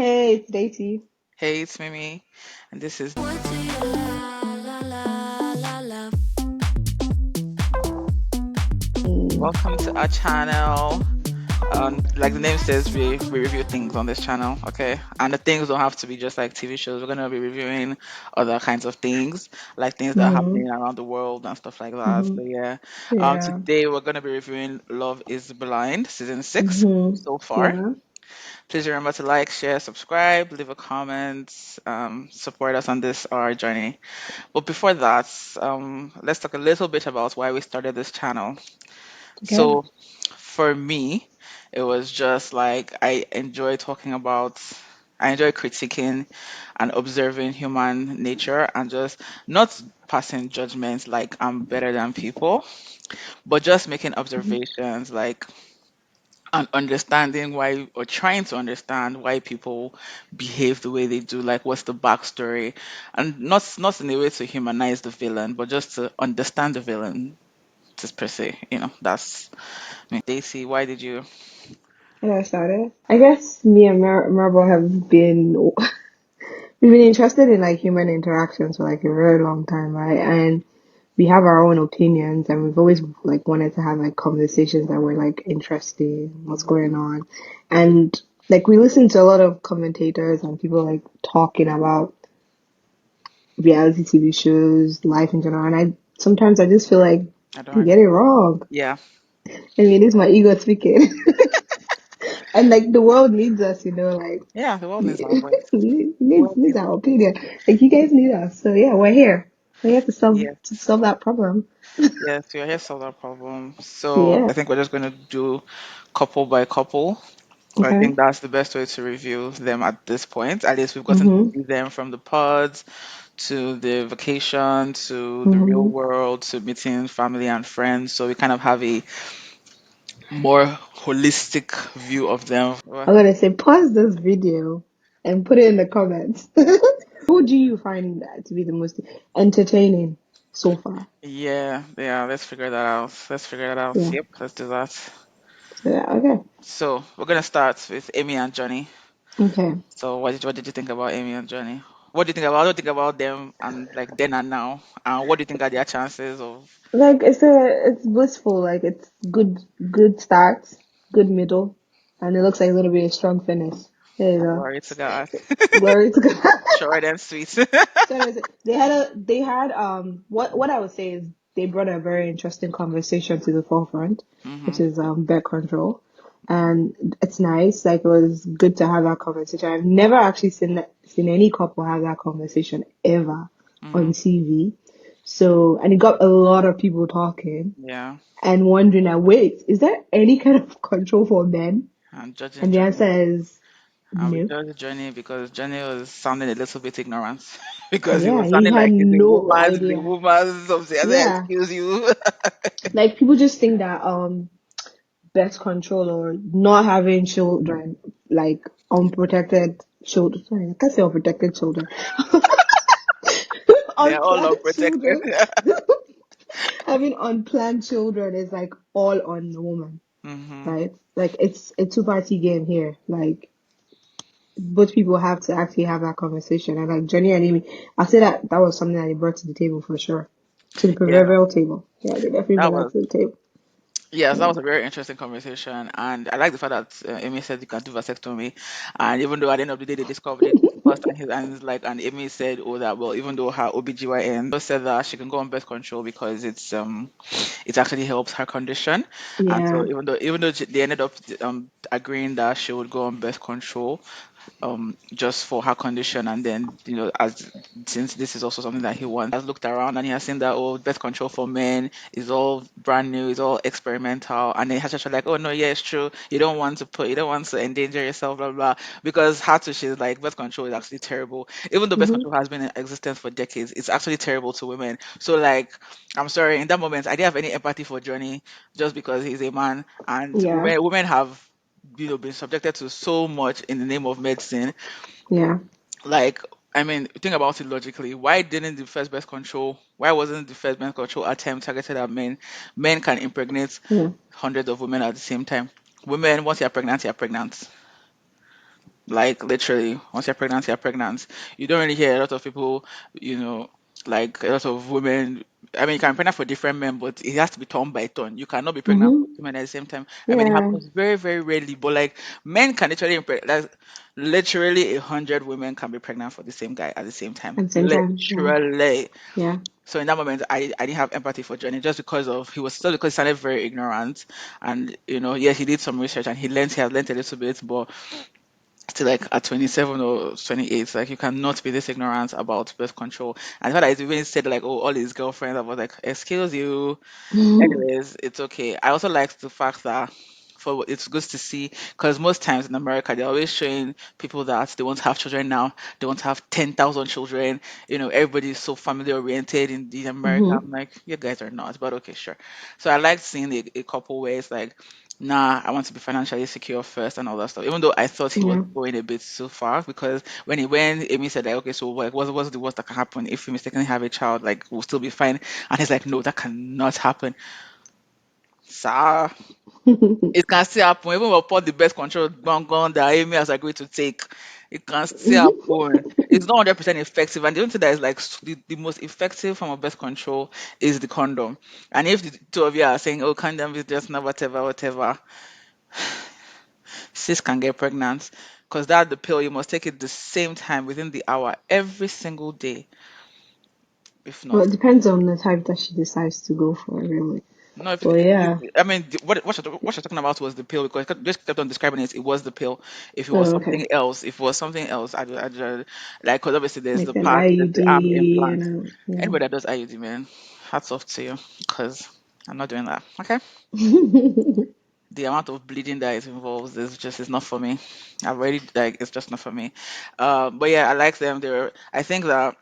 Hey, it's Daisy. Hey, it's Mimi, and this is Mm, welcome to our channel. Like the name says, we review things on this channel, okay? And the things don't have to be just like TV shows. We're gonna be reviewing other kinds of things, like things that are mm-hmm, happening around the world and stuff like that. mm-hmm, So yeah, yeah, today we're gonna be reviewing Love Is Blind season 6 mm-hmm, so far. yeah. Please remember to like, share, subscribe, leave a comment, support us on this our journey. But before that, let's talk a little bit about why we started this channel. Okay. So, for me, it was just like I enjoy critiquing and observing human nature and just not passing judgments like I'm better than people, but just making Mm-hmm. observations like and understanding why or trying to understand why people behave the way they do, like what's the backstory, and not in a way to humanize the villain, but just to understand the villain just per se. That's me. Daisy, why did you? And I started. I guess me and Marble have been we've been interested in like human interactions for like a very long time, right? And we have our own opinions, and we've always like wanted to have like conversations that were like interesting, what's Mhm. going on, and like we listen to a lot of commentators and people like talking about reality TV shows, life in general. And I sometimes I just feel like I don't they get agree. it wrong. Yeah, I mean, it's my ego speaking. And like the world needs us, like yeah, the world needs our voice. The needs world needs needs our our voice. opinion. Like you guys need us. So yeah, we're here. We're here to Yes, solve that problem. yes, we are here to solve that problem. So Yeah. I think we're just going to do couple by couple. I Okay. think that's the best way to review them at this point. At least we've gotten to Mhm. see them from the pods to the vacation to the real Mhm. world to meeting family and friends. So we kind of have a more holistic view of them. Well, I'm gonna say pause this video and put it in the comments. Who do you find that to be the most entertaining so far? yeah, yeah, let's figure that out. Let's figure that out. Yeah. Yep, let's do that. So yeah. Okay. So we're gonna start with Amy and Johnny. Okay. So what did you think about Amy and Johnny? What do you think about them and like then and now? And what do you think are their chances of Like it's blissful. Like it's good start, good middle, and it looks like a little bit of strong finish. There you go. glory to God? Glory to God. Short and sweet. So what I would say is they brought a very interesting conversation to the forefront, which Hmm. is birth control, and it's nice. Like it was good to have that conversation. I've never actually seen any couple have that conversation ever Hmm. on TV. So and it got a lot of people talking Yeah. and wondering, now, wait, is there any kind of control for men? I'm judging And the Johnny. answer is And we no. judge Johnny because Johnny was sounding a little bit ignorant. Because he Yeah, was he sounding had like no he's a idea. woman, something. I said, Yeah, excuse you. like people just think that birth control or not having children, like unprotected children. Sorry, I can't say unprotected children. They're all Unplanned unprotected. children. Having unplanned children is like all on the woman, Hmm. right? Like it's a two-party game here. Like both people have to actually have that conversation. And like Jenny and Amy, I say that was something that they brought to the table for sure. To the Yeah, proverbial table. Yeah, they definitely that brought was that to the table. yes, that Yeah. was a very interesting conversation, and I like the fact that Amy said you can do vasectomy, and even though at the end of the day they discovered it first, and Amy said, oh that well, even though her OBGYN said that she can go on birth control because it actually helps her condition, and so Yeah. even though they ended up agreeing that she would go on birth control, just for her condition. And then, as since this is also something that he wants, has looked around and he has seen that, oh, birth control for men is all brand new, is all experimental. And then he has just like, oh, no, yeah, it's true. You don't want to endanger yourself, blah, blah. Because her too, she's like, birth control is actually terrible. Even though birth Hmm. control has been in existence for decades, it's actually terrible to women. So, like, I'm sorry, in that moment, I didn't have any empathy for Johnny just because he's a man. And Yeah. women have been subjected to so much in the name of medicine. Yeah. Like, I mean, think about it logically. Why wasn't the first birth control attempt targeted at men? Men can impregnate Yeah. hundreds of women at the same time. Women, once you're pregnant, you're pregnant. Like literally, once you're pregnant, you're pregnant. You don't really hear a lot of people, you know, like a lot of women. I mean, you can be pregnant for different men, but it has to be turn by turn. You cannot be pregnant for Mm-hmm. two men at the same time. I mean, it Yeah. happens very, very rarely, but like men can literally, like literally 100 women can be pregnant for the same guy at the same time. At the same time. Yeah. Literally. Yeah. So in that moment, I didn't have empathy for Johnny just because of he was still because he sounded very ignorant, and yeah, he did some research and he had learned a little bit, but still like at 27 or 28, like you cannot be this ignorant about birth control. And the fact that it even said like, oh, all his girlfriends, I was like, excuse you. Anyways, it's okay. I also like the fact that for it's good to see because most times in America they're always showing people that they want to have children now, they want to have 10,000 children. Everybody's so family oriented in America. Mm-hmm. I'm like, you guys are not, but okay, sure. So I like seeing a couple ways like, nah, I want to be financially secure first and all that stuff. Even though I thought he was Yeah. going a bit too far because when Amy said like, okay, so like, what's the worst that can happen if you mistakenly have a child? Like, we'll still be fine. And he's like, no, that cannot happen. Sir, it can still happen. Even upon the best control gone that Amy has agreed to take, it can still happen. It's not 100% effective. And the only thing that is like the most effective form of birth control is the condom. And if the two of you are saying, oh, condom is just not whatever, whatever, sis can get pregnant. Because that the pill, you must take it the same time within the hour every single day. If Well, not, it depends on the type that she decides to go for, really. no, But yeah. I mean, what you're talking about was the pill because I just kept on describing it. It was the pill. If it was Oh, okay. something else, like, because obviously Like an there's the arm IUD implant. and Anybody that does IUD, man, hats off to you because I'm not doing that. Okay, yeah. the amount of bleeding that it involves is not for me. I've already like it's just not for me. But yeah, I like them. I think that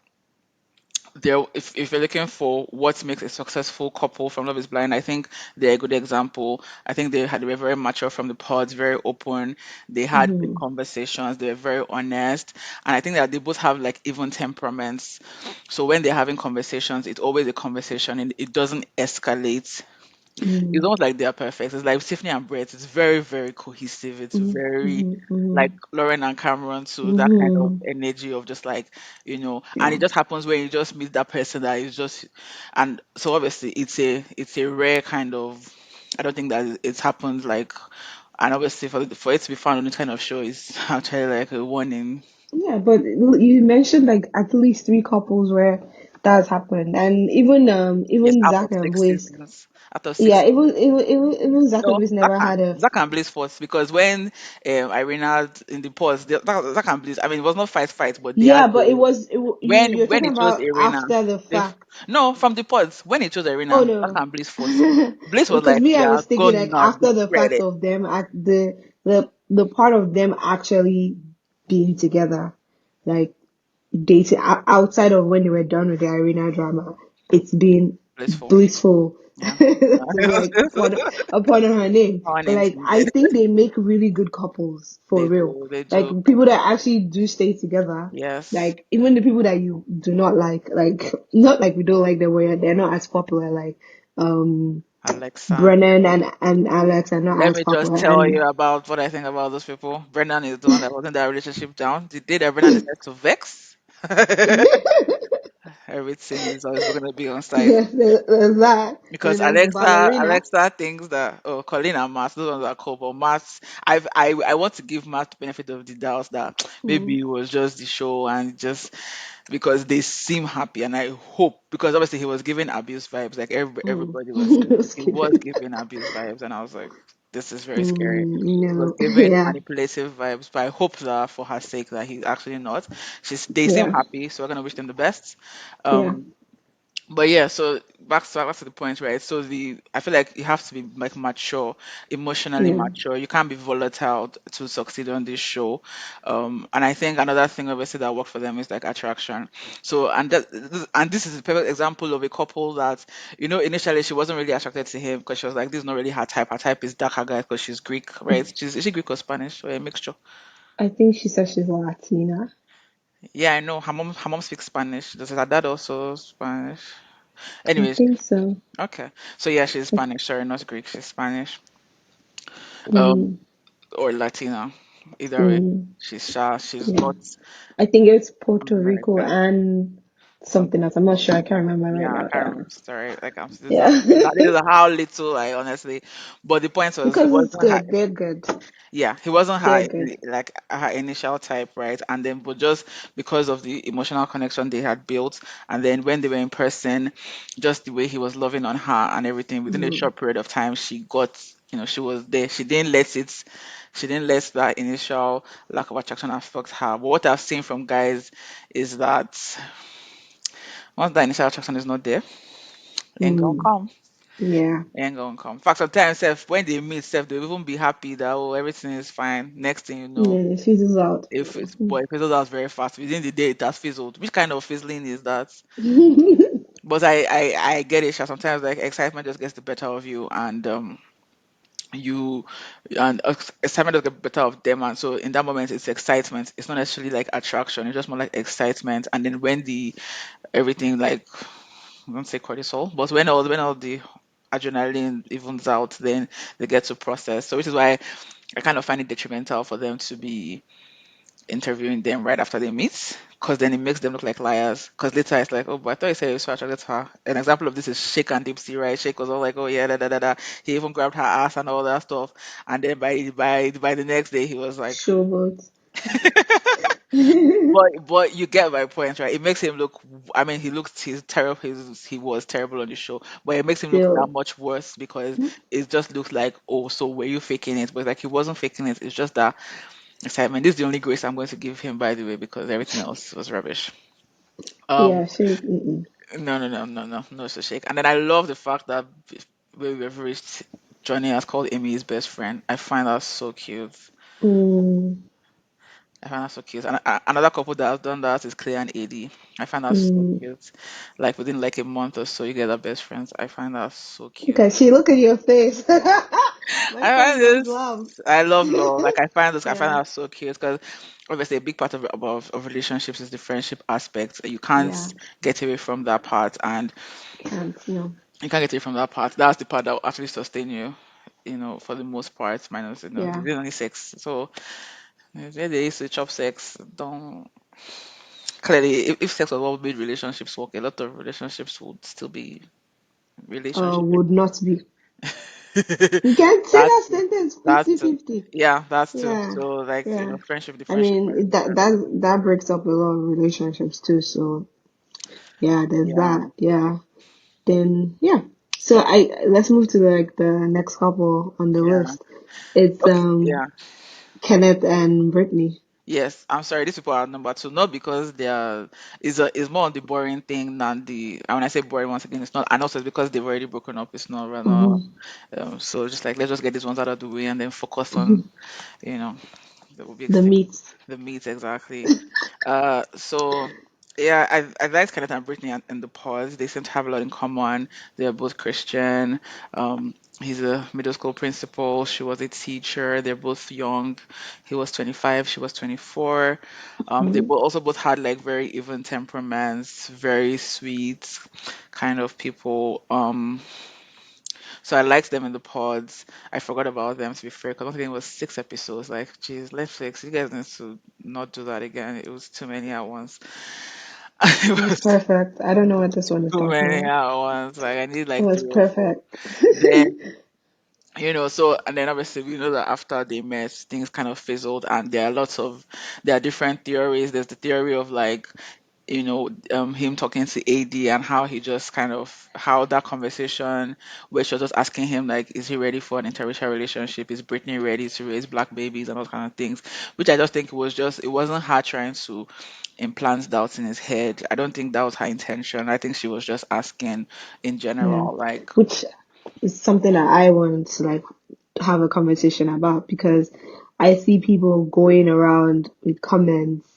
if you're looking for what makes a successful couple from Love is Blind, I think they're a good example. I think they were very mature from the pods, very open. They had big Hmm. conversations. They were very honest, and I think that they both have like even temperaments. So when they're having conversations, it's always a conversation, and it doesn't escalate. It's Hmm. almost like they're perfect. It's like Tiffany and Brett. It's very, very cohesive. It's Hmm. very like Hmm. Lauren and Cameron too. That kind of Hmm. energy of just like, and Yeah. it just happens when you just meet that person that is just, and so obviously it's a rare kind of. I don't think that it's happened like, and obviously for it to be found on this kind of show is actually like a warning. Yeah, but you mentioned like at least three couples where that's happened, and Yes, even out Zach of and six Blaze, seasons, out of six yeah, seasons. even Zach and No, Blaze never had a Zach and Blaze fought because when Irina in the pause, Zach and Blaze. I mean, it was not fight, but they had yeah, but it the was when you're when talking he chose about Irina, after the they fact. no from the pause when he chose Oh Irina, Zach no, and Blaze fought. Blaze was because like, me, I "Yeah, was thinking like gonna be after the fact ready." of them at the part of them actually being together, like dating outside of when they were done with the arena drama, it's been Blissful, blissful. yeah. Like upon her name. But like I Unintended. think they make really good couples for They real. do, they Like do. people that actually do stay together. Yes, Like even the people that you do not like not like we don't like them where they're not as popular like Alexa. Brennan and Alex are not Let as me just popular tell and you about what I think about those people. Brendan is the one that wasn't that relationship down. The day that Brendan decided to vex, everything is always going to be on side. yes, there's that. And then Because there's the ballerina. Alexa thinks that Colleen and Matt, those ones are cool, but Matt, I want to give Matt the benefit of the doubt that Mm, maybe it was just the show and just because they seem happy, and I hope because obviously he was giving abuse vibes, like everybody was giving, he was Skip. giving abuse vibes, and I was like, this is very scary. He was No, giving yeah, manipulative vibes, but I hope that for her sake that he's actually not. They seem yeah, happy, so we're gonna wish them the best. yeah, Um, but yeah, so back to the point, right? So I feel like you have to be like mature, emotionally yeah. mature. You can't be volatile to succeed on this show. And I think another thing obviously that worked for them is like attraction. So and this is a perfect example of a couple that initially she wasn't really attracted to him because she was like, this is not really her type. Her type is darker guy because she's Greek, right? Is she Greek or Spanish or a mixture? I think she said she's Latina. Yeah, I know. Her mom speaks Spanish. Does her dad also Spanish? I Anyways, think so. okay. So yeah, she's Spanish. Sorry, not Greek. She's Spanish, um, Mm, or Latina. either way. Mm, She's yeah. got I think it's Puerto Rico American and something something. else. I'm not sure. I can't remember Yeah, right I now. can't Yeah. remember the story. Like Yeah. these are how little I honestly. But the point was, he Because it's wasn't her. good. They're good. Yeah, he wasn't They're her good. like her initial type, right? And then, but just because of the emotional connection they had built, and then when they were in person, just the way he was loving on her and everything, within a Mm, short period of time, she got, she was there. She didn't let that initial lack of attraction affect her. But what I've seen from guys is that once that initial attraction is not there, ain't gonna mm, come. yeah. Ain't gonna come. In fact, sometimes when they meet, they'll even be happy that oh everything is fine. Next thing you know, Yeah, it fizzles out. if it's boy, it fizzles out very fast. Within the day, it has fizzled. Which kind of fizzling is that? But I get it. Sha. Sometimes like excitement just gets the better of you, and you excitement does get better of them, and so in that moment, it's excitement. It's not necessarily like attraction. It's just more like excitement. And then when the everything like I don't say cortisol, but when all the adrenaline evens out, then they get to process. So which is why I kind of find it detrimental for them to be interviewing them right after they meet, because then it makes them look like liars. Because later it's like, oh, but I thought you said you were so attracted to her. An example of this is Shake and Dipsy, right? Shake was all like, oh yeah, da da da da. He even grabbed her ass and all that stuff. And then by the next day, he was like, Showboat. but you get my point, right? It makes him look. I mean, he's terrible. He was terrible on the show, but it makes him look that Still. much worse because it just looks like, oh, so were you faking it? But like he wasn't faking it. It's just that excitement. This is the only grace I'm going to give him, by the way, because everything else was rubbish. Um, Yeah, shake. Mm-mm. no, it's a shake. And then I love the fact that where we've reached, Johnny has called Amy his best friend. I find that so cute. Mm, I find that so cute. And another couple that has done that is Claire and AD. I find that so mm. cute. Like within like a month or so, you get our best friends. I find that so Look cute. at she. Look at your face. My I friend find just this. laughed. I love love. Like I find Yeah. that so cute because obviously a big part of relationships is the friendship aspect. You can't Yeah. get away from that part, and Can't. No. you can't get away from that part. That's the part that will actually sustain you. For the most part, minus Yeah. there's only sex. So where they used to chop sex, don't clearly if sex was what made relationships work, a lot of relationships would still be relationship. Would not be. You can't say That's that sentence that's 50-50. yeah, that's too. Yeah. So like Yeah. the I friendship mean, part is that breaks up a lot of relationships too. So yeah, there's yeah. that. Yeah. Then yeah. So I let's move to the next couple on the Yeah. list. It's Okay. Yeah. Kenneth and Brittany. Yes. I'm sorry. These people are number two, not because they are. Is more on the boring thing than the. And when I say boring, once again, it's not. And also, it's because they've already broken up. It's not rather. Hmm. So just like let's just get these ones out of the way and then focus on you know that will be The extinct. meats. The meat exactly. So yeah, I like Kenneth and Brittany and the pause. They seem to have a lot in common. They are both Christian. He's a middle school principal. She was a teacher. They're both young. He was 25. She was 24. They Hmm. also both had like very even temperaments, very sweet kind of people. So I liked them in the pods. I forgot about them to be fair, because I don't think it was 6 episodes. Like, geez, Netflix, you guys need to not do that again. It was too many at once. It It was was perfect. I don't know what this one is too talking many about. at once. Like, I need It like was three or four. perfect. Then so and then obviously we know that after they met, things kind of fizzled, and there are different theories. There's the theory of like, him talking to AD and how he just kind of how that conversation where she was just asking him like, is he ready for an interracial relationship? Is Brittany ready to raise black babies and all kind of things? Which I just think it wasn't her trying to implant doubts in his head. I don't think that was her intention. I think she was just asking in Yeah. general, like, Which is something that I want to like have a conversation about because I see people going around with comments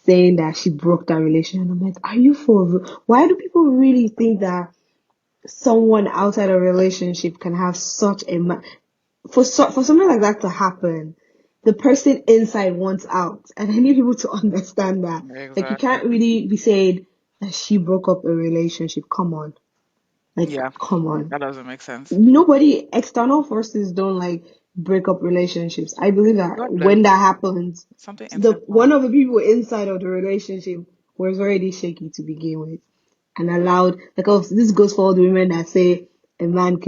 saying that she broke that relation. And I'm like, are you for real? Why do people really think that someone outside a relationship can have such a for something like that to happen? The person inside wants out, and I need people to understand that. Like, you exactly. can't really be saying that she broke up a relationship. Come on, like, Yeah, come on. that doesn't make sense. Nobody external forces don't like. break up relationships. I believe that Regardless, when that happens, something the inside one more. of the people inside of the relationship was already shaky to begin with and allowed like oh, this goes for all the women that say a woman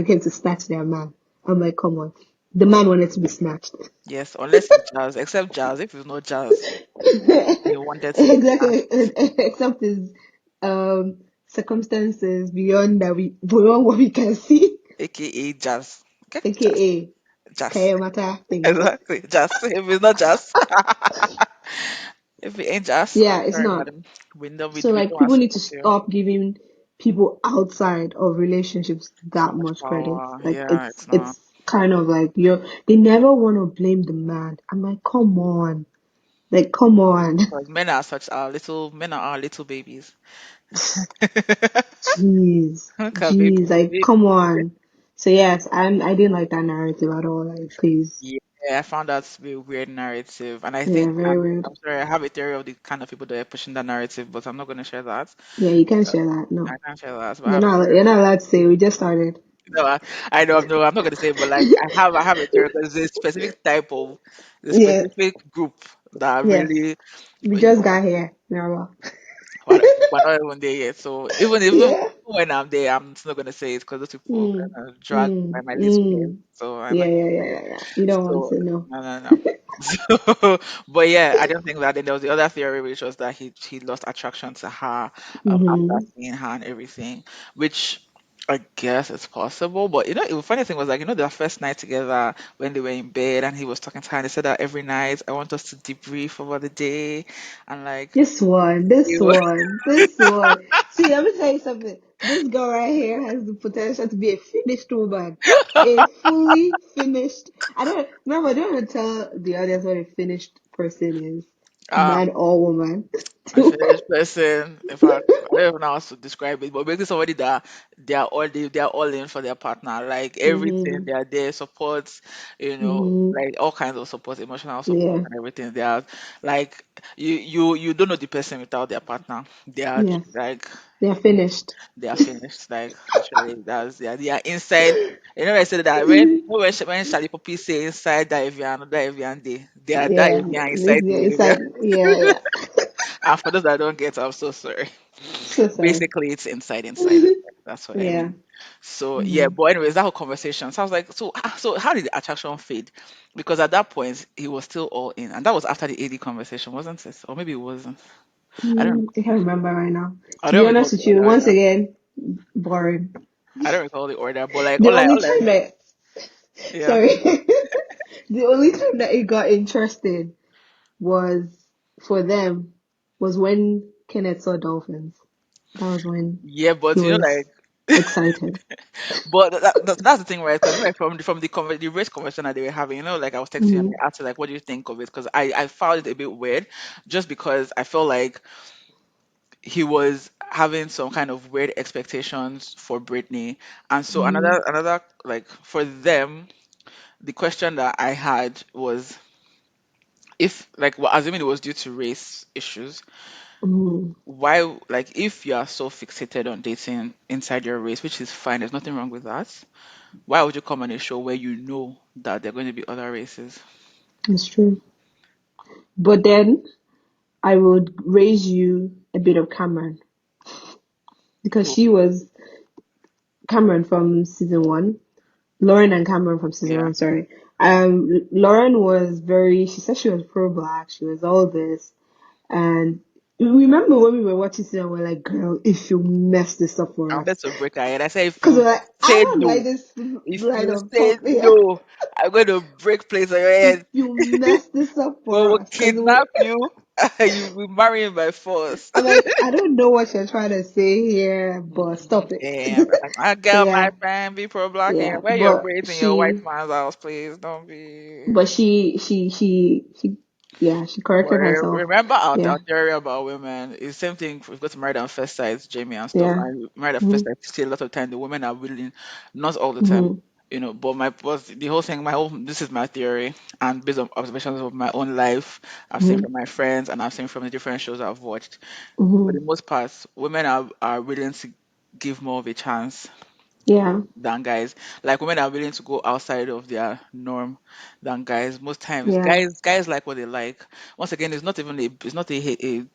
came to snatch their man. I'm like, come on. The man wanted to be snatched. Yes, unless it's jazz, except jazz. If it's not jazz, he wanted to be Exactly. snatched, Except his circumstances beyond what we can see, aka jazz. Okay, jazz, aka jazz. Kayamata things. Exactly, jazz. If it's not jazz, if it ain't jazz, I'm Yeah, it's sorry, not. madam. We don't, So we like don't people need accept to you. stop giving people outside of relationships So that much much credit. power. Like Yeah, it's not. it's kind of like they never want to blame the man. I'm like, come on. Like come on. Because men are such our little men are our little babies. Jeez. Okay, baby, Jeez, like baby. come on. So yes, I didn't like that narrative at all. Like please. Yeah, I found that to be a weird narrative, and I Yeah, think very weird. I'm sorry, I have a theory of the kind of people that are pushing that narrative, but I'm not going to share that. Yeah, you can't Uh, share that. I No. can't share that, but I have a theory. You're not allowed to say we just started. No, I know, no, I'm not going to say, but like I have a theory because there's a specific type of the Yeah. specific group that Yes. really, We you just know, got here. Never. we're not even there yet. So even Yeah. when I'm there, I'm still not going to say it because those people Mm. kind of drag by Mm. my little hair. Mm. So I'm Yeah, not. yeah, yeah, yeah, yeah. You don't want So to know. no, no, no. So, but yeah, I don't think that. Then there was the other theory, which was that he lost attraction to her after Mm-hmm. seeing her and everything, which I guess it's possible. But the funny thing was like their first night together when they were in bed and he was talking to her and they said that every night I want us to debrief over the day and like This he was, one, this one. See, let me tell you something. This girl right here has the potential to be a finished woman. A fully finished. I don't want to tell the audience what a finished person is. ah Man or woman. a finished person. In fact, I don't even know how to describe it, but basically somebody that they are all in for their partner. Like everything, Mm-hmm. they are there, supports, Mm-hmm. like all kinds of support, emotional support Yeah. and everything. They are like you don't know the person without their partner. They are Yes. like They're finished. they are finished. Like literally, they are inside. I said that when Charlie Poppy say inside that Evian, that Evian day, they are that Yeah. Evian inside Yeah, the Evian. inside. Yeah, yeah. And for those that don't get, I'm so sorry. So sorry. Basically, it's inside. That's what I Yeah. mean. So yeah, Mm-hmm. but anyways, that whole conversation. So I was like, so how did the attraction fade? Because at that point he was still all in, and that was after the AD conversation, wasn't it? Or maybe it wasn't. I don't. I can't remember right now. I To be don't recall honest the with you, order. once again, boring. I don't recall the order. But like The only time that, yeah. sorry, the only time that it got interesting was for them was when Kenneth saw dolphins. That was when Yeah, he but was like, excited. but that's the thing, right? Because from the race conversation that they were having, like I was texting you and Hmm. I asked her, like, what do you think of it? Because I found it a bit weird, just because I felt like he was having some kind of weird expectations for Britney, and so Hmm. another like for them, the question that I had was if like well, assuming it was due to race issues, Hmm. why like if you are so fixated on dating inside your race, which is fine, there's nothing wrong with that. Why would you come on a show where you know that there are going to be other races? It's true. But then I would raise you a bit of Cameron because Who? she was Cameron from season one. Lauren and Cameron from season Yeah. one, sorry. Lauren was she said she was pro-black, she was all this. And remember when we were watching season one, we're like, girl, if you mess this up I for us. wanted to break her head. I said, if Because you we're like, I say don't like no, this if line you of say talk here. no, I'm going to break plates on your If head. you mess this up We for will us. Because kidnap you. You will be marrying by force. I'm like, I don't know what you're trying to say here, but stop it. Damn. Like, my So girl, my yeah, friend, be pro black here. yeah. Wear your braids in your white man's house, please. Don't be. But yeah, she But corrected herself. remember Yeah, our theory about women is same thing. We've got Married at First Sight, Jamie and stuff. yeah. And Married at First Mhm. Sight, see a lot of time the women are willing, not all the time, Mhm. But the whole thing. This is my theory, and based on observations of my own life, I've seen Mhm. from my friends, and I've seen from the different shows I've watched. For the Mhm. most part, women are willing to give more of a chance Yeah. than guys. Like women are willing to go outside of their norm than guys. Most times, Yeah. guys like what they like. Once again, it's not a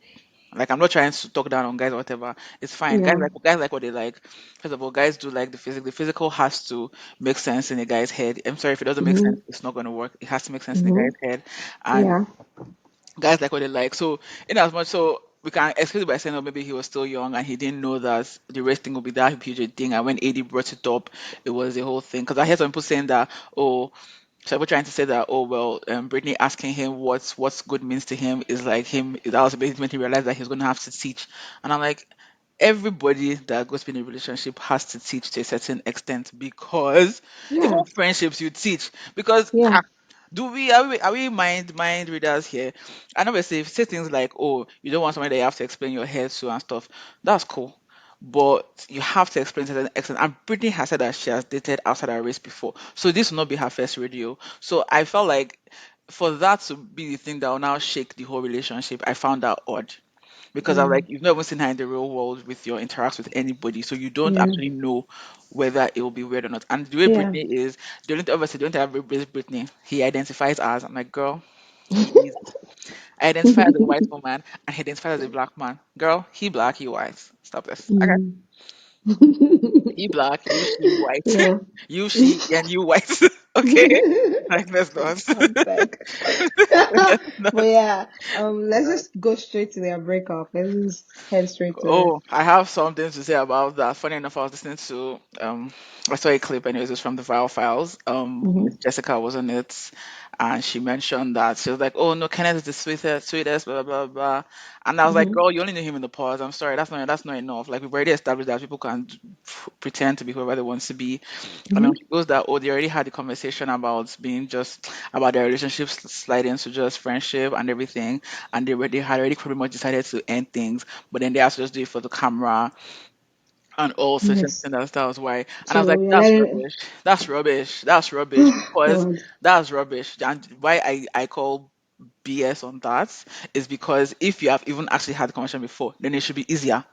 like I'm not trying to talk down on guys or whatever. It's fine. Yeah. Guys like what they like. First of all, guys do like the physical. The physical has to make sense in a guy's head. I'm sorry if it doesn't make sense, Mhm. it's not gonna work. It has to make sense in a guy's Mhm. head. And Yeah. guys like what they like. So in as much so we can excuse it by saying, oh, maybe he was still young and he didn't know that the race thing would be that huge a thing. And when AD brought it up, it was the whole thing. Because I heard some people saying that, oh, so we're trying to say that, oh well, Brittany asking him what's good means to him is like him. That was basically when he realized that he's going to have to teach. And I'm like, everybody that goes in a relationship has to teach to a certain extent because even Yeah. friendships you teach because Yeah. do we are we mind readers here? I know we say things like, oh, you don't want somebody that you have to explain your hair to and stuff. That's cool. But you have to explain to an extent. And Brittany has said that she has dated outside her race before. So this will not be her first radio. So I felt like for that to be the thing that will now shake the whole relationship, I found that odd. Because I'm like, Mm. you've never seen her in the real world with your interacts with anybody. So you don't Yeah. actually know whether it will be weird or not. And the way Yeah. Brittany is, obviously the only thing I've with Brittany, he identifies as, I'm like, girl, please. I identify as a white woman and he identifies as a black man. Girl, he black, he white. Stop this. Okay. Mm. He black, you she white. Yeah. You she and you white. Okay? Like let's not. One sec. Let's But not. yeah, let's just go straight to their breakup. Let's just head straight to it. Oh, I have something to say about that. Funny enough, I was listening to I saw a clip anyways, it's from the Viral Files. Miss Mhm. Jessica was on it and she mentioned that she was like, oh no, Kenneth is the sweetest, blah blah blah blah. And I was like, Mhm. girl, you only knew him in the pause. I'm sorry, that's not enough. Like we've already established that people can pretend to be whoever they want to be. And then Mhm. she goes that, oh, they already had the conversation about being just about their relationships sliding to just friendship and everything, and they had already pretty much decided to end things, but then they have to just do it for the camera and all such and Yes. that was why. And I was So like, you're that's letting. rubbish. That's rubbish. That's rubbish because God. that's rubbish. And why I call BS on that is because if you have even actually had the conversation before, then it should be easier.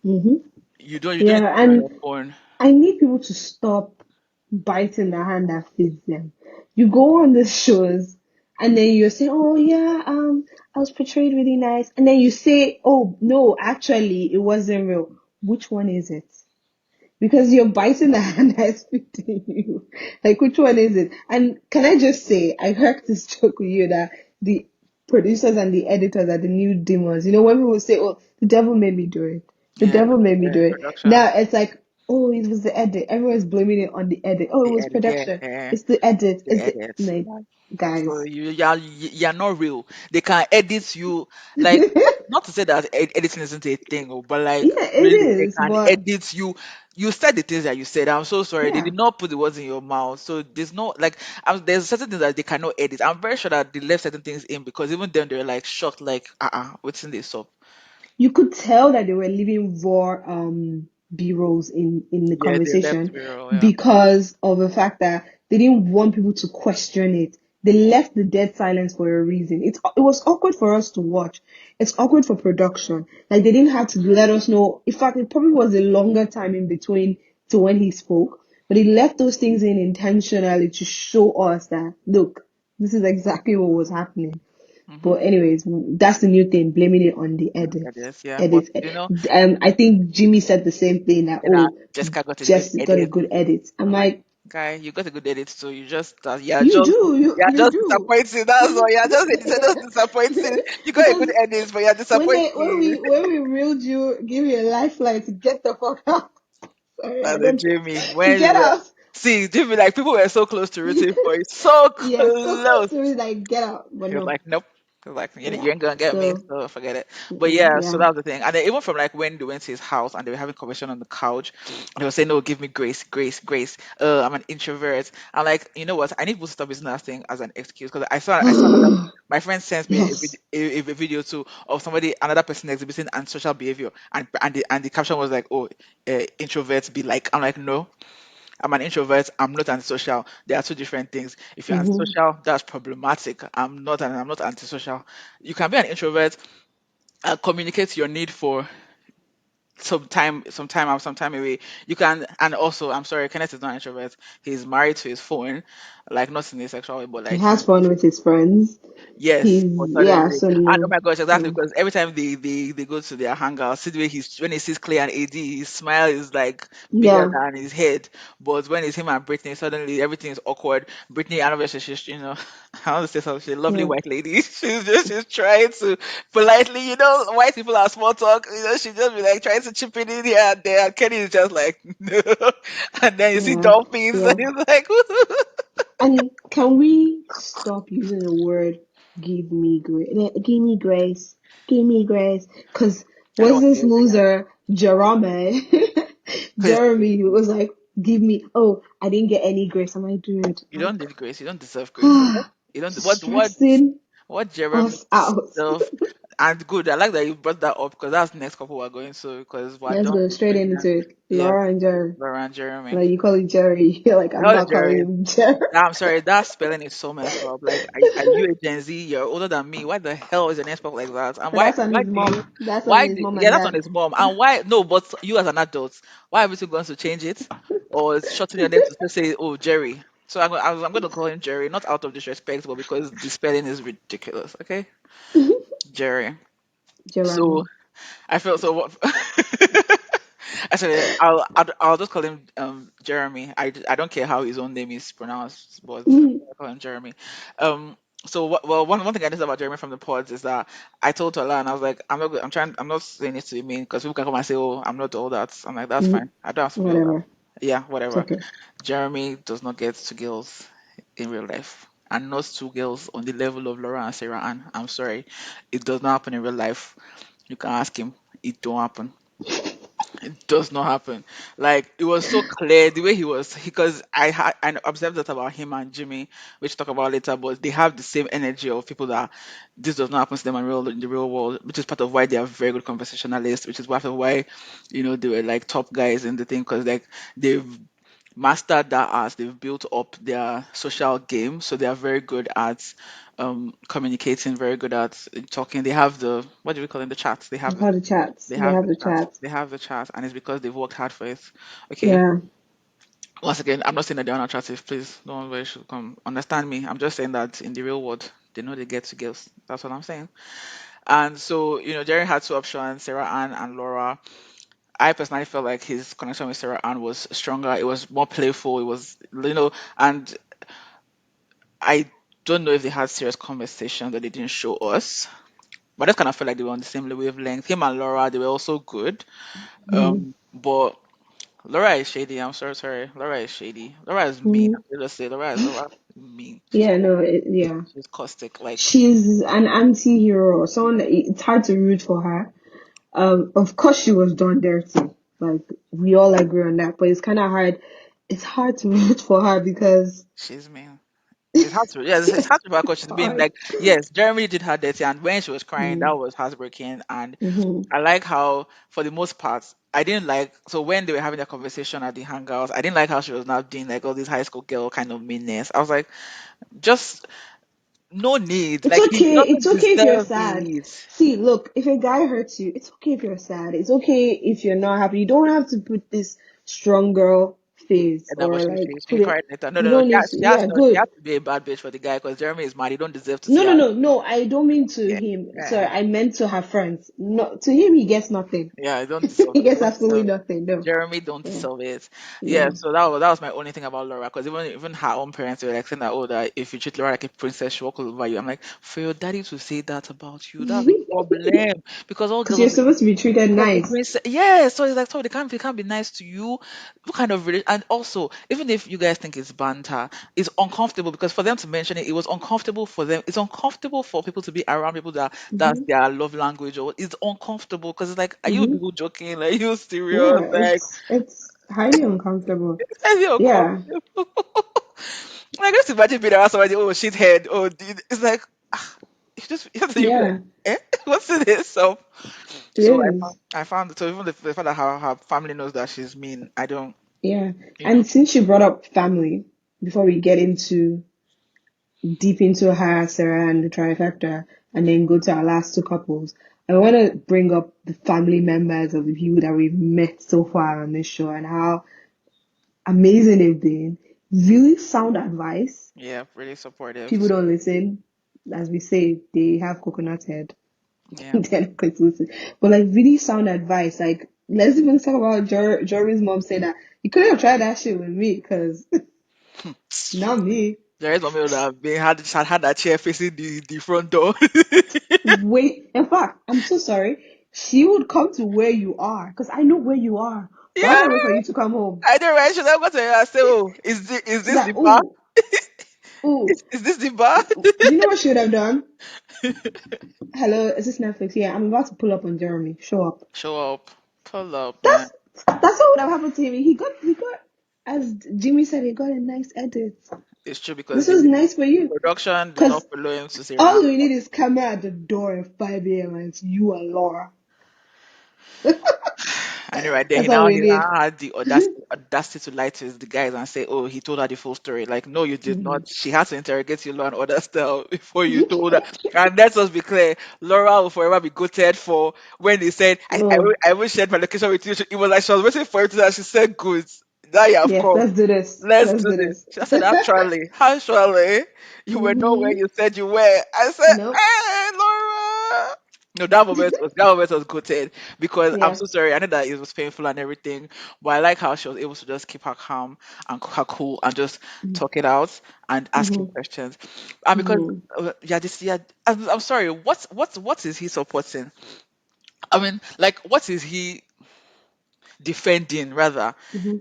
Mhm. You don't need Yeah, to be on your and phone. I need people to stop biting the hand that feeds them. You go on these shows and then you say, "Oh yeah, I was portrayed really nice," and then you say, "Oh no, actually, it wasn't real." Which one is it? Because you're biting the hand that's feeding you. Like, which one is it? And can I just say, I heard this joke with you that the producers and the editors are the new demons. You know, when people say, "Oh, the devil made me do it," the Yeah, devil made me yeah, do it. production. Now it's like, "Oh, it was the edit." Everyone's blaming it on the edit. Oh, it The was edit, yeah, production. yeah, It's the edit. the It's the edit. like, So guys. you're not real. They can edit you like not to say that editing isn't a thing, oh, but like Yeah, it really they is, can but edit you. You said the things that you said. I'm so sorry. They yeah. did not put the words in your mouth. So there's no like there's certain things that they cannot edit. I'm very sure that they left certain things in because even then they're like shocked, like what's in this up? You could tell that they were leaving raw b-rolls in the Yeah, they left conversation real, yeah. because of the fact that they didn't want people to question it. They left the dead silence for a reason. It was awkward for us to watch. It's awkward for production. Like they didn't have to let us know. In fact, it probably was a longer time in between to when he spoke, but he left those things in intentionally to show us that look, this is exactly what was happening. Mm-hmm. But anyways, that's the new thing, blaming it on the I edits. guess, yeah. But Edits. you know, I think Jimmy said the same thing that and oh, Jessica got a good Jess got a edit. good edit. I'm I'm like, like, guy, you got a good edit, so you do, you're you just do. disappointing. That's all. You're just disappointing. You got a Because good edit, but you're disappointing. when we reeled you, give you a lifeline to get the fuck out. Sorry, I That's a don't Jamie. get When out. see Jimmy, like people were so close to rooting for you, so Yeah, so close close. to me, like get out, but He was no. like, nope. He was like, you Yeah. ain't gonna get me, So so forget it. But yeah, so yeah. that was the thing. And then even from like when they went to his house and they were having conversation on the couch, and he was saying, no, give me grace, grace, grace. I'm an introvert. I'm like, you know what? I need people to stop using that thing as an excuse because I saw another. My friend sent me Yes. a video too of another person exhibiting antisocial behavior, and the caption was like, "Oh, introverts be like." I'm like, no, I'm an introvert. I'm not antisocial. There are two different things. If you're Mm-hmm. antisocial, that's problematic. I'm not antisocial. You can be an introvert and communicate your need for some time away. You can, and also, I'm sorry, Kenneth is not an introvert. He's married to his phone, like not in a sexual way, but He like has fun with his friends. yes, but Yeah, suddenly, so and oh no. my gosh, exactly, Mm, because every time they go to their hangout, see the way he's when he sees Clay and AD, his smile is like bigger yeah, than his head. But when it's him and Brittany, suddenly everything is awkward. Brittany, and obviously she's, I want to say something, she's a lovely yeah, white lady. She's trying to politely, white people are small talk, she just be like trying to chip in here and there, and Kenny is just like no, and then you see yeah, dolphins, and yeah. he's like. And can we stop using the word "give me grace"? Give me grace. Give me grace. Cause I don't was want this to hear it loser Jerome? again. Jeremy was like, "Give me." Oh, I didn't get any grace. I'm like, dude, You don't like, need grace. You don't deserve grace. Okay? You don't. stressing What Jeremy us out. deserve? And good. I like that you brought that up because that's the next couple we're going to because we're Let's done go with straight Brittany. into it. Yeah, Laura and Jerry. Laura and Jeremy. Like you call it Jerry. You're like, I'm That was not calling Jerry. him Jerry. I'm sorry, that spelling is so messed up. Like, are you a Gen Z? You're older than me. Why the hell is your name spelled like that? And But that's on why his do you mom. That's on his mom yeah, and that's on dad. his mom. And why no, but you as an adult, why haven't you gone to change it? Or shorten your name to just say, oh, Jerry. So I'm going to call him Jerry, not out of disrespect, but because the spelling is ridiculous. Okay, Jerry. So Jeremy. I felt so. Actually, I'll just call him Jeremy. I don't care how his own name is pronounced, but I'll call him Jeremy. Um. So one thing I noticed about Jeremy from the pods is that I told Tola and I was like, I'm not saying this to be mean because people can come and say, oh, I'm not all that. I'm like, that's fine. I don't have to be all that. Whatever. Yeah, It's whatever. okay. Jeremy does not get to girls in real life. And not two girls on the level of Laura and Sarah Ann. I'm sorry. It does not happen in real life. You can ask him. It don't happen. It does not happen. Like it was so clear the way he was because I observed that about him and Jimmy, which talk about later, but they have the same energy of people that this does not happen to them in the real world, which is part of why they are very good conversationalists, which is part of why, they were like top guys in the thing because like they've mastered that art. They've built up their social game, so they are very good at communicating, very good at talking. They have the what do we call it? The chats. I call the chats. They They have have the the chats. chats. They have the chats, and it's because they've worked hard for it. Okay. Yeah. Once again, I'm not saying that they're not attractive. Please, no one should come understand me. I'm just saying that in the real world, they know they get to girls. That's what I'm saying. And so, Jerry had two options: Sarah Ann and Laura. I personally felt like his connection with Sarah Ann was stronger. It was more playful. It was, and I don't know if they had serious conversation that they didn't show us. But I just kind of felt like they were on the same wavelength. Him and Laura, they were also good. hmm But Laura is shady. I'm sorry. Laura is shady. Laura is mean. hmm Let's just say Laura is mean. Yeah, no, yeah. She's caustic. Like She's an anti-hero, someone that it's hard to root for her. Of course she was done dirty. Like we all agree on that, but it's kind of hard. It's hard to root for her because she's mean. It's hard to it's hard to because she's been hard. like yes, Jeremy did her dirty, and when she was crying, that Mm-hmm. was heartbreaking. And Mm-hmm. I like how, for the most part, I didn't like. So when they were having a conversation at the hangouts, I didn't like how she was not doing like all this high school girl kind of meanness. I was like, just no need. It's Like he okay. It's doesn't okay if you're deserve sad. it. See, look, if a guy hurts you, it's okay if you're sad. It's okay if you're not happy. You don't have to put this strong girl face And that or was like she put it. cried later. No, You no, no. don't need to. Yeah, She good. has to be a bad bitch for the guy because Jeremy is mad. He don't deserve to No, see no, her. no, no. I don't mean to Yeah, him. Sorry, yeah, I meant to her friends. No, to him, he gets nothing. yeah. I don't deserve. He He gets don't absolutely deserve it. nothing. No. Jeremy don't Yeah. deserve it. Yeah, Yeah. so that was my only thing about Laura because even her own parents were like saying that oh that if you treat Laura like a princess, she walk all over you. I'm like, for your daddy to say that about you, that's the problem. Because all Because girls you're want to be supposed to be treated nice. princess. Yeah, so it's like so they can't be nice to you. What kind of and also even if you guys think it's banter, it's uncomfortable because for them to mention it, it was uncomfortable for them. It's uncomfortable for people to be around people that that's hmm their love language or it's uncomfortable because it's like, are you hmm people joking? Like, are you serious? Yeah, Like, it's highly uncomfortable. are you Yeah. uncomfortable? I just imagine being around somebody, oh shithead, oh dude. It's like you be like, Yeah. eh? What's this? It So is. I found so even the fact that her family knows that she's mean, I don't Yeah. you know. And since you brought up family, before we get into deep into her, Sarah, and the trifecta, and then go to our last two couples, I want to bring up the family members of the people that we've met so far on this show and how amazing they've been. Really sound advice. Yeah, really supportive People too. don't listen. As we say, they have coconut head. Yeah. They're not going to listen. But like really sound advice. Like, let's even talk about Jory's mom saying that you couldn't have tried that shit with me because not me. There is one meal that have been had that chair facing the front door. Wait, in fact, I'm so sorry. She would come to where you are because I know where you are. Why would Yeah, I wait for you to come home? I know, right? Should I go to her and say, "Oh, is She's this like, the bar? oh, oh. Is this the bar?" Do you know what she would have done? Hello, is this Netflix? Yeah, I'm about to pull up on Jeremy. Show up. Show up, pull up, man. That's what would have happened to him. He got, as Jimmy said, he got a nice edit. It's true because This was nice for the you. production did not Because follow him to Sarah. all we need is camera at the door at 5 a.m. and it's you and Laura. And then right there, That's all we he need. now had the audacity to lie to the guys and say, "Oh, he told her the full story." Like, no, you did not. Mhm. She had to interrogate you and other stuff before you told her. And let us be clear, Laura will forever be goated for when he said, Oh, I will share my location with you." It was like she was waiting for it to that. She said, "Good, now you have yes, come. let's do this. Let's Let's do do this." this. She said, actually, you were not where hmm you said you were. I said, Nope. "Hey, Laura." No, that moment was good because I'm Yeah. so sorry. I know that it was painful and everything, but I like how she was able to just keep her calm and her cool and just talk it out and asking Mm-hmm. questions. And because Mm-hmm. I'm sorry. What is he supporting? I mean, like, what is he defending rather? Mm-hmm.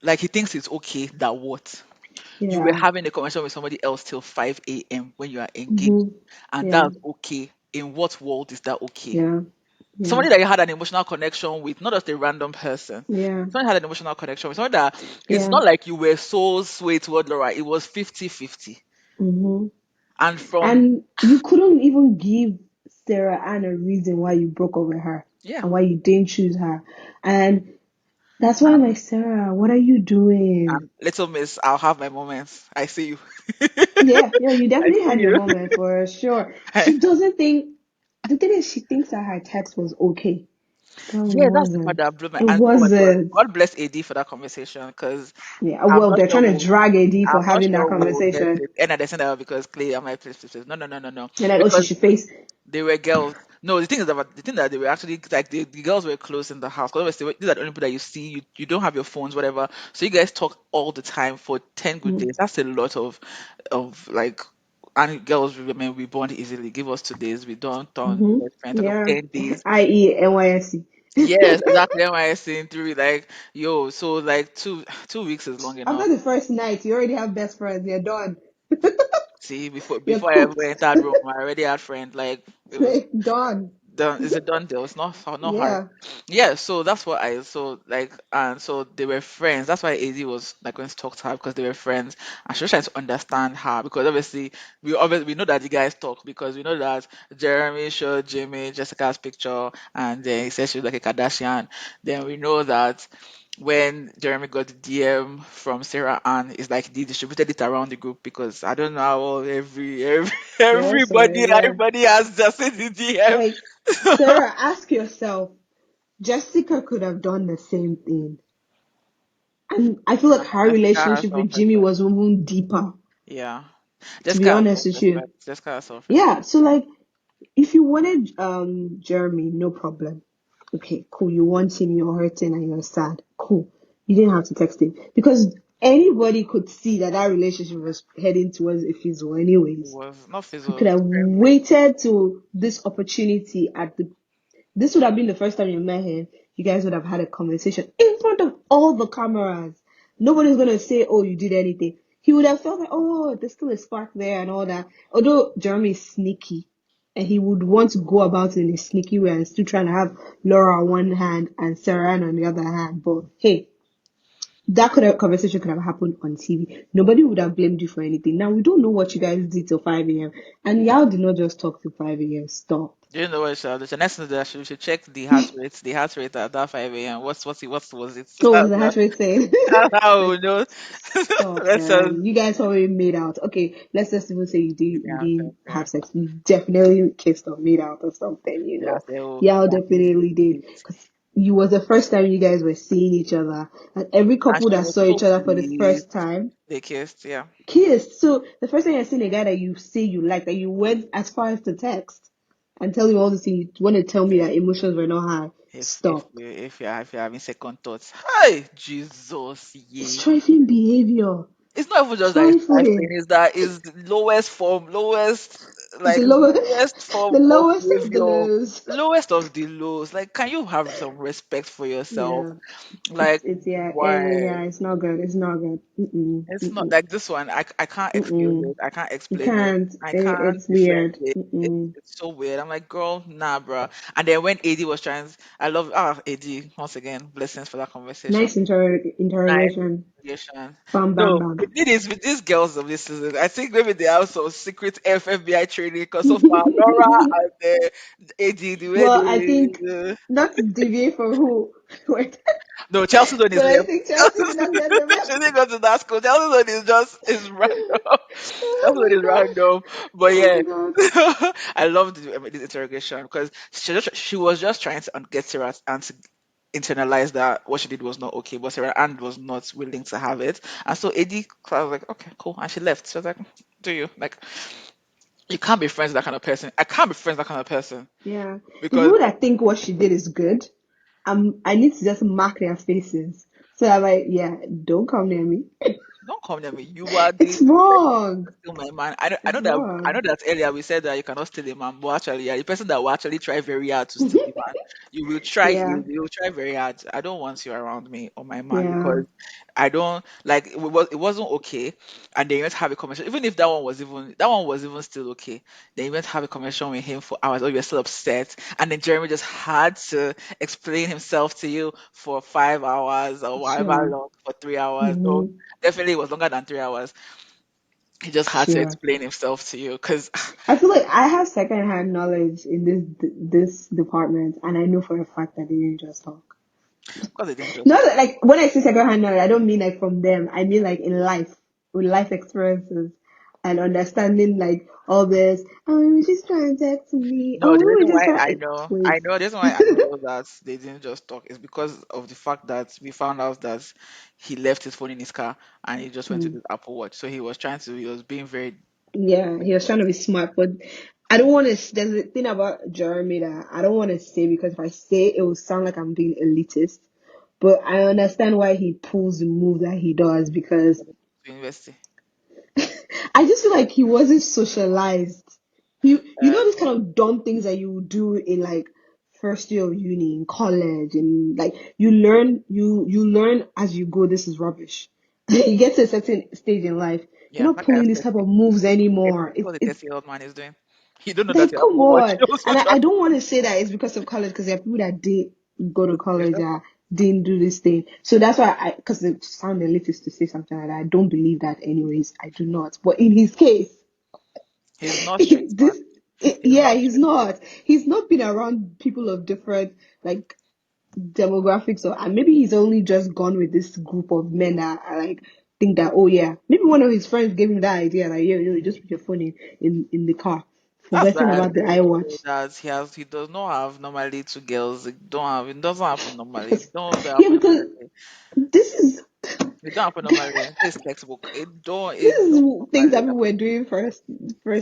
Like, he thinks it's okay that what you were Yeah. having a conversation with somebody else till 5 a.m. when you are engaged, Mm-hmm. and Yeah. that's okay. In what world is that okay? Yeah. Yeah. Somebody that you had an emotional connection with, not just a random person. Yeah. Somebody had an emotional connection with somebody that it's Yeah. not like you were so swayed toward Laura. It was 50-50. Mm-hmm. And from And you couldn't even give Sarah Ann a reason why you broke up with her yeah, and why you didn't choose her. And that's why I'm and, like, Sarah, what are you doing? and little miss, I'll have my moments. I see you. Yeah, yeah, you I definitely see had your you. moment for sure. She doesn't think, the thing is, she thinks that her text was okay. Girl, it Yeah, that's the part wasn't. that blew my. It And oh my god, wasn't. God bless AD for that conversation because Yeah, I'm well, not they're sure trying to drag AD for I'm not having sure that we'll get conversation. it. And I said that because Clay, I'm like, please. No, no. And like, oh, she Because should face. they were girls. No, the thing that they were actually like the girls were close in the house. Because obviously these are the only people that you see. You don't have your phones, whatever. So you guys talk all the time for 10 good days. That's a lot of like. And girls, I mean, we bond easily. Give us 2 days. We don't turn Mm-hmm. best friends. Talk of Yeah, 10 days. i.e., NYSC. Yes, exactly. Am I saying through like yo? So like 2 weeks is long enough. After the first night, you already have best friends. You're done. See, You're before I ever cooked. entered Rome, I already had friends. Like it was Done. done. It's a done deal. It's not hard. Yeah. Yeah. So that's what I so like, and so they were friends. That's why AZ was like going to talk to her because they were friends, and she was trying to understand her because obviously we know that the guys talk because we know that Jeremy showed Jimmy Jessica's picture and then he said she was like a Kardashian. Then we know that when Jeremy got the DM from Sarah Ann, it's like they distributed it around the group because I don't know how Yes, sir. Yeah. everybody has just in the DM. Like, Sarah, ask yourself, Jessica could have done the same thing. And I feel like her Jessica has relationship with Jimmy self-respect. was even deeper, Yeah. to be Jessica has honest with you. self-respect. Jessica has self-respect. Yeah, so like if you wanted Jeremy, no problem. Okay, cool. You want him, you're hurting and you're sad. Cool. You didn't have to text him. Because anybody could see that that relationship was heading towards a fizzle It anyways. was not You could fizzled. have Very quick. waited to this opportunity at the this would have been the first time you met him. You guys would have had a conversation in front of all the cameras. Nobody's gonna say, "Oh, you did anything." He would have felt like, "Oh, there's still a spark there and all that." Although Jeremy is sneaky, and he would want to go about it in a sneaky way and still trying to have Laura on one hand and Sarah Ann on the other hand. But hey, that could have conversation could have happened on TV. Nobody would have blamed you for anything. Now we don't know what you guys did till 5 a.m. And y'all did not just talk till 5 a.m. Stop. Do you know what? The next thing that should check the heart rate. The heart rate at that 5 a.m. What was it? Oh, was the hash rate saying? That's how we know. Stop, Let's just man. You guys already made out. Okay, let's just even say you yeah, didn't yeah. have sex. You definitely kissed or made out or something, you Yeah, know. so Y'all that is definitely did. it. Because you was the first time you guys were seeing each other. And every And couple she that was saw so each other for the pleased. first time They kissed. Yeah, kissed. So the first time you're seeing a guy that you say you like, that you went as far as to text and tell you all this, you want to tell me that emotions were not high. Stop. if you're having second thoughts, hey Jesus, It's yeah. trifling behavior. It's not even just that it's trifling. Trifling. It's that is the lowest form, It's the lowest form the of lowest of the behavior, lows. lowest of the lows. Like, can you have some respect for yourself? Yeah. Like, It's yeah, why? yeah, it's not good. It's not good. Mm-mm, It's not mm-mm, like this one. I can't excuse mm-mm. it. I can't You explain it. can't. I can't It's defend weird. it. Mm-mm. It's so weird. I'm like, girl, nah, bruh. And then when AD was trying, I love AD once again. Blessings for that conversation. Nice Nice interrogation. investigation. Bam, bam, No, bam. the thing is with these girls of this season, I think maybe they have some secret FBI training because so far Laura and AD, the way Well, I think they not to deviate from who, but no, Chelsea Zone is I left. think Chelsea did not get the She memo. didn't go to that school. Chelsea Zone is just is random. Chelsea Zone is Oh random. But my yeah, god. I love this interrogation because she was just trying to get Sarah and to internalize that what she did was not okay, but Sarah Ann was not willing to have it. And so Eddie I was like, okay, cool. And she left. She was like, do you? Like, you can't be friends with that kind of person. I can't be friends with that kind of person. Yeah. The Because people that think what she did is good, I need to just mark their faces. So I'm like, yeah, don't come near me. don't come near me. You are the It's wrong. still my man. It's I know wrong. that earlier we said that you cannot steal a man, but actually, yeah, the person that will actually try very hard to steal the man. Yeah. You will try very hard. I don't want you around me or my man Yeah. because I don't like it wasn't okay. And then you went to have a conversation. Even if that one was even still okay. Then you went to have a conversation with him for hours, or you're still upset. And then Jeremy just had to explain himself to you for 5 hours or however Sure. long for 3 hours. No, Hmm. definitely it was longer than 3 hours. He just had to Sure. explain himself to you because I feel like I have secondhand knowledge in this department, and I know for a fact that they didn't just talk. they didn't just Not that, like when I say secondhand knowledge, I don't mean like from them. I mean like in life, with life experiences and understanding like all this. Oh, we were just trying to talk to me. no. Oh, The we were reason just why trying. Wait. the reason why I know that they didn't just talk is because of the fact that we found out that he left his phone in his car and he just went to Hmm. his Apple Watch. So he was being very Yeah, he was trying to be smart, but I don't want to. There's a thing about Jeremy that I don't want to say because if I say it will sound like I'm being elitist. But I understand why he pulls the move that he does because to university. I just feel like he wasn't socialized. You know, Uh, this kind of dumb things that you do in like first year of uni, in college, and like you learn as you go. This is rubbish. You get to a certain stage in life, you're yeah, not that guy pulling was this type 30. of moves anymore. It's what the 30-year-old man is doing. You don't know that Like, your come Apple Watch on. knows And what I don't want to say that it's because of college, because there are people that did go to college that that didn't do this thing. So that's why because it sounded elitist to say something like that. I don't believe that anyways. I do not. But in his case, he's not street smart. this, He's yeah, not he's street smart. not. He's not been around people of different, like, demographics, or and maybe he's only just gone with this group of men that are like think that, oh yeah, maybe one of his friends gave him that idea like, you just put your phone in the car, That's forgetting why I about the feel iWatch. that he does not have normally two girls. It doesn't happen normally. It don't Yeah, happen because normally. this is It don't happen normally. This textbook. this It is don't things normally that people were happen. doing first,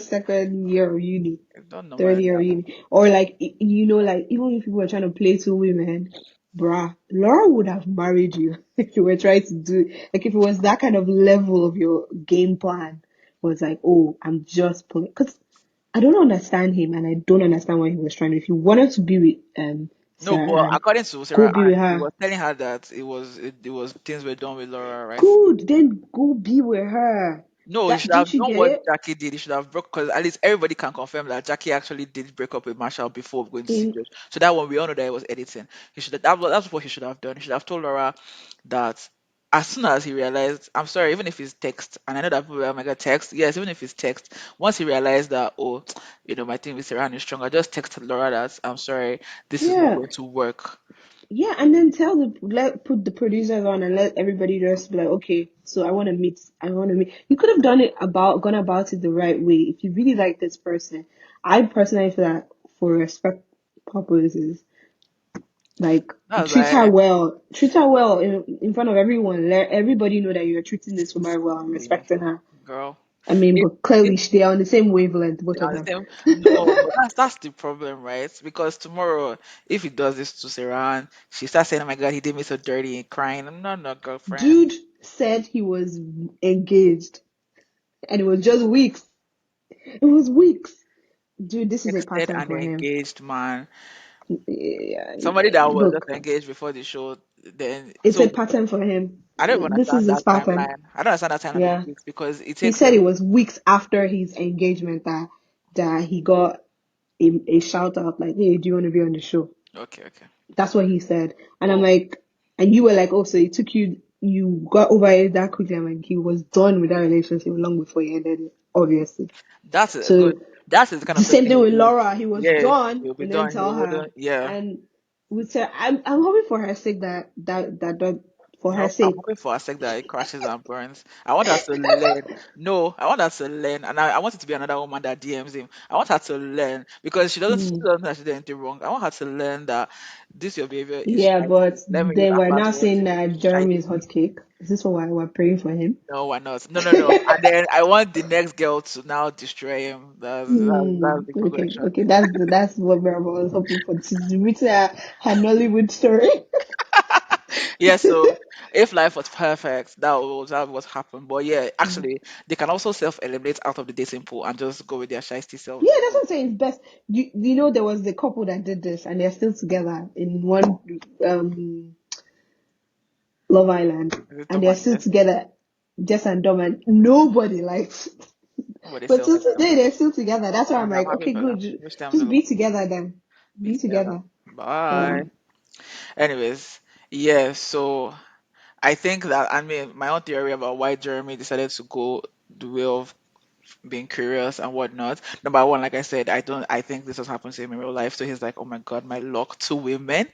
second year of uni, It don't third normally year of happen. uni, or like like even if people were trying to play two women, bruh, Laura would have married you if you were trying to do like if it was that kind of level of your game plan was like, oh, I'm just pulling because I don't understand him and I don't understand what he was trying to. If you wanted to be with No, Sarah but Ann, according to go Sarah be Ann, with he her. was telling her that it was things were done with Laura, right? Good, then go be with her. No, he That should have don't you done get what it? Jackie did. He should have broke because at least everybody can confirm that Jackie actually did break up with Marshall before going to In serious. So that one we all know that it was editing. That's what he should have done. He should have told Laura that. as soon as he realized, I'm sorry, even if it's text, and I know that people, oh my god, text, yes, even if it's text, once he realized that, oh, my thing with Iran is stronger, just text Laura that, I'm sorry, this is not Yeah, going to work. yeah, and then put the producers on and let everybody just be like, okay, so I want to meet. You could have gone about it the right way if you really like this person. I personally feel that for respect purposes, like That's why, treat her well in front of everyone. Let everybody know that you're treating this woman well and yeah, respecting her. girl. I mean, If, but clearly if they are on the same wavelength, both they of are the them. same, no, but that's the problem, right? Because tomorrow, if he does this to Sarah, she starts saying, "Oh my god, he did me so dirty," and crying. I'm not, no, girlfriend. Dude said he was engaged, and it was just weeks. It was weeks. Dude, this is a Texted pattern an for him. engaged man, Yeah, somebody that was just look, engaged before the show. Then, it's a so pattern for him. I don't even This is understand his that pattern. timeline. I don't understand that timeline of Yeah. weeks because it He takes said it him. was weeks after his engagement that he got a shout out like, "Hey, do you want to be on the show?" Okay, okay. That's what he said. And I'm Oh, like, and you were like, "Oh, so it took you got over it that quickly." I'm like, he was done with that relationship long before he ended it, obviously. that's a So good. That's the kind the of person same he thing would with do. Laura. He was Yeah, done he'll be and then done. He tell her. wouldn't. Yeah. And with her, I'm hoping for her sake that for her Nope, I'm sake. hoping for a sec that it crashes and burns. I want her to learn. No, I want her to learn, and I want it to be another woman that DMs him. I want her to learn because she Hmm. doesn't know that she did anything wrong. I want her to learn that this your behavior is Yeah, but shiny. Let me use then that we're now buzzword. saying that Jeremy Shiny. is hot cake. Is this why we're praying for him? No, why not? No, no, no. And then I want the next girl to now destroy him. That's the Okay, progression. okay, that's what Marvel was hoping for. She's written her Nollywood story. Yeah, so if life was perfect, that was happened. But yeah, Mm. actually, they can also self-eliminate out of the dating pool and just go with their shiesty selves. Yeah, that's what I'm saying. It's best. You know there was the couple that did this, and they're still together in one Love Island, Is it and Tom they're and still Jess? together, Jess and Dom, and nobody likes. It. Nobody But sells till them. today, they're still together. That's why I'm And I'm like, happy okay, for them. good. Wish them Just the be together then. be Be together. together. Bye. Yeah. Anyways, yeah, so I think that, I mean, my own theory about why Jeremy decided to go the way of being curious and whatnot. Number one, like I said, I think this has happened to him in real life. So he's like, oh my god, my luck, two women.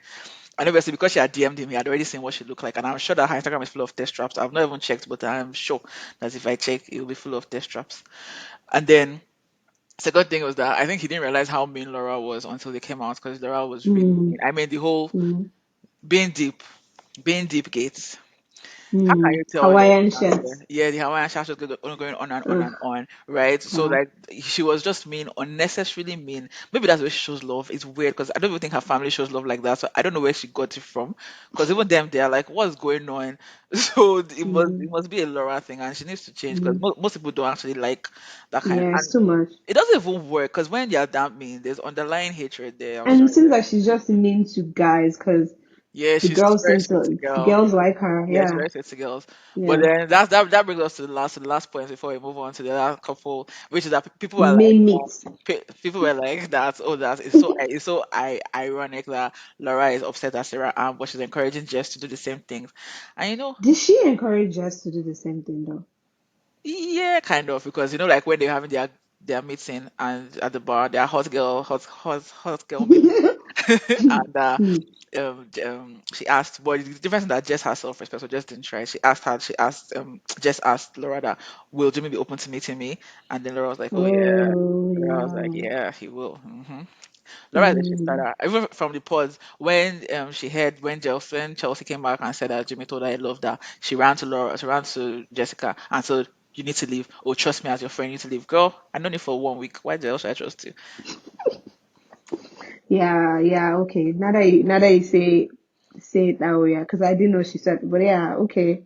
And obviously, because she had DM'd him, he had already seen what she looked like. And I'm sure that her Instagram is full of test traps. I've not even checked, but I'm sure that if I check, it'll be full of test traps. And then, second thing was that I think he didn't realize how mean Laura was until they came out because Laura was really Mm, mean. I mean, the whole mm, being deep, being deep gates. How can you tell your Hawaiian fiance? shirts. Yeah, the Hawaiian shaft was going on and on Ugh, and on, right? So uh, like she was just mean, unnecessarily mean. Maybe that's where she shows love. It's weird because I don't even think her family shows love like that. So I don't know where she got it from. Because even them, they are like, what's going on? So mm, it must be a Laura thing, and she needs to change because mm. most people don't actually like that kind. Yeah, it's And too much. it doesn't even work because when they are that mean, there's underlying hatred there. I'm And it sorry. seems like she's just mean to guys because Yeah, she's very sweet girl. girls like her. Yes, Yeah, very sexy girls. But yeah. then that brings us to the last point before we move on to the other couple, which is that people are like Main meat. people were like that. Oh, that it's so ironic that Laura is upset at Sarah Ann, but she's encouraging Jess to do the same things. And Did she encourage us to do the same thing though? yeah, kind of, because like when they're having their meeting and at the bar, their hot girl meeting, and she asked, but the difference is that Jess has self-respect, so Jess didn't try. Jess asked Laura that, will Jimmy be open to meeting me? And then Laura was like, oh yeah. Oh Laura was like, yeah. yeah, he will. Laura is actually Mm. started even from the pods when she heard when Chelsea came back and said that Jimmy told her he loved her. She ran to Jessica and said, "You need to leave. Oh, trust me as your friend, you need to leave, girl. I known you for 1 week. Why the hell should I trust you?" Yeah, yeah, okay. Now that you say it that way, because I didn't know she said, but yeah, okay.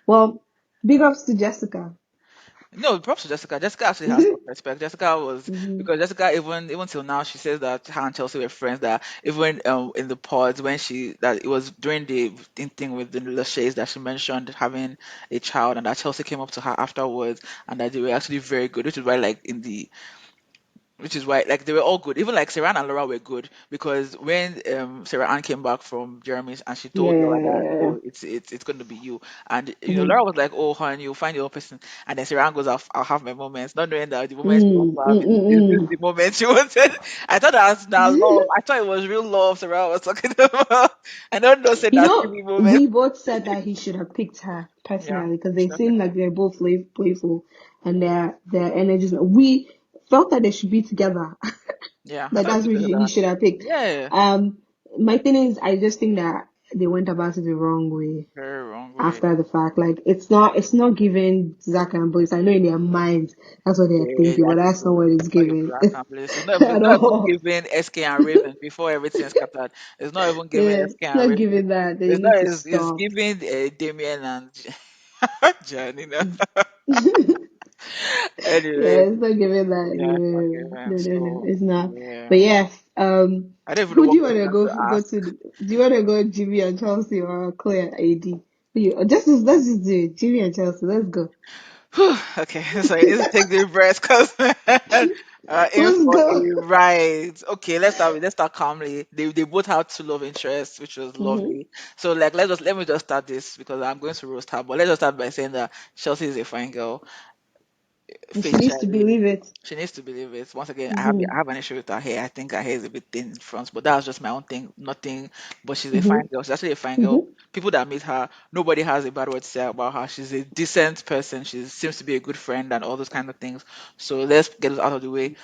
Well, big ups to Jessica. No, props to Jessica. Jessica actually has self-respect. Jessica was Hmm. because Jessica even till now she says that her and Chelsea were friends. That even in the pods when that it was during the thing with the Lachey's that she mentioned having a child, and that Chelsea came up to her afterwards and that they were actually very good. Which is why like in the which is why like they were all good. Even like Sarah and Laura were good because when Sarah Ann came back from Jeremy's and she Yeah, told yeah, Laura yeah, that, yeah, yeah. oh, it's going to be you, and Mm-hmm. Laura was like, oh honey, you'll find your person, and then Sarah Ann goes, I'll have my moments, not knowing that the moment she wants Mm, to have mm, is this mm, the moment she wanted. I thought that was not love. mm. I thought it was real love Sarah was talking about. I don't know, said You that know, silly moment. we both said that he should have picked her Yeah, personally because she they should have picked seem her. like they're both playful and their energies. We felt that they should be together. Yeah, I Like thought it that's was who he together. should have picked. Yeah, Um, my thing is, I just think that they went about it the wrong way very wrong way. after the fact. Like it's not giving Zach and Boys. I know in their minds that's what they're Yeah, thinking, they're but that's not thinking what it's not even giving black and bliss. It's at not even all. giving SK and Raven before everything scattered. It's not even giving Yeah, SK it's and not Raven. giving that. They It's not. need to It's stop. giving Damien and Janina. Yeah, Anyway, it's not giving that. yeah, it's not No, giving. no, no, no, So it's not. yeah, But yes, I don't even know who do what you want to question go to go ask. to? Do you want to go Jimmy and Chelsea or Claire AD? Let's just do it. Jimmy and Chelsea. Let's go. Whew, okay, so I need to take the breath because in Let's for go. a ride. Okay, let's start calmly. They both have two love interests, which was Hmm. lovely. So like let me just start this because I'm going to roast her. But let's just start by saying that Chelsea is a fine girl. And she needs to Facially, believe it. she needs to believe it. Once again, I Hmm. have an issue with her hair. I think her hair is a bit thin in front, but that's just my own thing. Nothing, but she's a fine Hmm. girl. She's actually a fine girl. Hmm. People that meet her, nobody has a bad word to say about her. She's a decent person. She seems to be a good friend and all those kind of things. So let's get it out of the way.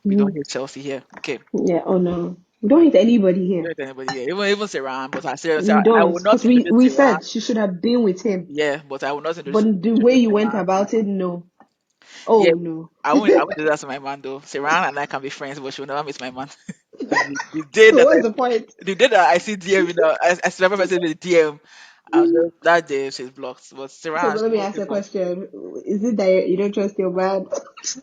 We don't Hmm. hate Chelsea here. Okay. Yeah. Oh no, we don't hate anybody We here. don't hate anybody here. Even Sarah, but We I don't, will not because introduce we Sarah. said she should have been with him. Yeah, but I will not But the way introduce you went Sarah. about it, no. Yeah, Oh no. I won't do that to my man though. Sarah and I can be friends, but she will never meet my man. The day So that I what's the point? the day that I see DM, I see my person with the DM, that day she's blocked. But So, Sarah, but she let me won't ask you keep a up. question. Is it that you don't trust your man?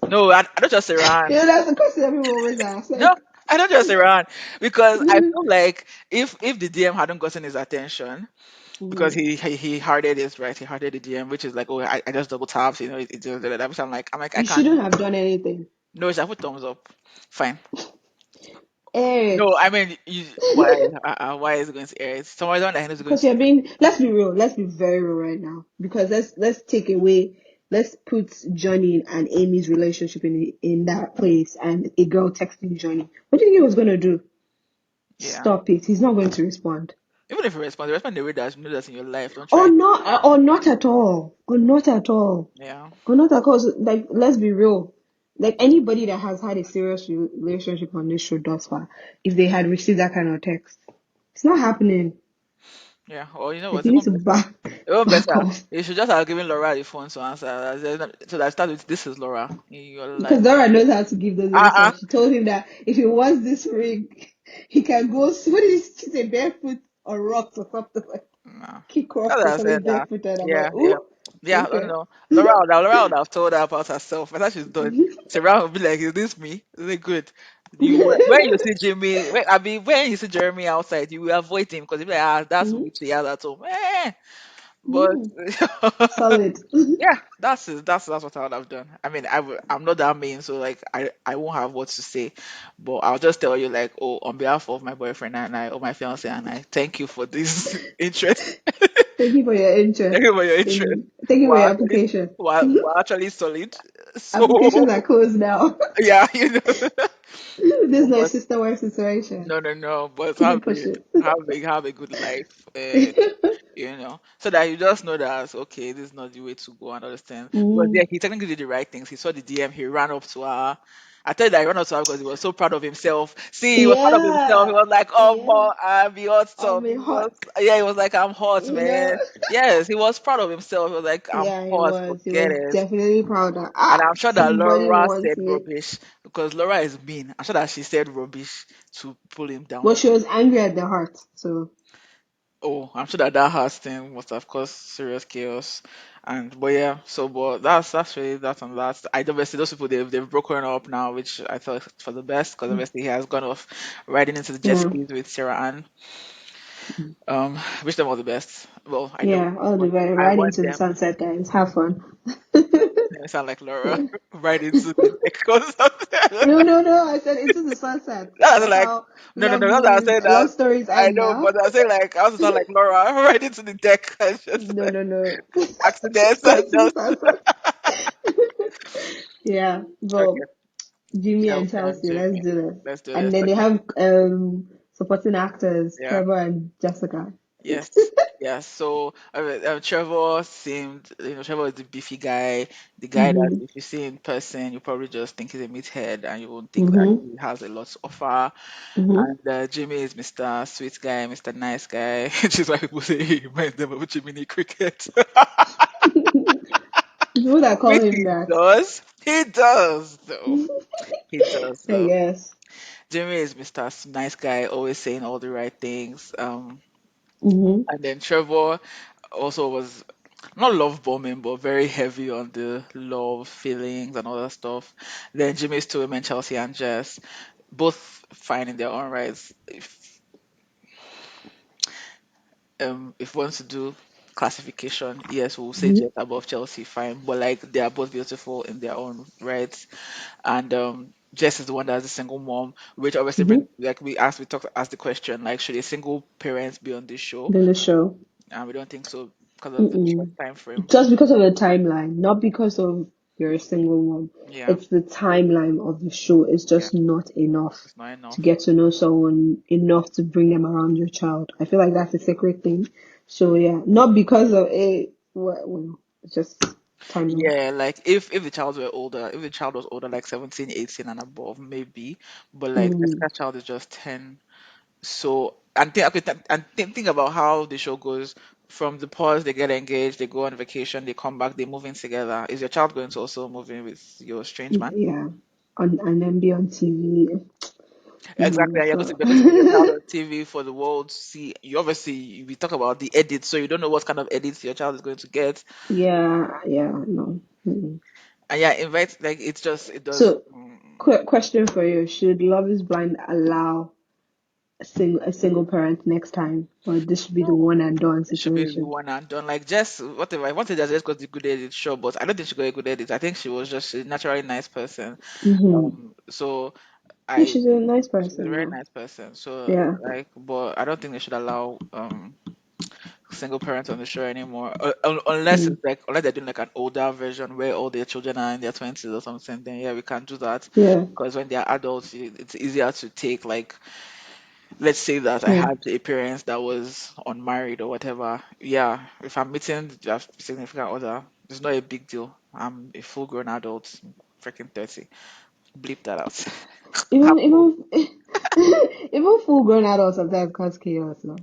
No, I don't trust Sarah. That's the question everyone always asks. No, Like, I don't trust Sarah because I feel like if the DM hadn't gotten his attention, because mhm. he hearted his right, he hearted the DM, which is like, oh, I just double tapped, it just did that. Which I'm like, I You can't. shouldn't have done anything. No, I put thumbs up. Fine. Air it. No, I mean, why is it going to air it? Someone that is going Because to. you're being, let's be real. Let's be very real right now. Because let's take away, let's put Johnny and Amy's relationship in that place and a girl texting Johnny. What do you think he was going to do? Yeah. Stop it. He's not going to respond. Even if you respond the way that you know that's in your life. Don't try. Or not at all. Or not at all. Yeah. Or not at all. So, like, let's be real. Like, anybody that has had a serious relationship on this show thus far, if they had received that kind of text, it's not happening. Yeah. Or you know Like, what's you need even to better? back Even back better. off. You should just have given Laura the phone to answer. So that I start with, this is Laura in your life. Because Dora knows how to give those Uh-uh. answers. She told him that if he wants this ring, he can go. What did she say? Barefoot on rocks or something like No. kick That's rocks what or I said something that. barefooted. I'm Yeah, like, yeah. ooh, Yeah, I don't okay. know. Laura would have told her about herself. I thought she's done. Sarah would be like, is this me? Is it good? When you see Jimmy, when you see Jeremy outside, you will avoid him because you'll be like, that's Mhm. which he has at home. But Mm. Solid. yeah, that's what I would have done. I mean, I'm not that mean, so like I won't have what to say, but I'll just tell you like, oh, on behalf of my boyfriend and I, or my fiance and I, thank you for this interest. Thank you for your Thank interest you for your interest. in. Thank you for We're your actually application. we're actually solid. Applications So are closed now. yeah, This is not a but sister wife situation. no, no, no. But Keep it pushing. have a good life. So that you just know that okay, this is not the way to go and understand. Because yeah, Mm. he technically did the right things. He saw the DM, he ran up to her. I tell you that he ran up to her because he was so proud of himself. See, he was proud of himself. He Yeah. was like, "Oh, Yeah. boy, I'm the hot I stuff." mean, hot. Yeah, he was like, "I'm hot, Yeah. man." Yes, he was proud of himself. He was like, "I'm Yeah, he hot, was. He forget was it." definitely proud that And I'm sure that somebody Laura wants said me. rubbish because Laura is mean. I'm sure that she said rubbish to pull him down. But she was angry at the heart. So Oh, I'm sure that house thing must have caused serious chaos. And but yeah, so but that's really that and that. I obviously those people they've broken up now, which I thought for the best because obviously he has gone off riding into the jet yeah, skis with Sarah Ann. Wish them all the best. Well, I don't. yeah. All the way I right want into the them. sunset, guys. Have fun. it sound like Laura right into the deck or something. No, no, no. I said into the sunset. That was That's like, how no, no, love no. That's what I was movies, saying. That love stories I end know, now. but I was saying like I also sound like Laura right into the deck. I just No, no, no. accidents Go and into the just sunset. Yeah, okay. well, Jimmy and Chelsea and Chelsea, let's Jimmy. do this. Let's do And this. then they Okay. have supporting actors, Yeah. Trevor and Jessica. Yes. Yes. So Trevor seemed, Trevor is the beefy guy, the guy that Mm-hmm. if you see in person, you probably just think he's a meathead and you won't think that Mm-hmm. he has a lot to offer. Mm-hmm. And Jimmy is Mr. Sweet guy, Mr. Nice guy, which is why people say he reminds them of Jiminy Cricket. People that call Which him he that. does. He does, though. He does, I though. guess. Jimmy is Mr. Nice guy, always saying all the right things. Mm-hmm. And then Trevor also was not love bombing, but very heavy on the love feelings and all that stuff. Then Jimmy's two women, Chelsea and Jess, both fine in their own rights. If one wants to do classification, yes, we'll say Mm-hmm. Jess above Chelsea, fine. But like they are both beautiful in their own rights. And Jess is the one that's a single mom, which obviously Mm-hmm. bring like we talked asked the question like should a single parent be on this show? Then the show. And we don't think so because of the short Mm-mm. time frame. Just because of the timeline, not because of you're a single mom. Yeah, It's the timeline of the show. It's yeah, just not enough it's not to enough. get to know someone enough to bring them around your child. I feel like that's a sacred thing. So yeah, not because of a well, it's just timeline. Yeah, like if the child were older, if the child was older, like 17, 18 and above, maybe. But like Mm, Jessica's child is just 10. So and think okay, think about how the show goes from the pause, they get engaged, they go on vacation, they come back, they move in together. Is your child going to also move in with your strange man? yeah, and then be on TV. No, Exactly, and it's you're going to bring your child not. on TV for the world to see. You obviously we talk about the edits, so you don't know what kind of edits your child is going to get. Yeah, yeah, no. Mm. And yeah, invite like it's just it does. So, quick question for you: should Love Is Blind allow a single parent next time, or this should be the No, one and done it should be the situation? one and done. Like just whatever. I wanted that just got the good edit, sure, but I don't think she got a good edit. I think she was just a naturally nice person. Mm-hmm. So Yeah, I she's a nice she's a person, very though. nice person. So Yeah. like, but I don't think they should allow single parents on the show anymore, unless Mm. it's like unless they're doing like an older version where all their children are in their 20s or something. Then yeah, we can do that Yeah. because when they're adults, it's easier to take like let's say that I Yeah. had a parent that was unmarried or whatever. Yeah, if I'm meeting a significant other, it's not a big deal. I'm a full grown adult, freaking 30. Bleep that out. Even Happen. even even full grown adults sometimes cause chaos. No,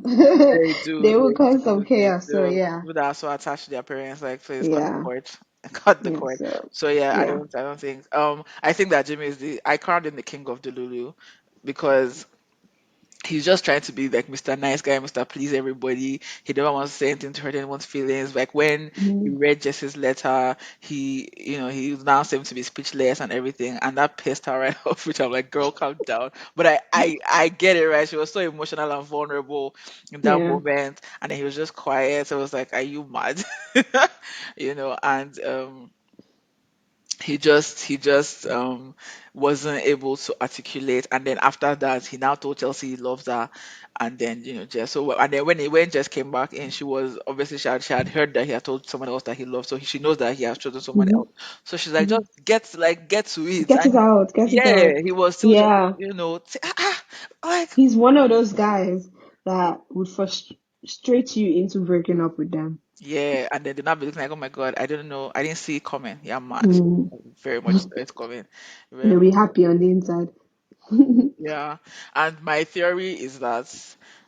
They do, they will they cause some do, they chaos. So do. yeah, People that are so attached to their parents, like please cut the yeah, cord. Cut the yeah. cord. So So yeah, yeah. I don't think I think that Jimmy is the I crowned him the king of Delulu because he's just trying to be like Mr. Nice Guy, Mr. Please everybody. He never wants to say anything to hurt anyone's feelings. Like when he Mm, read Jess's letter, he now seemed to be speechless and everything, and that pissed her right off. Which I'm like, girl, calm down. But I get it right. She was so emotional and vulnerable in that yeah. moment, and then he was just quiet. So I was like, are you mad? And he just wasn't able to articulate, and then after that he now told Chelsea he loves her. And then Jess, so and then when Jess came back in, she was obviously she had heard that he had told someone else that he loved, so she knows that he has chosen someone Hmm. else. So she's like, just get to it. Get it And out. Get it yeah, out. he was still just Yeah. like He's one of those guys that would frustrate you into breaking up with them. yeah. And then they're not be looking like, oh my god, I didn't know, I didn't see it coming. Yeah, I'm mad. Mm. Very much so it's coming. Very They'll much. be happy on the inside. Yeah, and my theory is that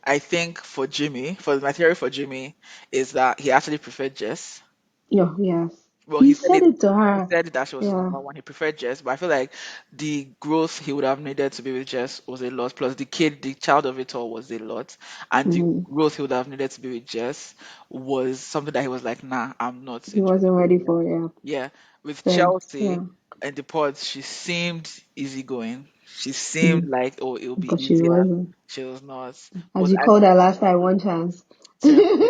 I think for Jimmy, for my theory for Jimmy is that he actually preferred Jess. Yeah, yes. Well, He said it to he her. said that she was his Yeah. number one. He preferred Jess, but I feel like the growth he would have needed to be with Jess was a lot. Plus, the child of it all was a lot, and the Mm. growth he would have needed to be with Jess was something that he was like, nah, I'm not He wasn't interested ready in. for it. Yeah. Yeah, with Fair. Chelsea Yeah. and the pods, she seemed easygoing. She seemed Mm. like, oh, it'll be But she easier. wasn't. She was not. As But you I called her last time, one chance.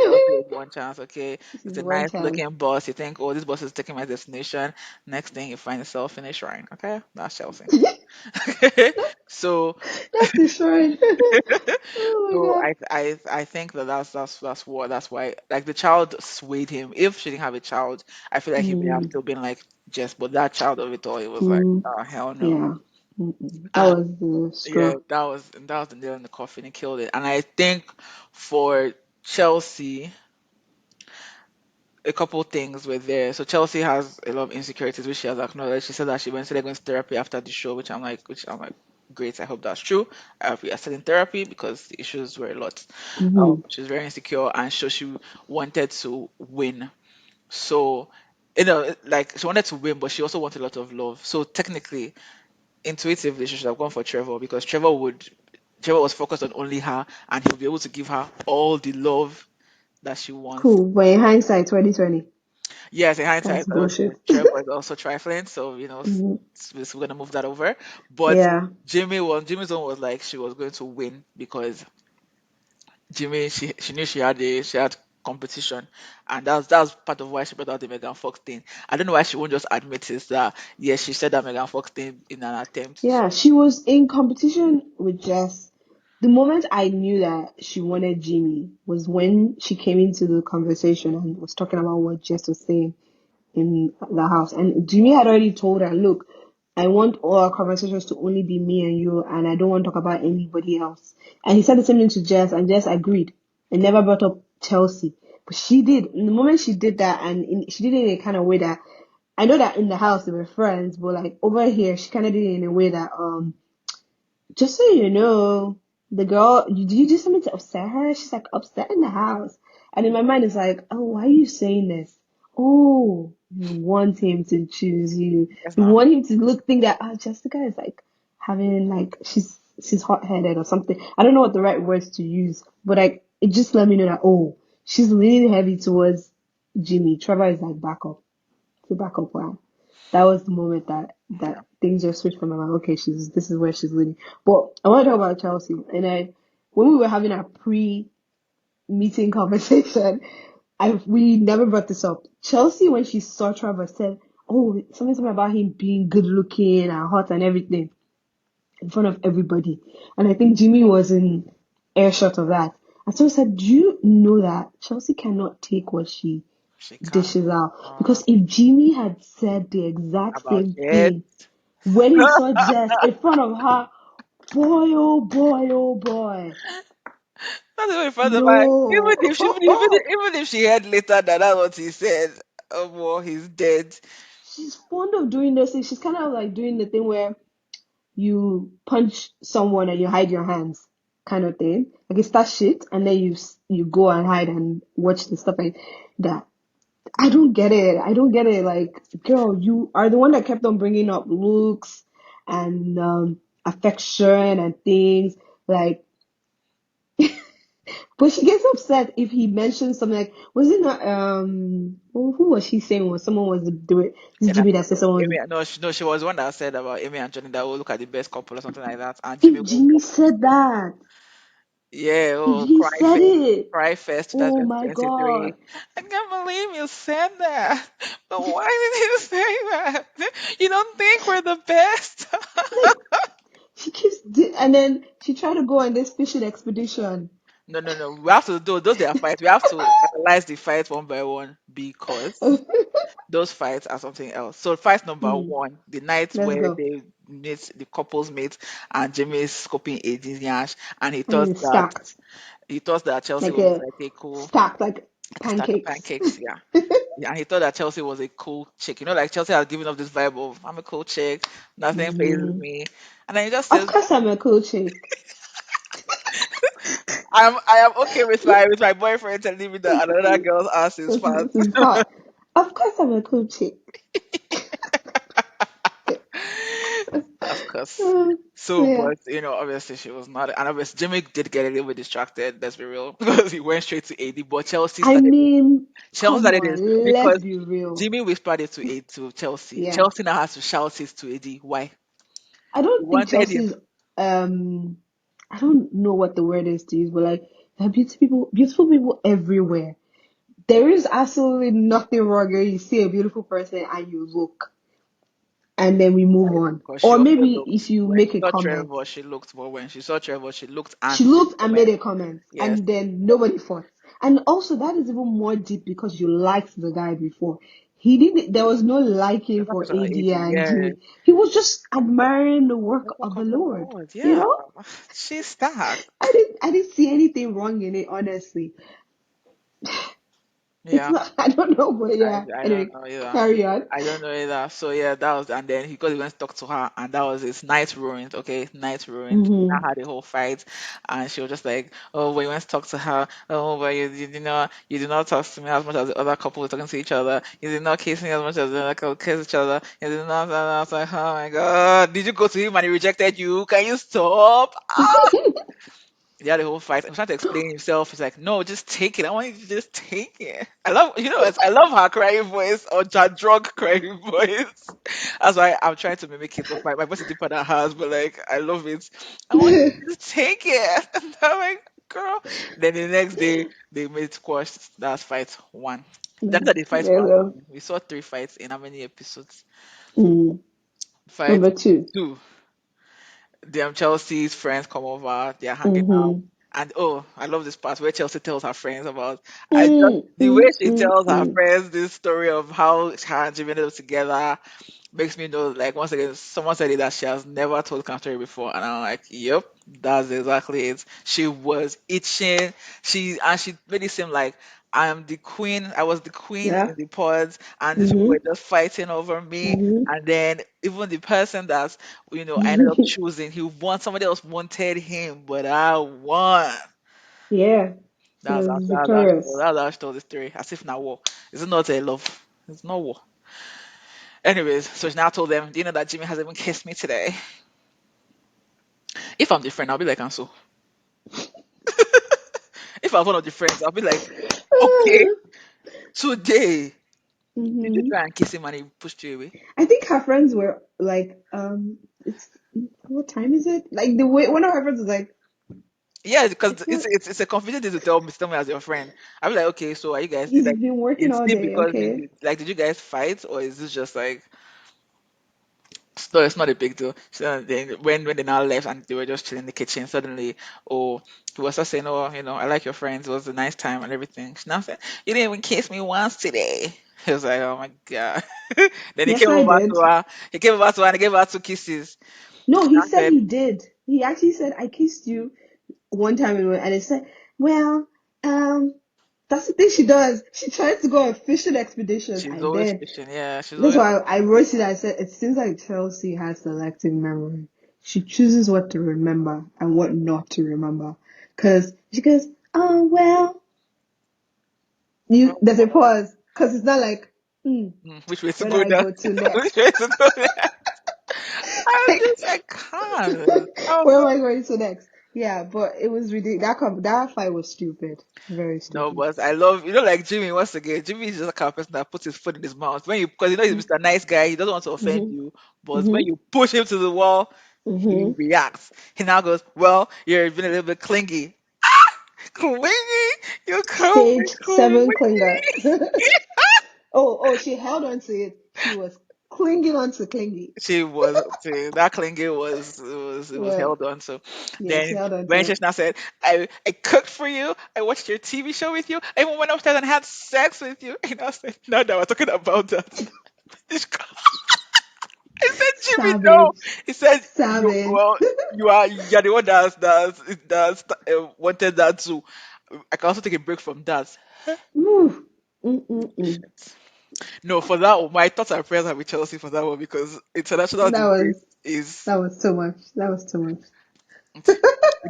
Chelsea is one chance, okay. It's She's a one nice chance. looking bus. You think, oh, this bus is taking my destination. Next thing you find yourself in a shrine. Okay, that's Chelsea. So That's the short. Oh my so god. I think that that's why, like, the child swayed him. If she didn't have a child, I feel like he may have Mm, still been like, just, but that child of it all, it was like, mm, oh, hell no. yeah. Mm-mm. That And was the yeah, straw. that was the nail in the coffin. It killed it. And I think for Chelsea, a couple things were there. So Chelsea has a lot of insecurities, which she has acknowledged. She said that she went to going to therapy after the show, which I'm like, great. I hope that's true. I hope you are still in therapy because the issues were a lot. Hmm. She's very insecure, and so she wanted to win. So, like, she wanted to win, but she also wanted a lot of love. So technically, intuitively, she should have gone for Trevor, because Trevor was focused on only her, and he'll be able to give her all the love that she wants. Cool. But in hindsight, 2020. Yes, in That's hindsight, obviously bullshit. Trevor is also trifling, so Mhm. we're gonna move that over. But Yeah. Jimmy's one was like she was going to win because Jimmy, she knew she had competition, and that's part of why she brought out the Megan Fox thing. I don't know why she won't just admit it, that yes, she said that Megan Fox thing in an attempt to. Yeah. She was in competition with Jess. The moment I knew that she wanted Jimmy was when she came into the conversation and was talking about what Jess was saying in the house. And Jimmy had already told her, look, I want all our conversations to only be me and you, and I don't want to talk about anybody else. And he said the same thing to Jess, and Jess agreed and never brought up Chelsea. But she did. In the moment she did that, she did it in a kind of way that I know that in the house they were friends, but like over here, she kind of did it in a way that just so you know, the girl, did you do something to upset her? She's like upset in the house. And in my mind, it's like, oh, why are you saying this? Oh, you want him to choose you. Yes, You now. want him to think that, Jessica is like having like, she's hot headed or something. I don't know what the right words to use, but like, it just let me know that, oh, she's leaning heavy towards Jimmy. Trevor is like backup, the backup plan. That was the moment that Okay. things just switched from my mind. Okay, this is where she's leading. But I want to talk about Chelsea. And when we were having our pre-meeting conversation, we never brought this up. Chelsea, when she saw Trevor, said, "Oh, something about him being good looking and hot and everything in front of everybody." And I think Jimmy was in earshot of that. And so I said, "Do you know that Chelsea cannot take what she She can't dishes out?" Because if Jimmy had said the exact about same it. thing when he saw Jess in front of her, boy, oh boy, oh boy. Not even in front of her. No. Even if she heard later that that's what he said, oh, well, he's dead. She's fond of doing those things. She's kind of like doing the thing where you punch someone and you hide your hands, kind of thing. Like it's that shit, and then you go and hide and watch the stuff like that. I don't get it. I don't get it. Like, girl, you are the one that kept on bringing up looks and affection and things. Like, but she gets upset if he mentions something like, was it not, who was she saying was someone was doing, this And I, Jimmy that said someone was, Amy, no, she was one that said about Amy and Johnny that will look at the best couple or something like that. And Jimmy if was Jimmy like, said that, yeah, if oh, he said it, Cry Fest oh my 2023. God. I can't believe you said that. But why did you say that? You don't think we're the best? Like, she and then she tried to go on this fishing expedition. No, no, no. We have to do those. They are fights. We have to analyze the fights one by one, because those fights are something else. So fight number Hmm, one, the night let's where go. the couples meet, and Jamie is scoping Eddie's yash, and And it's stacked. he thought that Chelsea Like was a like a cool, stacked like like a stack of pancakes. pancakes, yeah. Yeah, and he thought that Chelsea was a cool chick. Like Chelsea has given off this vibe of, I'm a cool chick, nothing phases Hmm. me. And then he just Of says, course I'm a cool chick. I am okay with my boyfriend telling me that another girl's ass is fat. This is hot. Of course I'm a cool chick. Of course. Um, So, yeah. but obviously she was not, and obviously Jimmy did get a little bit distracted. Let's be real, because he went straight to AD. But I mean, Chelsea come started this on, let's because be real. Jimmy whispered it to Chelsea. Yeah. Chelsea now has to shout it to AD. Why? I He don't think wanted Chelsea's him. um I don't know what the word is to use, but like there are beautiful people everywhere. There is absolutely nothing wrong when you see a beautiful person and you look and then we move on. Because she Or also maybe looked, if you when make she a saw comment. Trevor, she looked, but when she saw Trevor, she looked She and made a looked and comment. made a comment Yes. and then nobody fought. And also that is even more deep because you liked the guy before. He didn't there was no liking That's not for personal AD AD, and yeah. Jimmy. He was just admiring the The work work of the of the Lord. Lord, You yeah. know? She's that. I didn't see anything wrong in it, honestly. It's Yeah. not I don't know, but yeah. I don't Anyway, know either. carry on. I don't know either. So yeah, that was, and then he got even talk to her, and that was his night ruined. Okay, night ruined. They now Mm-hmm. had a whole fight, and she was just like, "Oh, but you went to talk to her. Oh, but you did not talk to me as much as the other couple were talking to each other. You did not kiss me as much as the other couple kissed each other. You did not." And I was like, "Oh my god, did you go to him and he rejected you? Can you stop?" They had a whole fight. I'm trying to explain himself. He's like, no, just take it. I want you to just take it. I love, I love her crying voice or drunk crying voice. That's why I'm trying to mimic it. But my voice is deeper than hers, but like, I love it. I want you to just take it. And I'm like, girl. Then the next day, they made squash. That's fight one. Then after the fight There we one, go. we saw three fights in how many episodes? Mm. Fight Number two. two. Them Chelsea's friends come over, they're hanging out. Mm-hmm. And oh, I love this part where Chelsea tells her friends about I just Mm, the way mm, she mm, tells her mm. friends this story of how her and Jimmy ended up together makes me know, like, once again, someone said it that she has never told country before, and I'm like, yep, that's exactly it. She was itching. She made it seem like I am the queen. I was the queen Yeah. in the pods, and these people were Mm-hmm. just fighting over me. Mm-hmm. And then even the person that I ended up choosing, somebody else wanted him, but I won. Yeah. She That's was that's victorious. how she told the story. As if now war. It's not a love. It's not war. Anyways, so she now told them, do you know that Jimmy hasn't even kissed me today? If I'm the friend, I'll be like, and so. If I was one of the friends, I'll be like, okay, today. Did you Mm-hmm. try and kiss him and he pushed you away? I think her friends were like, it's what time is it? Like the way one of her friends was like, Yeah, because it's not. it's a confident thing to tell me as your friend. I'll be like, okay, so are you guys He's like, been working is all it day. because Okay. did you guys fight, or is this just like, so it's not a big deal. So then when they now left and they were just chilling in the kitchen, suddenly, oh, he was just saying, oh, I like your friends. It was a nice time and everything. She now said, you didn't even kiss me once today. He was like, oh my god. Then he Yes, came I over did. to her. He came over to her and he gave her two kisses. No, She he now said said, he did. He actually said I kissed you one time and it said, well, that's the thing she does. She tries to go on fishing expeditions she's and always then fishing. Yeah, she's that's always why I fishing. wrote it. I said it seems like Chelsea has selective memory. She chooses what to remember and what not to remember. Cause she goes, oh well, you there's a Oh, pause. Cause it's not like, which way to where do go I now? go to Which next? way to go now? I was Like, just like, calm. I was where am like, I going to next? Yeah, but it was ridiculous. That fight was stupid. Very no, stupid. but I love, like Jimmy, once again. Jimmy is just the kind of person that puts his foot in his mouth. Because he's Mr. Nice Guy, he doesn't want to offend Mm-hmm. you. But when Mm-hmm. you push him to the wall, he Mm-hmm. reacts. He now goes, well, you're being a little bit clingy. Clingy? You call me Stage clingy? 7 clinger. Oh, she held on to it. She was clinging on to clingy. That clingy was Yeah, held on. So yeah, she then held on to when it. now said, I cooked for you, I watched your TV show with you, I even went upstairs and had sex with you. And I said, no, no, we're talking about that. He said, Jimmy, no. Savage. He said, Savage. well, you're the one wanted that too. I can also take a break from that. Woo. Mm-mm-mm. No, for that one, my thoughts and prayers are with Chelsea for that one, because international That disgrace was is that was too much. That was too much.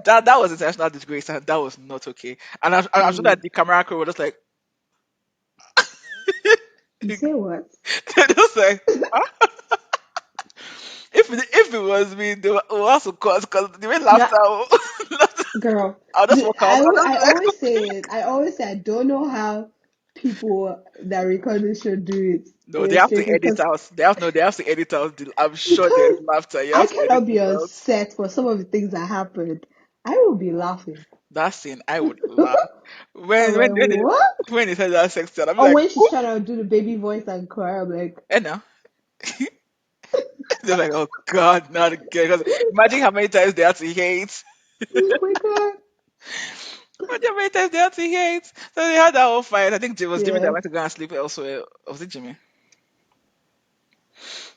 that was international disgrace, and that was not okay. And I'm sure that Mm. the camera crew were just like, You say what? they're just like, huh? If it was me, they will also cause, because the way Yeah, laughter, girl. I'll just walk out. I'll I just be like, always say it. I always say I don't know how. people that recording should do it No, they have to ASAP edit because out. They have to edit out. I'm sure there's because laughter. You I have to edit cannot be it on out. set for some of the things that happened. I will be laughing. That scene, I would laugh. I'm When like, when when it, what? when it had that sex scene, I'm Or like, when she's who? trying to do the baby voice and cry, I'm like, And now they're like, oh God, not again. 'Cause imagine how many times they had to hate. oh my god. Imagine how many times they had to hate. So they had that whole fight. I think it was Jimmy that Yeah. went to go and sleep elsewhere. Was it Jimmy?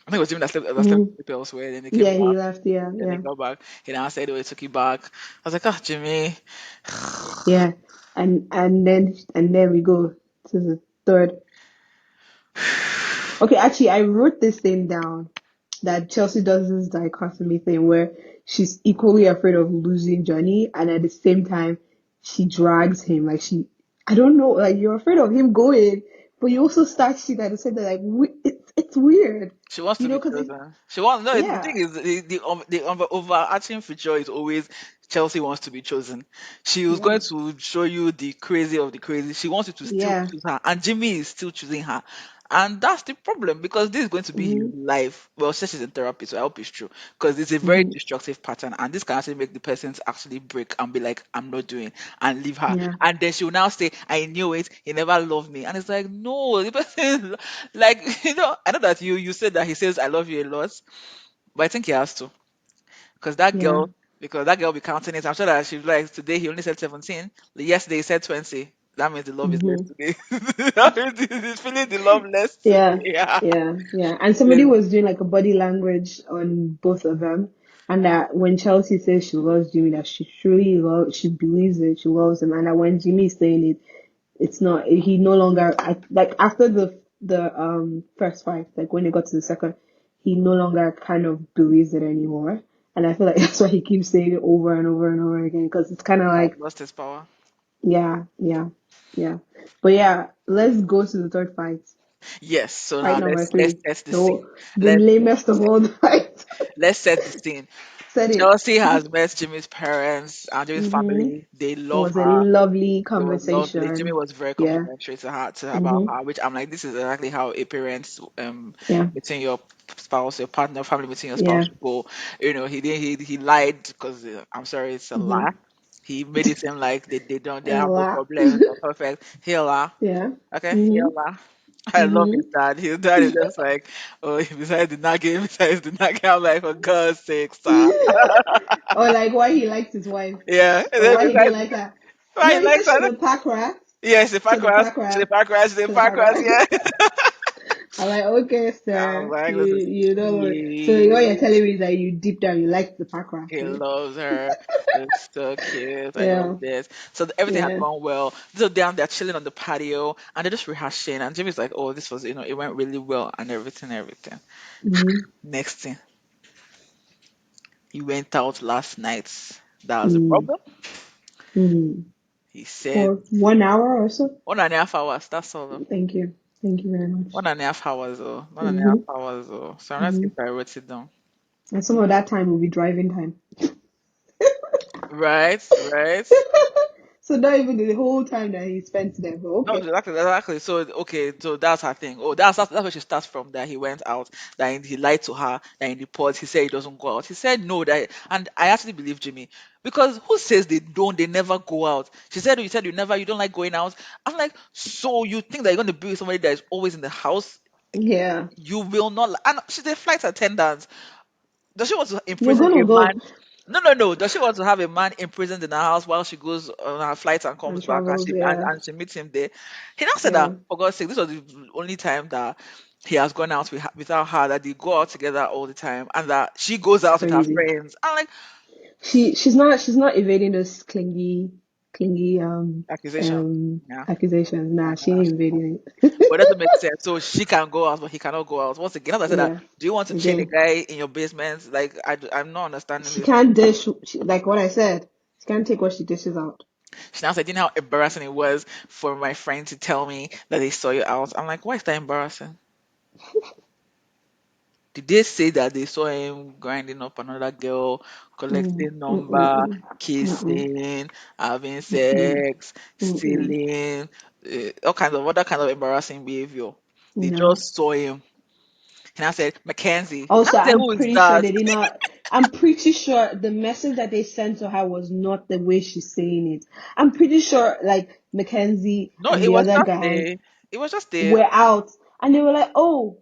I think it was Jimmy that slept Mhm. sleep elsewhere. Then they came Yeah, back. he left. Yeah, Then they yeah, got back. He now said, oh, he took you back. I was like, oh, Jimmy. yeah. And then we go to the third. Okay, actually, I wrote this thing down that Chelsea does this dichotomy thing where she's equally afraid of losing Johnny, and at the same time, she drags him. Like I don't know, like you're afraid of him going, but you also start shit at the same time. Like it's weird, She wants to be because chosen. She wants no. The thing yeah, is, overarching feature is Chelsea wants to be chosen. She was yeah, going to show you the crazy of the crazy. She wants you to still yeah, choose her, and Jimmy is still choosing her, and that's the problem because this is going to be his hmm life. Well, since she's in therapy, so I hope it's true because it's a very hmm destructive pattern, and this can actually make the person to actually break and be like, "I'm not doing," and leave her, yeah, and then she will now say, "I knew it. He never loved me," and it's like, no, the person like I know that you said that he says I love you a lot, but I think he has to because that yeah, girl be counting it. I'm sure that she's like today he only said 17. Yesterday he said 20. That means the love is less hmm today. That means he's feeling the love less today. yeah, Yeah. yeah, yeah. And somebody Yes. was doing like a body language on both of them, and that when Chelsea says she loves Jimmy, that she truly loves, she believes it, she loves him, and that when Jimmy is saying it, it's not. He no longer like after the first fight, like when they got to the second, he no longer kind of believes it anymore. And I feel like that's why he keeps saying it over and over and over again, because it's kind of Has like, lost his power. yeah, yeah, yeah. But yeah, let's go to the third fight. Yes. So Fight now number let's three. set the scene. The Let's lamest of all the fights. let's set the scene. Said it. Chelsea has met Jimmy's parents and Jimmy's Mm-hmm. family. They It love was a her. lovely It was lovely. Jimmy conversation. was very Yeah. complimentary to her about Mm-hmm. her, which I'm like, this is exactly how a parent Yeah. meeting your spouse, your partner, family meeting your spouse Yeah. should go. He didn't he lied because I'm sorry, it's a Mm-hmm. lie. He made it seem like they have no Ella. problems, they're perfect. Healer. Yeah. Okay, Mm-hmm. healer. I love his Mm-hmm. dad. His dad is just like, oh, besides the nagging, besides the nagging, I'm like, for God's sake, sir. Or like why he liked his wife. Yeah. And Or then why he didn't besides, like her. why No, he he said likes she's her. a pack rat. Yes, the She's a Parkras, pack rat. the Parkras, the She's a pack rat. Parkras, yeah. I'm like, okay, I was sir. like, this is You know. So what you're cute. telling me is that you deep down you like the pack rat, He eh? loves her. It's so cute. I love Yeah. this. So everything has Yeah. gone well. So down they're chilling on the patio and they're just rehashing. And Jimmy's like, oh, this was, it went really well and everything, everything. Mm-hmm. Next thing, he went out last night. That was the Mm-hmm. problem. Mm-hmm. He said For 1 hour or so. 1.5 hours. That's all. Thank you. Thank you very much. 1.5 hours. Oh, one and a half Mm-hmm. hours. Oh. So I'm not Mm-hmm. if I wrote it down. And some of that time will be driving time. Right, right. So not even the whole time that he spent there, but No, okay. exactly. So okay, so that's her thing. Oh, that's where she starts from. That he went out, that he lied to her, that in the port he said he doesn't go out. He said no, that and I actually believe Jimmy because who says they don't? They never go out. She said you said you don't like going out. I'm like, so you think that you're going to be with somebody that is always in the house? Yeah. You will not. And she's a flight attendant. Does she want to You're imprison a gonna man? go No, no, no. Does she want to have a man imprisoned in her house while she goes on her flight and comes and back and travels, yeah. she meets him there? He now said that Yeah. for God's sake, this was the only time that he has gone out without her. That they go out together all the time, and that she goes out with her Crazy. friends. I'm like She's not evading those clingy accusation. Yeah, accusations. Nah, she uh, ain't evading but it doesn't make sense. So she can go out, but he cannot go out. Once again, as I it. said that, Yeah. do you want to chain a Again. guy in your basement? Like I'm not understanding She this. can't dish like what I said. She can't take what she dishes out. She now said, you know how embarrassing it was for my friend to tell me that they saw you out. I'm like, why is that embarrassing? Did they say that they saw him grinding up another girl, Mm, collecting mm, mm, number, mm, mm, kissing, having mm, sex, mm, mm. stealing, all kinds of other kind of embarrassing behavior? They No. just saw him, and I said, Mackenzie. And I Also, said, I'm who is pretty sure that? they did not. I'm pretty sure the message that they sent to her was not the way she's saying it. I'm pretty sure, like, Mackenzie No, and it the was other just guy a. It was just a. were out, and they were like, "Oh,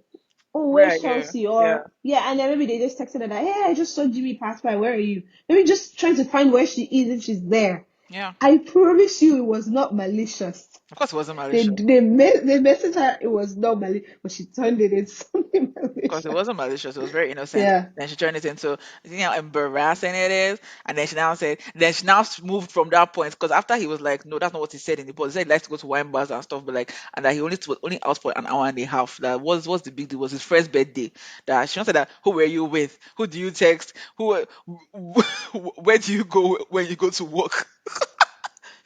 Where are where's you? Chelsea?" Yeah, Or yeah, and then maybe they just texted her that, "Hey, I just saw Jimmy pass by. Where are you?" Maybe just trying to find where she is if she's there. yeah. I promise you, it was not malicious. Of course, it wasn't They malicious. they they messaged her. It was not malicious, but she turned it into something Because it malicious. wasn't malicious, it was very innocent. Yeah. Then she turned it into, how embarrassing it is. And then she now said, then she now moved from that point. Because after he was like, no, that's not what he said in the post. He said he likes to go to wine bars and stuff, but like, and that he was only out for an hour and a half. That was the big deal. It was his friend's birthday. That she now said that, who were you with? Who do you text? Where do you go when you go to work?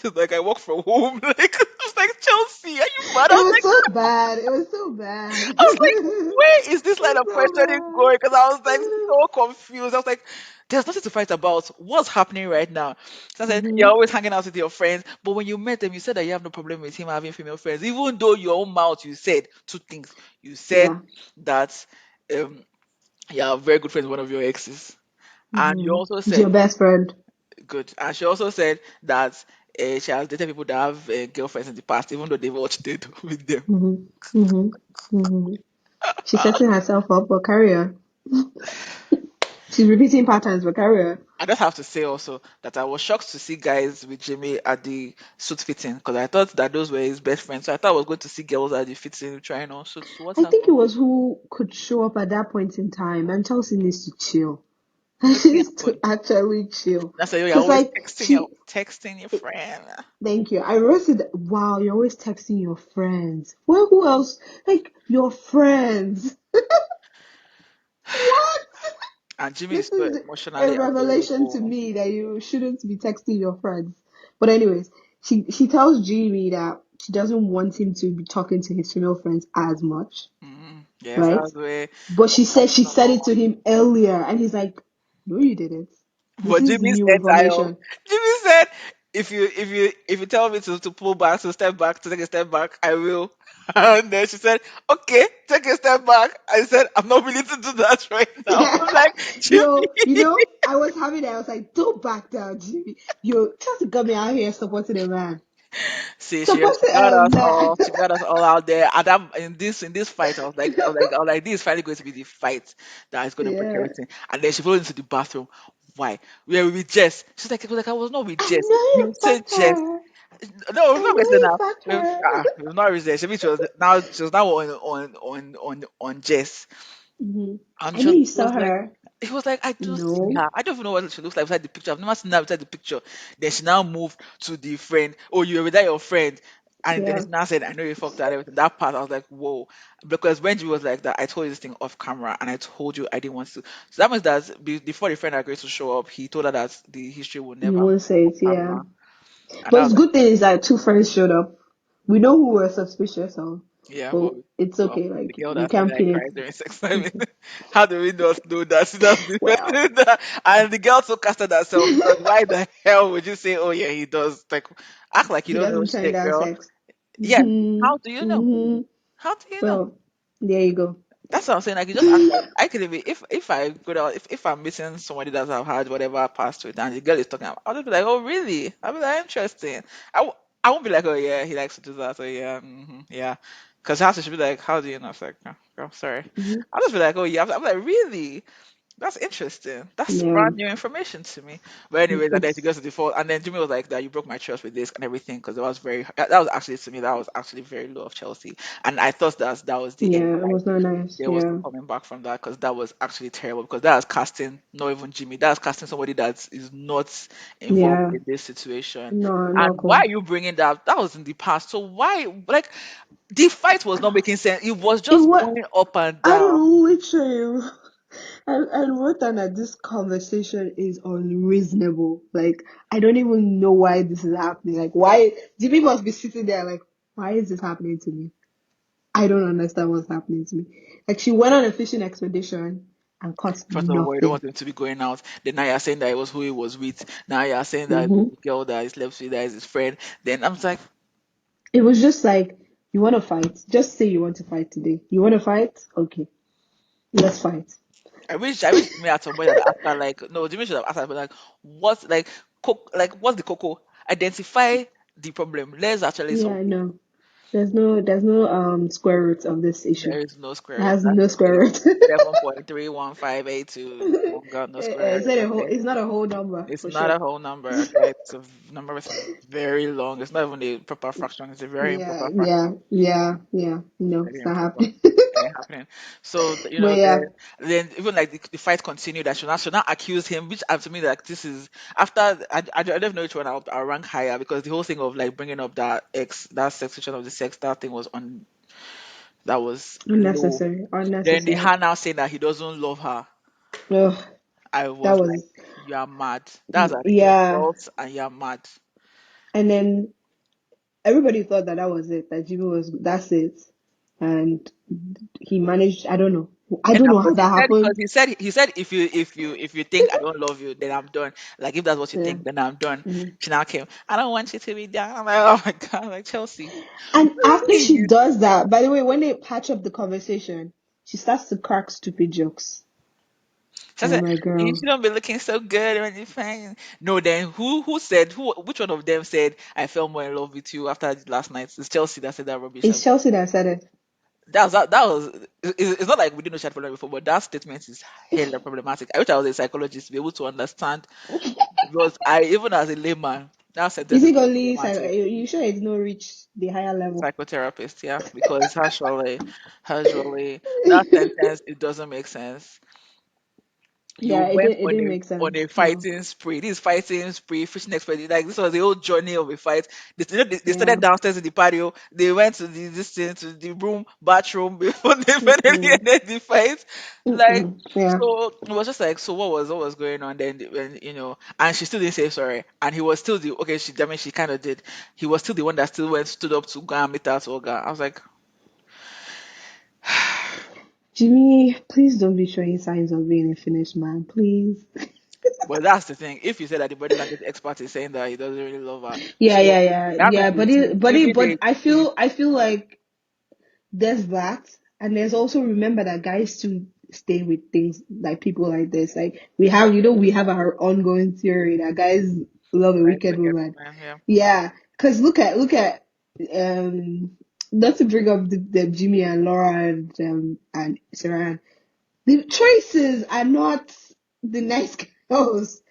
She's like, I work from home. Like, I was like, Chelsea, are you mad? It was so bad. It was so bad. I was like, where is this It line was of so questioning bad. going? Because I was like so confused. I was like, there's nothing to fight about. What's happening right now? So I said, you're Mm-hmm. always hanging out with your friends, but when you met them, you said that you have no problem with him having female friends, even though your own mouth you said two things. You said Yeah. that um you're very good friends with one of your exes, and you Mm-hmm. also It's said your best friend. good, and she also said that she has dated people that have girlfriends in the past, even though they've all cheated with them. Mm-hmm. Mm-hmm. Mm-hmm. She's setting herself up for career. She's repeating patterns for career. I just have to say also that I was shocked to see guys with Jimmy at the suit fitting because I thought that those were his best friends. So I thought I was going to see girls at the fitting trying on suits. So what's I think it happening? was who could show up at that point in time, and Chelsea needs to chill. What She needs to happened? actually chill. That's why you're Cause always like your she, texting your friend. thank you. I wrote it. Wow, you're always texting your friends. Well, who else? Like your friends. What? And Jimmy is This so is a emotionally revelation to available. me that you shouldn't be texting your friends. But anyways, she tells Jimmy that she doesn't want him to be talking to his female friends as much, Yes, right? that's the way. But she said she said Number it to one. him earlier, and he's like, "No, you didn't. This But is Jimmy's new entire information." Jimmy said, if you tell me to pull back, to step back, to take a step back, I will. And then she said, okay, take a step back. I said, I'm not willing to do that right now. Yeah. I'm like, Jimmy. Yo, I was having that. I was like, "Don't back down, Jimmy. You just got me out here supporting a man, See, she supporting got a us man." all. She got us all out there. And in this fight, I was like, this is finally going to be the fight that is going to break Yeah. everything. And then she followed into the bathroom. Why? We were with Jess. She's like, I was not with I Jess. know you You said fucked Jess. her. No, we've I not know wasted you now. fucked We've her. we've not reached there. She was now on Jess. Hmm. And I she know was, you he saw was like, her. he was like, I do see No. her. I don't even know what she looks like inside the picture. I've never seen her inside the picture. Then she now moved to the friend. Oh, you were with that your friend. And then Yeah. she now said, I know you fucked her and everything. That part, I was like, whoa. Because when she was like that, I told you this thing off camera and I told you I didn't want to. So that means that before the friend agreed to show up, he told her that the history would You never won't come say off it, yeah. camera. And I But was the like, good thing is that two friends showed up. We know who we're suspicious of, yeah, but it's well, okay. the Like girl you that said can't that I pin cried it. during sex. I mean, how do we not know that? That's the Well, and the girl so casted herself because why the hell would you say, oh yeah, he does? Like, act like you he don't know doesn't turn shit, down girl. sex. Yes. Hmm. How do you know? Hmm. How do you know? Well, there you go. That's what I'm saying. Like, you just act like I could be if I go out if I'm meeting somebody that I've had whatever past with and the girl is talking about, I'll just be like, oh really? I'll be like, interesting. I won't be like, oh yeah, he likes to do that. So yeah, yeah. Because how should be like, how do you know? It's like, oh, girl, sorry. Hmm. I'll just be like, oh yeah. I'm like, really? That's interesting. That's Yeah. brand new information to me. But anyways, and then she It's goes to the default, and then Jimmy was like, "That you broke my trust with this and everything," because it was that was actually to me that was actually very low of Chelsea, and I thought that was the end. yeah. It Like was not nice. there was no Yeah. coming back from that because that was actually terrible. Because that was casting not even Jimmy, that's casting somebody that is not involved Yeah. in this situation. No, And not why cool. are you bringing that? That was in the past. So why like the fight was not making sense. It was It just what going up and I down. literally I wrote down that this conversation is unreasonable. Like I don't even know why this is happening. Like why Jimmy must be sitting there like why is this happening to me? I don't understand what's happening to me. Like she went on a fishing expedition and caught First of all, you don't nothing. want him to be going out. Then now you're saying that it was who he was with. Now you're saying that Hmm. the girl that he slept with that is his friend. Then I'm like, It was just like, you want to fight? Just say you want to fight today. You want to fight? Okay, let's fight. I wish Jimmy had somebody that after like no, Jimmy should have asked her, but like what's like like what's the cocoa? Identify the problem. Let's actually Yeah, solve I it. know. There's no square root of this issue. There is no It square root. has That's no just square it. root. 7.31582. Oh God, no square It's root. not a whole. Okay. It's not a whole number It's for not a sure. whole number, okay? It's a number with very long. It's not even a proper fraction. It's a very Yeah, improper yeah, fraction. yeah, yeah. No, Very it's not improper. happening. It ain't happening. So But yeah, then even like the fight continued. I should not accuse him, which to me like this is after I don't know which one I'll rank higher because the whole thing of like bringing up that section of the sex that thing was on that was low. unnecessary, Then the unnecessary. her now saying that he doesn't love her. Ugh, I that was like, was, you are mad. That's an yeah. insult, and you're mad. And then everybody thought that that was it. That Jimmy was, that's it, and he managed. I don't know. I And don't know how because that happened. he said if you think I don't love you, then I'm done. Like if that's what you Yeah. think, then I'm done. Mhm. She now came. I don't want you to be down. I'm like, oh my god, like Chelsea, And after she please. does that, by the way, when they patch up the conversation, she starts to crack stupid jokes. She And I'm said like, you girl, shouldn't be looking so good when you're fine. No, then who said who? Which one of them said I fell more in love with you after last night? It's Chelsea that said that rubbish. it's Chelsea that said it. That was it's not like we didn't know she had problem before, but that statement is hella problematic. I wish I was a psychologist to be able to understand because I even as a layman that You sentence is think only problematic. you sure it's no reach the higher level? Psychotherapist, yeah, because actually that sentence it doesn't make sense. You Yeah, went it didn't make on sense. a No. fighting spree. This fighting spree, fishing expedition. Like this was the whole journey of a fight. They started Yeah. downstairs in the patio. They went to this thing to the room, bathroom before they finally Mm-mm. ended the fight. Like Mm-mm. Yeah. so, it was just like so. What was going on then? When and she still didn't say sorry. And he was still the okay. I mean, she kind of did. He was still the one that still went stood up to go and meet her to Olga. I was like, Jimmy, please don't be showing signs of being a finished man, please. but that's the thing. If you say that the body language expert is saying that he doesn't really love her, Yeah, so yeah, yeah, that means yeah. But I feel like there's that, and there's also remember that guys to stay with things like people like this. Like we have our ongoing theory that guys love a like wicked wicked woman. woman, yeah. Yeah, because look at um not to bring up the Jimmy and Laura and Sarah. The choices are not the nice girls.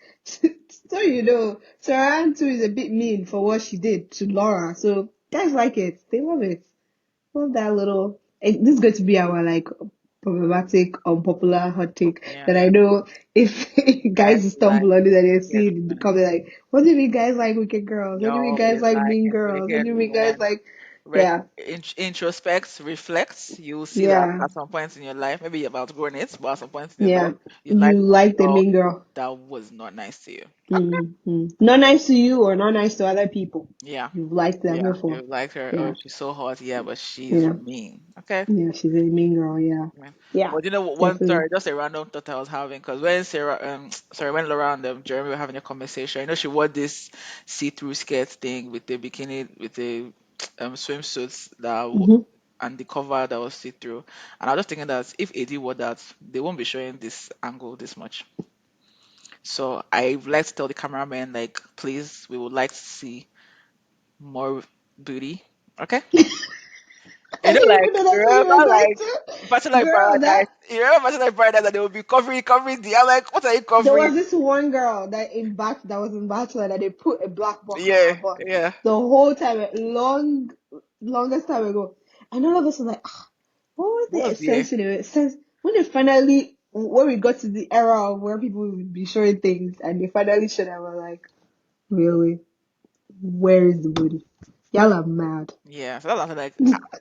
So Sarah too is a bit mean for what she did to Laura. So guys like it. They love it. Love that little. This is going to be our like problematic, unpopular hot take Yeah, that I yeah. know if Guys guys like stumble on it and they see wicked it in the women. comment like, what do you mean guys like wicked girls? What do you mean Y'all guys is like like mean girls? What wicked do you mean guys women. like, yeah, Introspect, reflect. You will see that yeah, at some point in your life, maybe you're about to grown it, but at some point in your yeah. life, you like You some like the girl mean girl. that was not nice to you. Mm-hmm. Not nice to you or not nice to other people. Yeah, You've liked them yeah. before. You like her. Oh, Yeah, she's so hot. Yeah, but she's yeah, mean. Okay. yeah. She's a mean girl. Yeah, Yeah. yeah, But one definitely. sorry, just a random thought I was having because when sorry, when Laura and Jeremy were having a conversation, she wore this see-through skirt thing with the bikini with the swimsuits Mm-hmm. and the cover that was see-through, and I was just thinking that if AD wore that, they won't be showing this angle this much. So I would like to tell the cameraman like, please, we would like to see more booty. Okay. I didn't Like even know that's what you remember were going like to. Bachelor in Girl, Paradise. that You remember Bachelor in Paradise that they will be covering the I'm like, what are you there covering? was this one girl that was in Bachelor that they put a black box on her Yeah, butt yeah. the whole time, longest time ago. And all of us were like, what was the What's the essence in it? It says when we got to the era of where people would be showing things and they finally showed I was like, really? Where is the booty? Y'all are mad. yeah? So that's like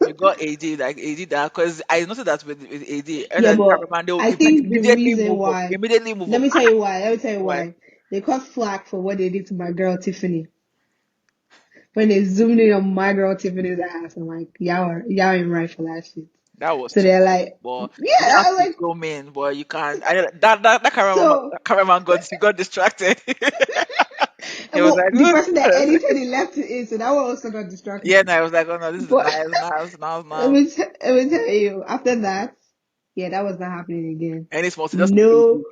you got AD like AD that because I noticed that with AD Yeah, as the but cameraman they will I think the immediately reason move up, why, immediately move let up. me tell you why. Let me tell you Why? why. They caught flack for what they did to my girl Tiffany. when they zoomed in on my girl Tiffany's ass. I'm like, y'all ain't right for that shit. That was So too they're much, like, boy. You yeah, don't have I'm to like, zoom in, boy. You can't. That so. cameraman got distracted. He was Well, like, the look. person that edited it left it in, so that one also got Yeah, distracted. no, I was like, oh no, this is But nice, now. let me tell you, after that, yeah, that was not happening again. Any small thing, just No, AD.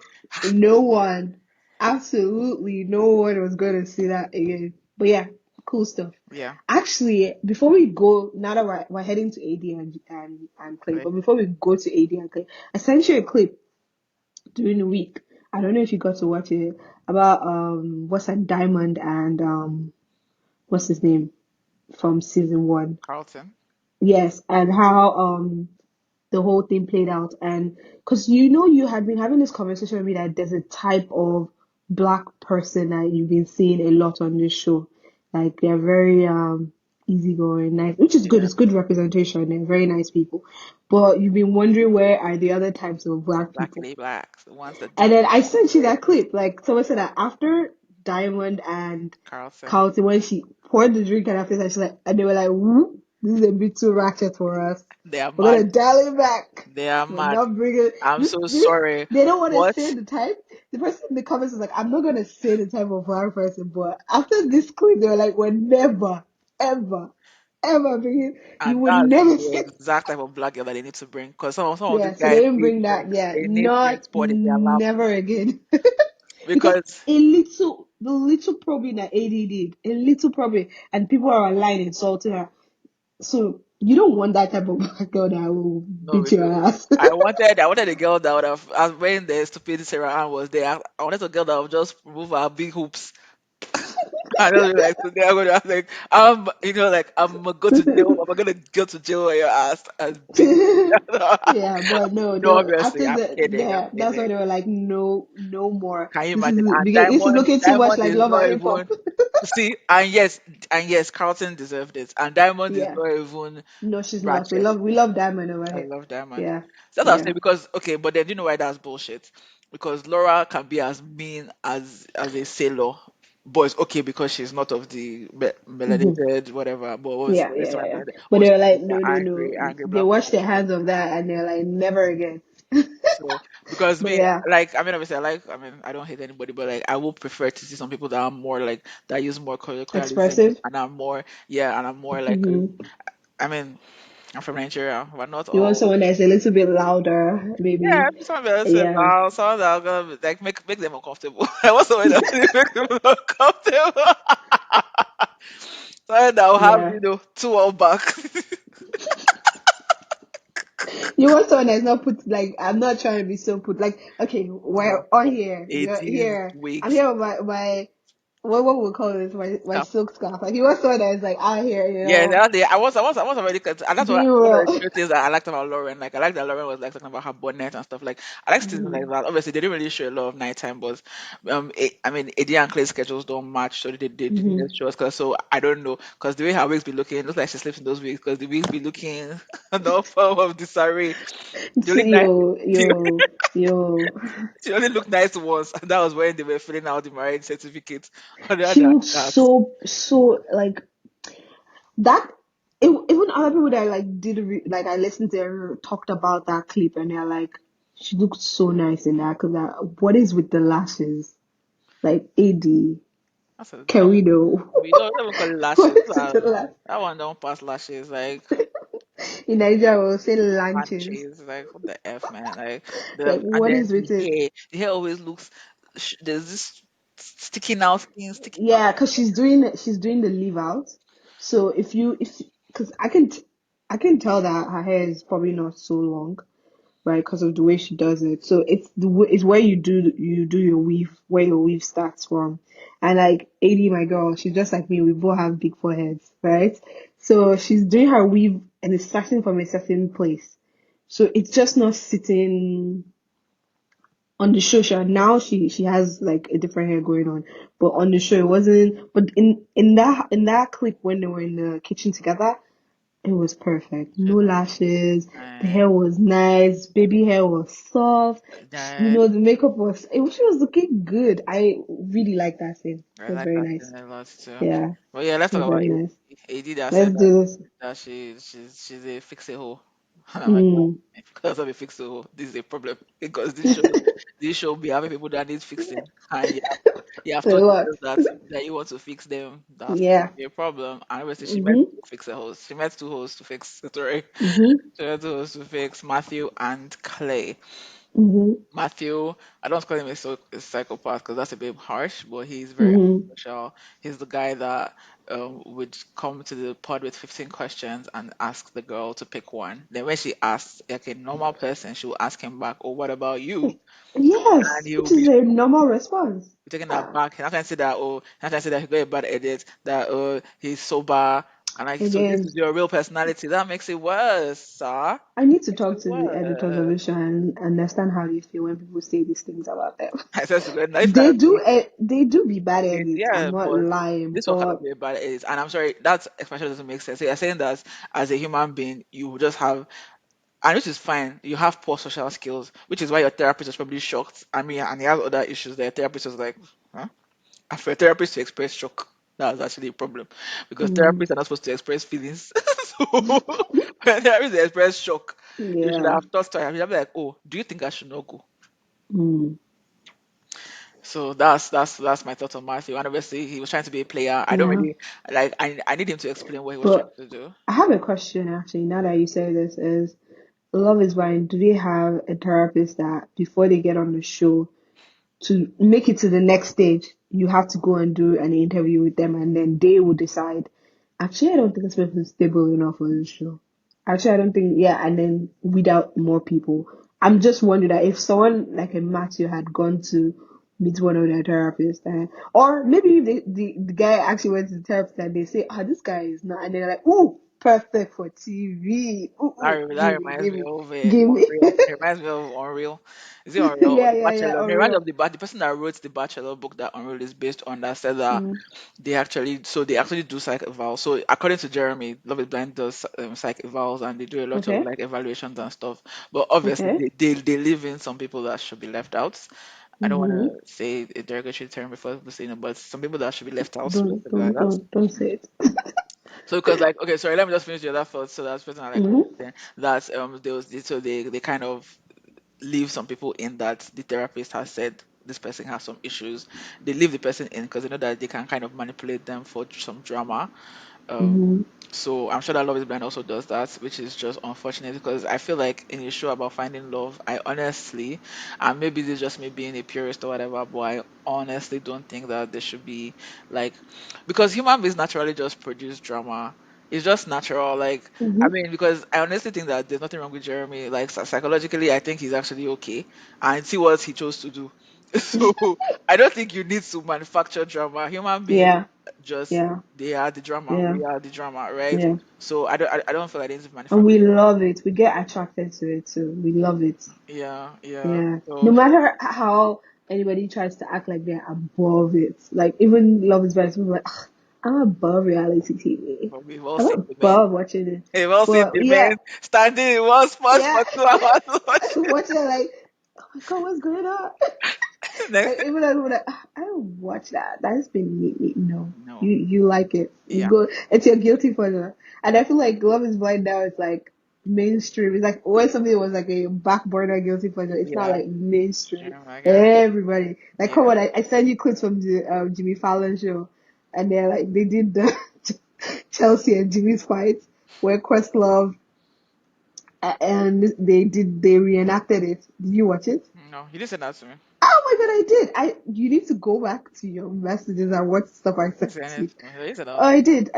no one, absolutely no one was going to see that again. But yeah, cool stuff. Yeah. Actually, before we go, now that we're heading to AD and Clay, Okay. but before we go to AD and Clay, I sent you a clip during the week. I don't know if you got to watch it about what's that Diamond and what's his name from season one. Carlton. Yes, and how the whole thing played out. And because you had been having this conversation with me that there's a type of black person that you've been seeing a lot on this show. Like they're very easygoing, nice, which is good. Yeah. It's good representation. They're very nice people. But you've been wondering where are the other types of black people. Blackity blacks. The ones that And do then I sent you that things. clip. Like someone said that after Diamond and Carlton. Carlton, when she poured the drink at her face, and she's like, and they were like, "Whoop, this is a bit too ratchet for us. They are We're mad. gonna dial it back. They are We're mad. not bringing I'm this. so This sorry. they don't want to What? say the type. The person in the comments is like, I'm not gonna say the type of black person, but after this clip, they were like, we're never, ever, ever bringing. You And would that's never the say. exact type of black girl that they need to bring. Because some of these Yeah, so they guys didn't need bring that. drinks. Yeah, They need not drinks poured in their lap. never again. Because Because the little probing that AD did, a little probing, and people are online insulting her. So you don't want that type of black girl that will no, we beat your do. ass. I wanted a girl that would have, as when the stupid Sarah Ann was there, I wanted a girl that would just remove her big hoops. I don't know, like today I'm gonna like like I'm gonna go to jail. I'm gonna go to jail on your ass and beat you. Yeah, but no, No, no. obviously, After I'm the kidding. I'm yeah, that's why kidding. they were like, no, no more. Can you This imagine? is And because this is looking too much Diamond like is Love not and Hip even Hop. see, and yes, Carlton deserved it, and Diamond is Yeah, not even no, she's not. ratchet. We love Diamond over I here. love Diamond. Yeah, So that's what I was yeah. saying because okay, but then you know why that's bullshit? Because Laura can be as mean as a sailor, but it's okay because she's not of the Hmm. melanated whatever. But Yeah, it's yeah, not yeah, yeah. melanated. But But they were she's like, an no, no, no. angry They black washed woman. their hands of that, and they're like, never again. So because But me, yeah, like I mean, obviously, I mean, I don't hate anybody, but like I will prefer to see some people that are more like that use more colloquialism expressive. and I'm more yeah, and I'm more like 'cause, Hmm. I mean, I'm from Nigeria, but not You want all. someone that's a little bit louder, Yeah, maybe. some that say Yeah. loud, some that are gonna like make them uncomfortable. I want someone that really make them uncomfortable. Someone that will have Yeah. two all back. You want someone that's not put like I'm not trying to be so put like okay, we're No, on here. You're 80s here. I'm wigs, here with my what we call this my scarf. silk scarf. Like you want someone that's like out here, Yeah, that day I was already and that's what being one of real. the few things that I liked about Lauren. Like I liked that Lauren was like talking about her bonnet and stuff. Like I like things like Mhm. that. Obviously, they didn't really show a lot of nighttime, but I mean, Eddie and Clay's schedules don't match, so they didn't Mhm. just show us. Cause so I don't know, cause the way her wigs be looking, it looks like she sleeps in those wigs. Cause the wigs be looking no form of disarray. She only nice. She, Yo. she only looked nice once, and that was when they were filling out the marriage certificate. Other She than looks that, so like that. Even other people that like like I listened to her talked about that clip and they're like, she looked so nice in that because what is with the lashes? Like AD, that's a, can that we know? we don't even call it What lashes. is with the lash? That one don't pass lashes. Like In Nigeria, we'll say lanches. punches. Like what the f, man. Like Like, and what then is with it? the hair always looks. There's this sticking out skin, sticking out. Yeah, because she's doing the leave out. So because I can tell that her hair is probably not so long, right? Because of the way she does it. So it's where you do your weave, where your weave starts from. And like AD, my girl, she's just like me. We both have big foreheads, right? So she's doing her weave and it's starting from a certain place. So it's just not sitting on the show. Now she has like a different hair going on, but on the show it wasn't. But in that clip when they were in the kitchen together, It was perfect. No She's lashes. The uh, hair was nice. Baby hair was soft. uh, The makeup was. She was looking good. I really like that scene. I It was like very that nice. scene a lot too. Yeah, But yeah, let's it talk was about very AD. nice. AD that Let's said that do this. she's a fix a hole. And I'm like, oh, Mm, because of a fix a hole, this is a problem because this show be having people that need fixing, and you have a told lot. yourself that you want to fix them. That's Yeah. a problem. And obviously, she met Mhm. two fix a holes. She met two holes to fix. Sorry, Mhm. she met two holes to fix Matthew and Clay. Mhm. Matthew, I don't call him a psychopath because that's a bit harsh, but he's very Mhm. social. He's the guy that would come to the pod with 15 questions and ask the girl to pick one. Then when she asks, like a normal person, she will ask him back, "Oh, what about you?" And Yes, he will which be is a normal response. taking that back. He's not gonna say that, oh, he's not gonna say that he got a bad edit, that he's sober, and like so this Again, is your real personality. That makes it worse, sir. I need to Makes talk it to the editors of worse. the show and understand how they feel when people say these things about them. I said to God, now if that be They do be bad edits. yeah, I'm not but lying, this one cannot but be about it is, and I'm sorry, that expression doesn't make sense. So you're saying that as a human being, you will just have, and which is fine. You have poor social skills, which is why your therapist was probably shocked. I mean, and he has other issues. Their therapist was like, huh? And for a therapist to express shock, that's actually a problem because mm, therapists are not supposed to express feelings. So when therapists express shock, you should yeah, have thought twice. You should be like, oh, do you think I should not go? mm, So that's my thought on Matthew. And obviously, he was trying to be a player. I don't yeah. really like. I need him to explain what he was trying But to do. I have a question actually. Now that you say this, is Love is Blind. Do they have a therapist that before they get on the show to make it to the next stage, you have to go and do an interview with them, and then they will decide. Actually, I don't think this person is stable enough for this show. Actually, I don't think. Yeah, and then without more people, I'm just wondering that if someone like a Matthew had gone to meet one of their therapists, or maybe if the guy actually went to the therapist and they say, "Oh, this guy is not," and they're like, "Oh, perfect for TV. Ooh, ooh, That reminds me of give me." Unreal. It reminds me of Unreal. Is it Unreal or Yeah, The yeah, yeah. Bachelor? No, it reminds me Unreal. of the person that wrote the Bachelor book that Unreal is based on. That said that Mm, they actually do psych evals. So according to Jeremy, Love is Blind does psych evals and they do a lot of okay. like evaluations and stuff. But obviously, Okay. they leave in some people that should be left out. I don't want Mm-hmm. to say a derogatory term before people say no, but some people that should be left out. Let's Don't put it like don't that. don't don't say it. So because like okay, sorry, let me just finish the other thought. So that's person I like Mm-hmm. then that there was so they kind of leave some people in that the therapist has said this person has some issues. They leave the person in because they know that they can kind of manipulate them for some drama. Um, Mm-hmm. so I'm sure that Love is Blind also does that, which is just unfortunate because I feel like in a show about finding love, I honestly, and maybe this is just me being a purist or whatever, but I honestly don't think that there should be like, because human beings naturally just produce drama. It's just natural. Like, I Mm-hmm. mean, because I honestly think that there's nothing wrong with Jeremy. Like, psychologically, I think he's actually okay. And see what he chose to do. So, I don't think you need to manufacture drama. Human beings Yeah. just Yeah. they are the drama. Yeah. We are the drama, right? Yeah. So I don't feel like they need to And manufacture. we love it. We get attracted to it too. We love it. Yeah, yeah. Yeah. No So matter how anybody tries to act like they're above it, like even Love is Blind, people are like, "Ugh, I'm above reality TV. but we've all I'm seen the men. above watching it." We've all seen But the yeah, men standing in one spot yeah. for 2 hours watching. Watching it like, oh my god, what's going on? Next, Like even though I'm like, "Ah, I don't watch that. That's been neat. No, no, you like it. You yeah, go. It's your guilty pleasure. And I feel like Love Is Blind now is like mainstream. It's like when something was like a back burner guilty pleasure. It's not yeah. like mainstream. Yeah, I guess. Everybody like, come Yeah. on. I sent you clips from the Jimmy Fallon show, and they're like they did the Chelsea and Jimmy's fight where Questlove and they reenacted it. Did you watch it? No, he didn't say that to me. Oh my god, I did. You need to go back to your messages and watch stuff I He didn't sent say to you. anything. He didn't say that. Oh, I did.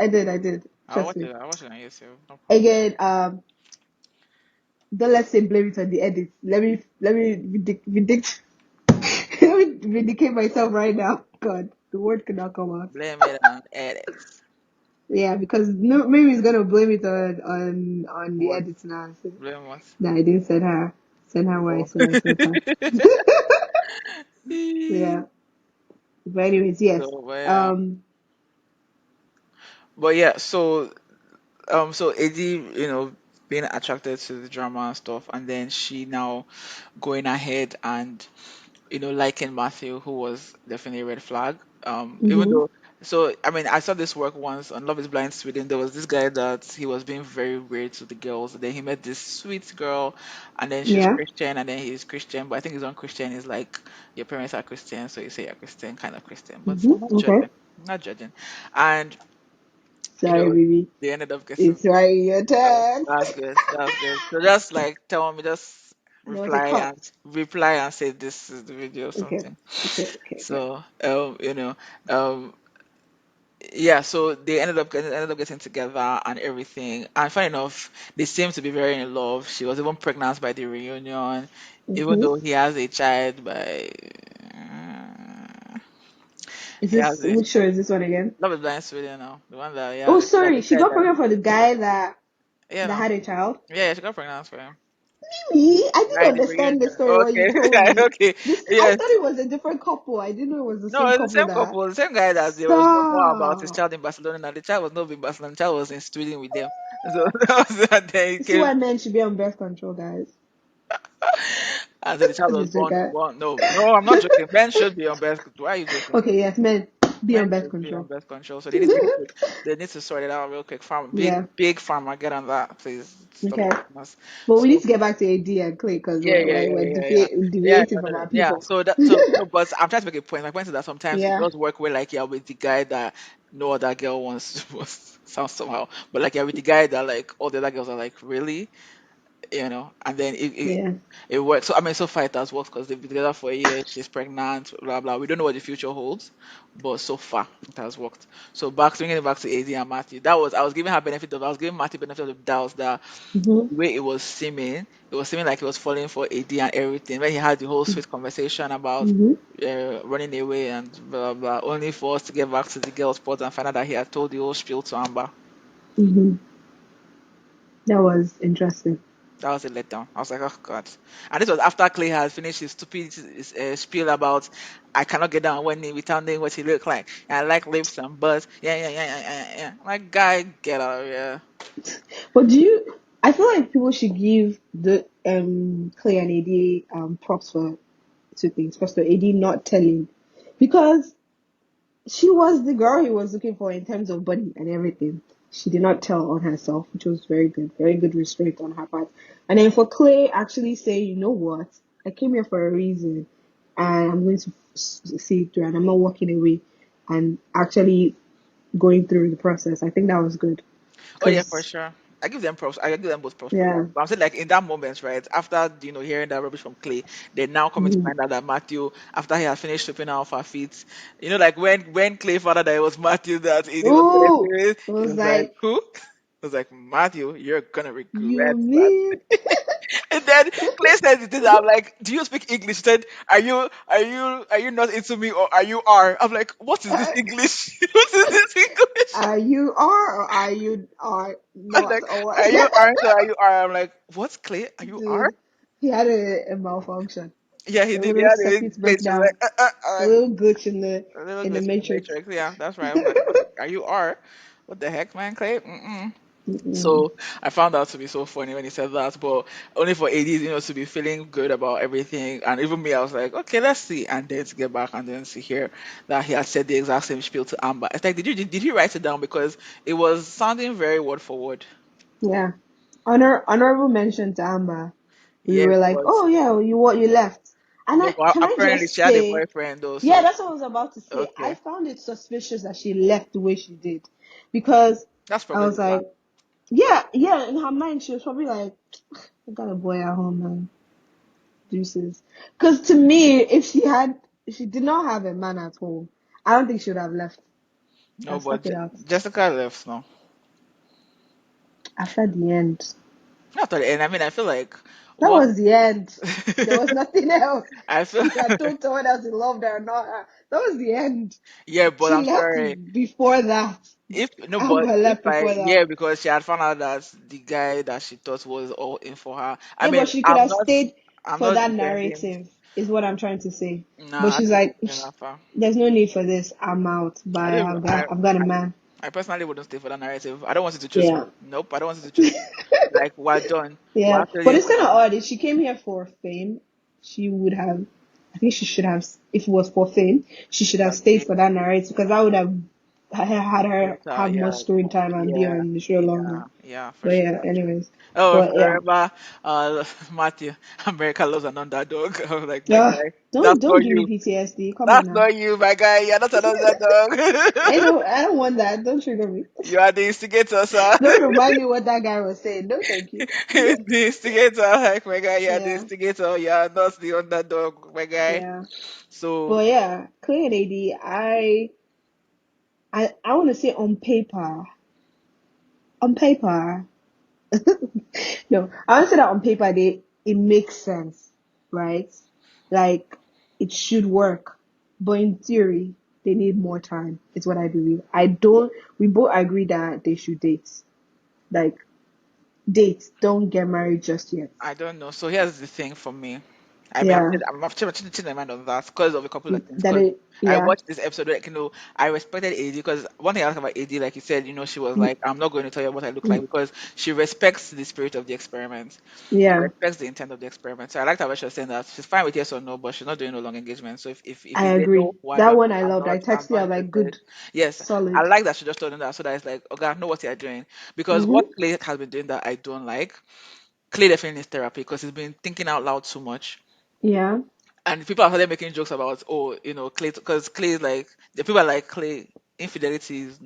I'll Trust watch me. it. I'll watch it on YouTube. No problem. Again, don't let's say blame it on the edit. Let me let me vindicate myself right now. God, the word could not come out. Blame it on edits. Yeah, because no, maybe he's gonna blame it on the What? edits now. So, Blame what? no, I didn't send her. Send her what I Oh. said I sent her. Yeah. But anyways, yes. So, but yeah. Um. But yeah, so So Eddie, being attracted to the drama and stuff, and then she now going ahead and liking Matthew, who was definitely a red flag. Even Mm-hmm. though, so I mean, I saw this work once on Love Is Blind Sweden. There was this guy that he was being very weird to the girls. And then he met this sweet girl, and then she's Yeah. Christian, and then he's Christian. But I think he's on Christian. He's like your parents are Christian, so you say you're Christian, kind of Christian. But I'm not Mm-hmm. Okay. judging, not judging. And you Sorry, know, baby. they ended up getting. It's right your Oh, turn. that's good. That's good. So just like tell me, just No, it's a cut. reply and say this is the video or Okay. something. Okay. Okay. Okay. So yeah. So they ended up getting together and everything. And funny enough, they seem to be very in love. She was even pregnant by the reunion, even Mm-hmm. though he has a child by. uh, Is he has this a which show is this one again? Love is blind Sweden now. The one that he Oh, has a sorry. She child got that pregnant for the guy that yeah no had a child. yeah she got pregnant for him. Me? I Right, didn't the understand the reunion. story when you Okay, told me. okay, This I yes. thought it was a different couple. I didn't know it was the No, same it's the couple same that. couple, the same guy that there was no more about his Stop. child in Barcelona. Now the child was not in Barcelona, the child was in Sweden with them. So that was that day he You see came, why men should be on birth control, guys? and so the child I'm was just joking. born. No, no, I'm not joking. Men should be on birth. Why are you joking? Okay, yes, men be on Men birth should be on control. birth control. So they need to sort it out real quick. Yeah. Big farmer, get on that, please. Stop Okay. asking us. But we need So to get back to AD and Clay because yeah, yeah, we're yeah, yeah, yeah. Yeah, deviating no, no, from no. our Yeah. people. So no, but I'm trying to make a point. My point is that sometimes it Yeah. does work where like you're with the guy that no other girl wants was sounds somehow. But like you're with the guy that like all the other girls are like, really? And then Yeah. it works. So I mean so far it has worked because they've been together for a year, she's pregnant, blah blah. We don't know what the future holds, but so far it has worked. So bringing it back to AZ and Matthew, I was giving her I was giving Matthew benefit of the doubt that Mm-hmm. the way it was seeming like he was falling for AD and everything. When he had the whole sweet conversation about Mm-hmm. running away and blah blah, only for us to get back to the girls' spot and find out that he had told the whole spiel to Amber. Mm-hmm. That was interesting. That was a letdown. I was like, oh god. And this was after Clay had finished his stupid spiel about I cannot get down one knee without knowing what he looked like. And I like lips and butts. Yeah, yeah, yeah, yeah, yeah, yeah. Like, guy, get out of here. But I feel like people should give the Clay and AD props for two things. First of all, AD not telling because she was the girl he was looking for in terms of body and everything. She did not tell on herself, which was very good restraint on her part. And then for Clay actually say, you know what, I came here for a reason, and I'm going to see it through, and I'm not walking away, and actually going through the process. I think that was good, Oh yeah, for because sure. I give them props. I give them both props for that. yeah, But I'm saying like in that moment, right after hearing that rubbish from Clay, they now coming to mhm. find out that Matthew, after he had finished sweeping her off her feet, like when Clay found out that it was Matthew that he was Ooh, connected with, it he was was like, like, who? He was like, Matthew, you're gonna you regret that. mean? And then Clay said the thing that I'm like, do you speak English? He said, are you not into me or are you are? I'm like, what is this English? What is this English? Are you are or are you are I was not like, or what? are you aren't or are you are? I'm like, what's Clay? Are you are? Dude, he had a malfunction, Yeah, he a did. He little had a circuit glitch. He was breakdown, like, a little glitch in a little the glitch in the matrix. matrix. Yeah, that's right. I was like, what? Are you are? What the heck, man, Clay? Mm-mm. Mm-mm. So I found that to be so funny when he said that, but only for AD, to be feeling good about everything. And even me, I was like, okay, let's see. And then to get back and then to hear that he had said the exact same spiel to Amber. It's like, did you write it down? Because it was sounding very word for word. Yeah. Honorable mention to Amber. We Yes, were like, but oh yeah, you left. And no, but can I apparently she just had a say, boyfriend though. yeah, So that's what I was about to say. I okay, found it suspicious that she left the way she did. Because that's I probably was the plan. like, yeah, yeah, in her mind she was probably like, I got a boy at home, man. Deuces. Because to me, if she did not have a man at home, I don't think she would have left. No, I but stuck it out. Jessica left. No, After the end. not at the end. I mean, I feel like That what was the end. There was nothing else. I feel. He had told someone else he loved her, not her. That was the end. Yeah, but She I'm left sorry. before that. If no, but Amber if left I before that. yeah, because she had found out that the guy that she thought was all in for her. I Yeah, mean, but she could have stayed I'm for not that defending. narrative, is what I'm trying to say. But Nah, I she's don't like, think it's that far. there's no need for this. I'm out. I Bye. don't. I've got a I, man. I personally wouldn't stay for that narrative. I don't want you to choose me. Yeah. Nope, I don't want you to choose me. Like we're done. We're Yeah. But actually it's kind of done. odd. If she came here for fame, she would have, I think she should have, if it was for fame, she should Should have have stayed stayed for that narrative because I would have had her later. have more Yeah, screen time and be yeah, on the show longer. yeah, yeah, for But sure. yeah, anyways. Oh, But yeah. forever, Matthew. America loves an underdog. I was like, my Yeah. guy, Don't that's don't not give me you. PTSD. Come on That's now. not you, my guy. You're not an underdog. I don't want that. Don't trigger me. You are the instigator, sir. Don't remind me what that guy was saying. No, thank you. The instigator, like my guy. You're the Yeah. instigator. You're not the underdog, my guy. Yeah. So But yeah, Clay and AD, I want to say on paper, no, I want to say that on paper, it makes sense, right? Like, it should work. But in theory, they need more time. It's what I believe. We both agree that they should date. Like, date. Don't get married just yet. I don't know. So here's the thing for me. I mean, Yeah. I'm changing my mind on that because of a couple of things. That Because it, I yeah. watched this episode, like, I respected AD because one thing I like about AD, like you said, she was Mm, like, I'm not going to tell you what I look like mm, because she respects the spirit of the experiment. She yeah. respects the intent of the experiment. So I liked how she was saying that she's fine with yes or no, but she's not doing no long engagement. So if I it's a no, agree. one, That done, one I I'm loved. I not, I'm texted you. not I was like, interested. good, Yes, I solid. like that she just told him that so that it's like, okay, I know what you're doing because what Mm-hmm. Clay has been doing that I don't like. Clay definitely needs therapy because he's been thinking out loud too much. Yeah. And people are started making jokes about, oh, Clay, because Clay is like, the people are like, Clay, infidelity is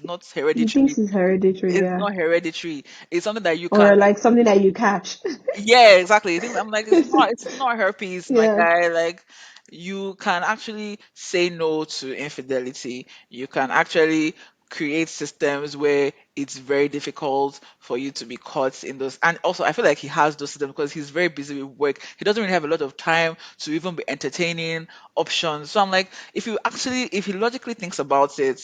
not He hereditary. thinks it's hereditary, It's yeah. not hereditary. It's something that you can, Or like something that you catch. yeah, exactly. Things I'm like, it's not herpes, my Yeah. guy. Like, you can actually say no to infidelity. You can actually create systems where it's very difficult for you to be caught in those. And also, I feel like he has those systems because he's very busy with work. He doesn't really have a lot of time to even be entertaining options. So I'm like, if he logically thinks about it,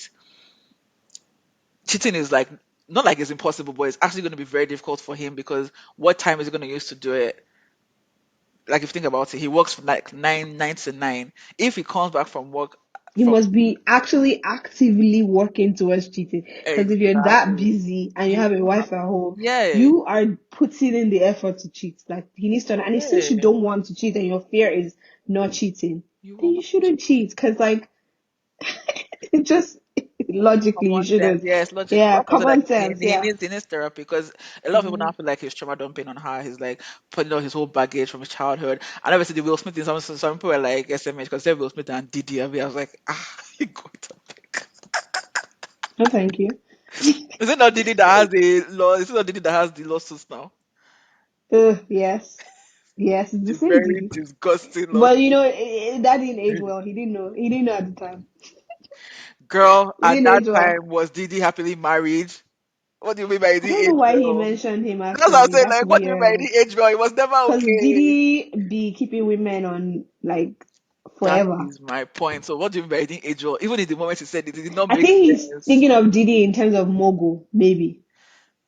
cheating is like not like it's impossible, but it's actually going to be very difficult for him because what time is he going to use to do it? Like if you think about it, he works from like nine to nine. If he comes back from work You from must be actually actively working towards cheating. Because if you're that exactly, busy and you you have a won't have wife at home, yeah, you are putting in the effort to cheat. Like he needs to, and since you yeah, don't want to cheat and your fear is not cheating, you then won't you have to cheat. shouldn't cheat. Because like, it just logically you Common sense, shouldn't. yes, logic. Yeah, But also that common sense. Yeah. he needs therapy because a lot of people now Hmm. feel like he's trauma dumping on her. He's like putting out his whole baggage from his childhood. And obviously the Will Smith thing, some people were like SMH because they Will Smith and Didi. I was like, you got to pick. No, thank you. Is it not Didi that has the law? Is it not Didi that has the lawsuits now? Yes. Yes, it's the The same very Diddy. disgusting But you lawsuit. know, that didn't age well. He didn't know. He didn't know at the time. Girl, He at didn't that age well. time, was Didi happily married? What do you mean by I the don't know age why he girl? mentioned him That's what I'm actually. saying. That Like, should be what do you mean by here. the age girl? It was never Because okay. Diddy be keeping women on like That forever. is my point. So, what do you mean by the age girl? Even in the moment he said it, it did not I make think he's sense. thinking of Diddy in terms of mogul, maybe.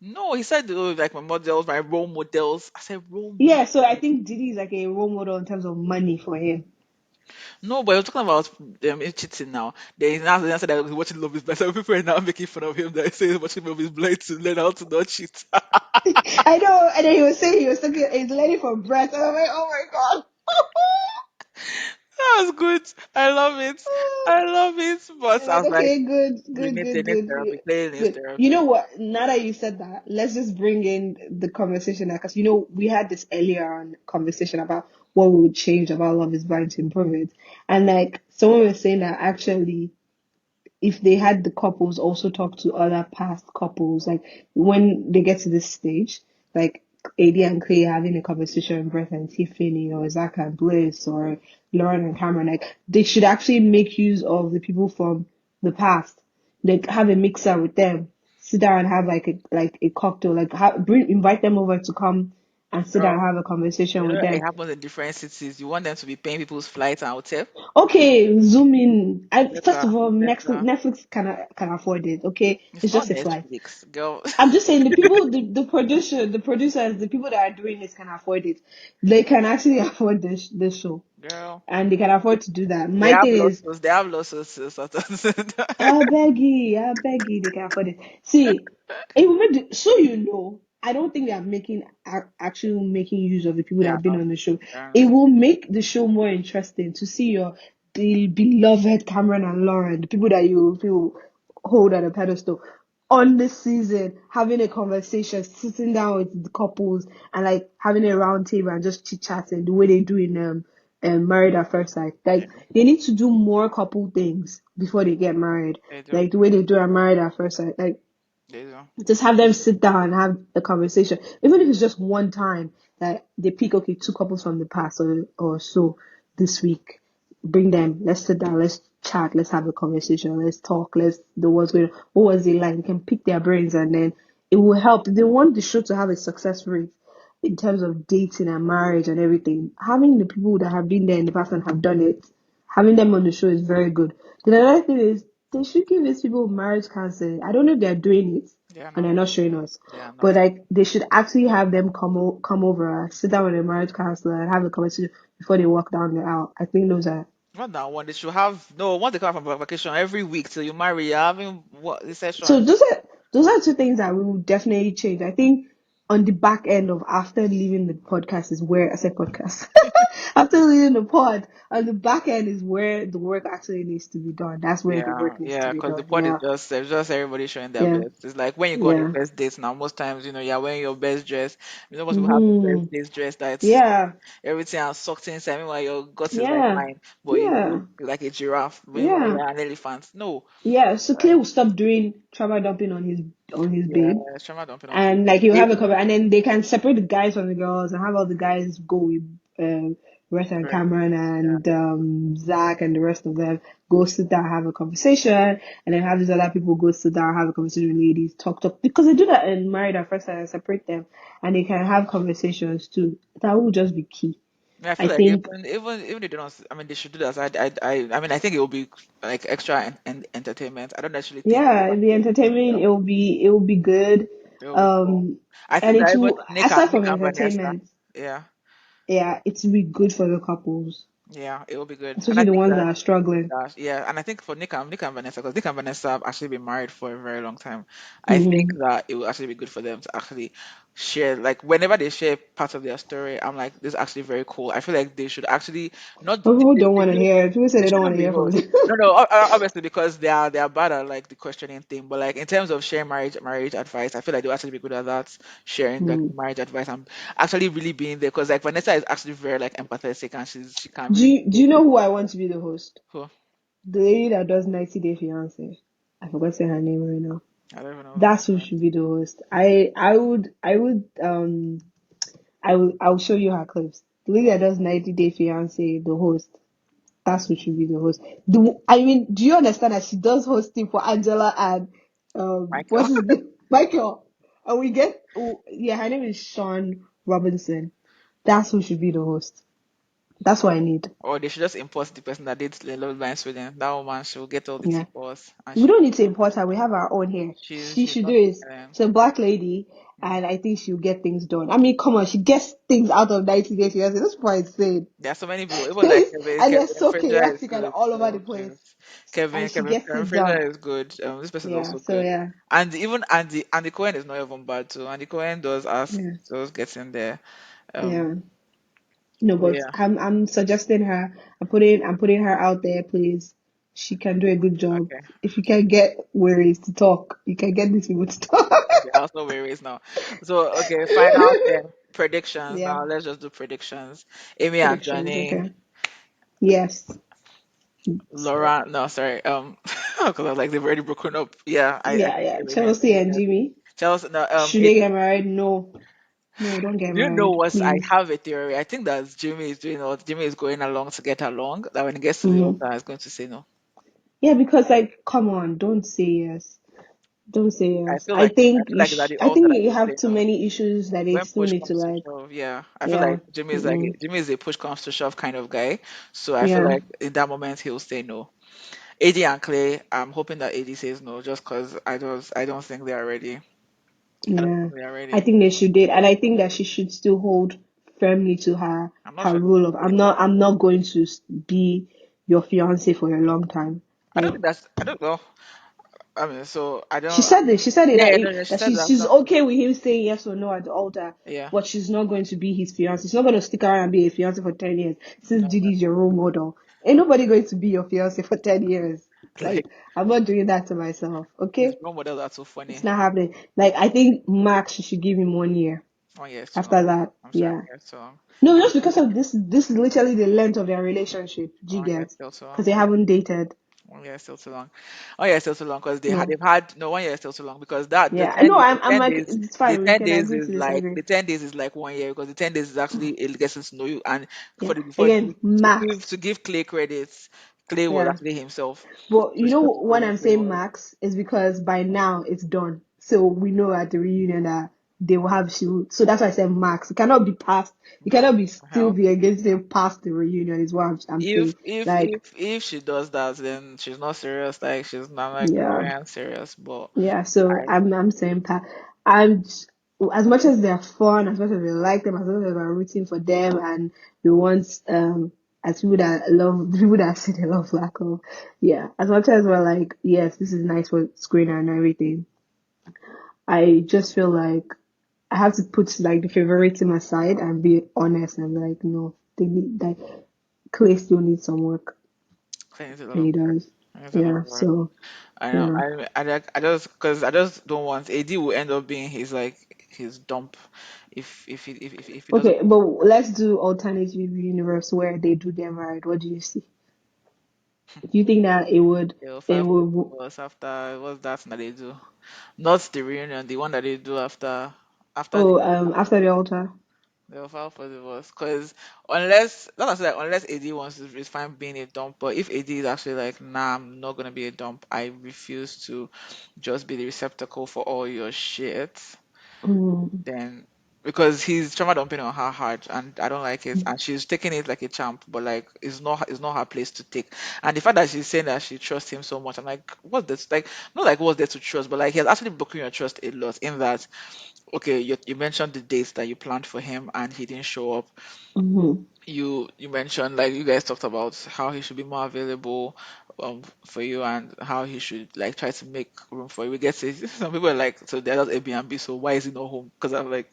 No, he said, oh, like my models, my role models. I said, role models. Yeah, so I think Diddy is like a role model in terms of money for him. No, but you're talking about him cheating now. Then said that he's watching Love is Blind. So people are now making fun of him that say he's watching Love is Blind to learn how to not cheat. I know, and then he was saying he was thinking he's learning from Brett, and I'm like, oh my god. That was good. I love it. I love it. But I Like, was like, okay, good, we good, need good, the next good, therapy. yeah, Clearly needs good. You therapy. know what? Now that you said that, let's just bring in the conversation now, because you know we had this earlier on conversation about what we would change about Love Is Blind to improve it, and like someone was saying that actually if they had the couples also talk to other past couples, like when they get to this stage, like AD and Clay having a conversation with Brett and Tiffany or Zach and Bliss or Lauren and Cameron, like they should actually make use of the people from the past. Like have a mixer with them, sit down and have like a cocktail, like invite them over to come and sit down and Girl, have a conversation you know with it them. happens in different cities. You want them to be paying people's flights and hotel. Okay, zoom in. First Better, of all, better. Netflix can afford it. Okay, It's it's not just a flight. Netflix, girl. I'm just saying the people, the producers, the people that are doing this can afford it. They can actually afford this show, Girl, and they can afford to do that. they My have thing is, losses. They have losses to sort of. I beg you, they can afford it. See, so you know, I don't think they are actually making use of the people They that are have been not. on the show. They are It not. will make the show more interesting to see your the beloved Cameron and Lauren, the people that you hold at a pedestal on this season, having a conversation, sitting down with the couples and like having a round table and just chit chatting the way they do in Married at First Sight. Yeah, Like they need to do more couple things before they get married. they do. Like the way they do at Married at First Sight. Like They do. just have them sit down and have a conversation, even if it's just one time that they pick okay two couples from the past or so this week. Bring them. Let's sit down. Let's chat. Let's have a conversation. Let's talk. Let's know what's going on. What was it like? You can pick their brains, and then it will help. They want the show to have a success rate in terms of dating and marriage and everything. Having the people that have been there in the past and have done it, having them on the show is very good. Then another thing is they should give these people marriage counseling. I don't know if they're doing it They are and they're not. not showing us, They are but not. like they should actually have them come over, sit down with a marriage counselor, and have a conversation before they walk down the aisle. I think those are Not that one. They should have no. Once they come from vacation every week till you marry, you're having what the so session. those are two things that we will definitely change. I think on the back end of after leaving the podcast is where I said podcast. After leaving the pod, on the back end is where the work actually needs to be done. That's where the Yeah, work needs to yeah, be because the done. pod is Yeah, just it's just everybody showing their yeah, best. It's like when you go on your yeah. first dates now, most times, you're wearing your best dress. Most people have the Hmm. first dates dress that's Yeah, everything else sucked inside. Meanwhile, your gut is like yeah, mine, but you yeah, look like a giraffe. Meanwhile, yeah. you're an elephant. No, Yeah, so Clay uh, will stop doing trauma dumping on his yeah, babe, trauma dumping on and people. like he'll have a Even cover, and then they can separate the guys from the girls and have all the guys go with Russ and right, Cameron yeah, and Zach and the rest of them go sit down have a conversation, and then have these other people go sit down have a conversation with ladies talk because they do that in Married at First Sight and separate them, and they can have conversations too. That will just be key. yeah, I I feel like think. even if they don't, I mean, they should do that. I mean, I think it will be like extra and entertainment. I don't actually think it Yeah, will it'll be actually be entertaining. It will be good. it will be cool. Um, I and think it that even will aside Nick from and Vanessa, entertainment, yeah. yeah, it will be good for the couples, Yeah, it will be good. And I especially the think ones that that, are struggling. yeah, and I think for Nick and Vanessa, because Nick and Vanessa have actually been married for a very long time, I think Mm-hmm. that it will actually be good for them to actually share, like, whenever they share part of their story, I'm like, this is actually very cool. I feel like they should actually, not, But people don't they want to shouldn't, hear it. People say they they don't want shouldn't to be hear from hosts. them. No, no, obviously because they are bad at like the questioning thing, but like in terms of sharing marriage advice, I feel like they'll actually be good at that, sharing like Hmm. marriage advice and actually really being there, because like Vanessa is actually very like empathetic and she can Do really you do relate you to know who I want to be the host? who. The lady that does 90 Day Fiance. I forgot to say her name right now. I don't even know That's who should be the host. I would show you her clips. The lady that does 90 Day Fiance, the host. That's who should be the host. I mean, do you understand that she does hosting for Angela and Michael. what's his name? Michael. And we get yeah, her name is Sean Robinson. That's who should be the host. That's what I need. Or they should just import the person that did the Love by Sweden. That woman, she will get all the tea Yeah. for us, and We don't need to import her. We have our own here. She she's should do not. it. Um, She's a black lady, mm. and I think she'll get things done. I mean, come on, she gets things out of 90 Day Fiance. That's what I'm saying. There are so many people. Even like And they're Kevin so Fraser is chaotic and good. all over the Oh place. Jesus, And Kevin she Kevin gets Kevin it done. Fraser is good. This person is Yeah. also So good. yeah. And even Andy Cohen is not even bad too. Andy Cohen does ask, Yeah. does get in there. Yeah. Um, No, but but yeah, I'm suggesting her. I'm putting her out there, please. She can do a good job. okay. If you can get worries to talk, you can get these people to talk. There are also varies now. So okay, final 10 predictions. Yeah. Now let's just do predictions. Amy and Predictions. Johnny. Okay. Yes. Laura, no, sorry. Because I was like they've already broken up. Yeah, I Yeah. think Yeah. Amy and Chelsea Jimmy. and Jimmy. Chelsea, no, Should they get married? No. No, don't get do you know married, what? I please. have a theory. I think that Jimmy is doing what Jimmy is going along to get along. That when he gets to the Hmm. altar, he's going to say no. Yeah, because like, come on, don't say yes. Don't say I yes. feel like I think feel you like it's at the I altar think that you he'll have say too no. many issues that they When still push need to comes to like. shove, yeah, I feel Yeah. like Jimmy is Mm-mm. Jimmy is a push comes to shove kind of guy. So I feel Yeah. like in that moment he'll say no. AD and Clay, I'm hoping that AD says no, just because I don't think they are ready. I don't Yeah, think they are I ready. think they should date, and I think that she should still hold firmly to I'm not her sure rule of they I'm not going to be your fiance for a long time. I don't Like think that's I don't know. I mean, so I she don't. said this, she said it Yeah, that yeah, no, yeah, she said that she's after. okay with him saying yes or no at the altar, Yeah, but she's not going to be his fiance. She's not going to stick around and be a fiance for 10 years since no, Didi's your role model. Ain't nobody going to be your fiance for 10 years. like Like I'm not doing that to myself. his Okay, role models are so it's funny. not happening. Like I think Max, she should give him 1 year. 1 year is too long. After that, I'm sorry, yeah. 1 year is too long. No, But just because of this is literally the length of their relationship. Do you 1 year is get? still too Because long. they haven't dated. 1 year is still too long. 1 year is still too long because No. they've had no 1 year is still too long because that Yeah. I know. the I'm ten like days it's fine. We can agree to disagree. the 10 days is like 1 year because the 10 days is actually it gets to know you and Yeah. for Again, max. to give Clay credits, Clay was Yeah. actually himself. But So you she know got to prove when who I'm Clay saying was. max is because by now it's done. So we know at the reunion that they will have shoot. So that's why I said max. It cannot be past. It No, cannot be still hell. be against them past the reunion. Is what I'm saying. Like If she does that, then she's not serious. Like she's not like yeah. very unserious. But Yeah, so I I'm saying Pat. And as much as they're fun, as much as we like them, as much as we're rooting for them, and we want as people that love people that say they love Black Hole, yeah. As much as we're like, yes, this is nice for screen and everything. I just feel like I have to put like the favoritism aside and be honest and be like, no, they need like Clay still needs some work, think it's a lot and of he work. does. It's a lot Yeah, of work. so I know. yeah. I just because I just don't want AD will end up being his dump if he doesn't. Okay, but let's do alternative universe where they do get married. What do you see? Do you think that They'll it file for would, divorce after what's that they do? Not the reunion, the one that they do after the oh, after the altar? they'll file for divorce. Because unless not as like unless AD wants to is fine being a dump, but if AD is actually like nah, I'm not gonna be a dump. I refuse to just be the receptacle for all your shit. Mm, Then because he's trauma dumping on her hard and I don't like it and she's taking it like a champ but like it's not her place to take and the fact that she's saying that she trusts him so much I'm like what's this like not like what's there to trust but like he has actually broken your trust a lot in that okay you mentioned the dates that you planned for him and he didn't show up mm-hmm. you mentioned like you guys talked about how he should be more available for you and how he should like try to make room for you we get it some people are like so they're not Airbnb so why is he not home because I'm like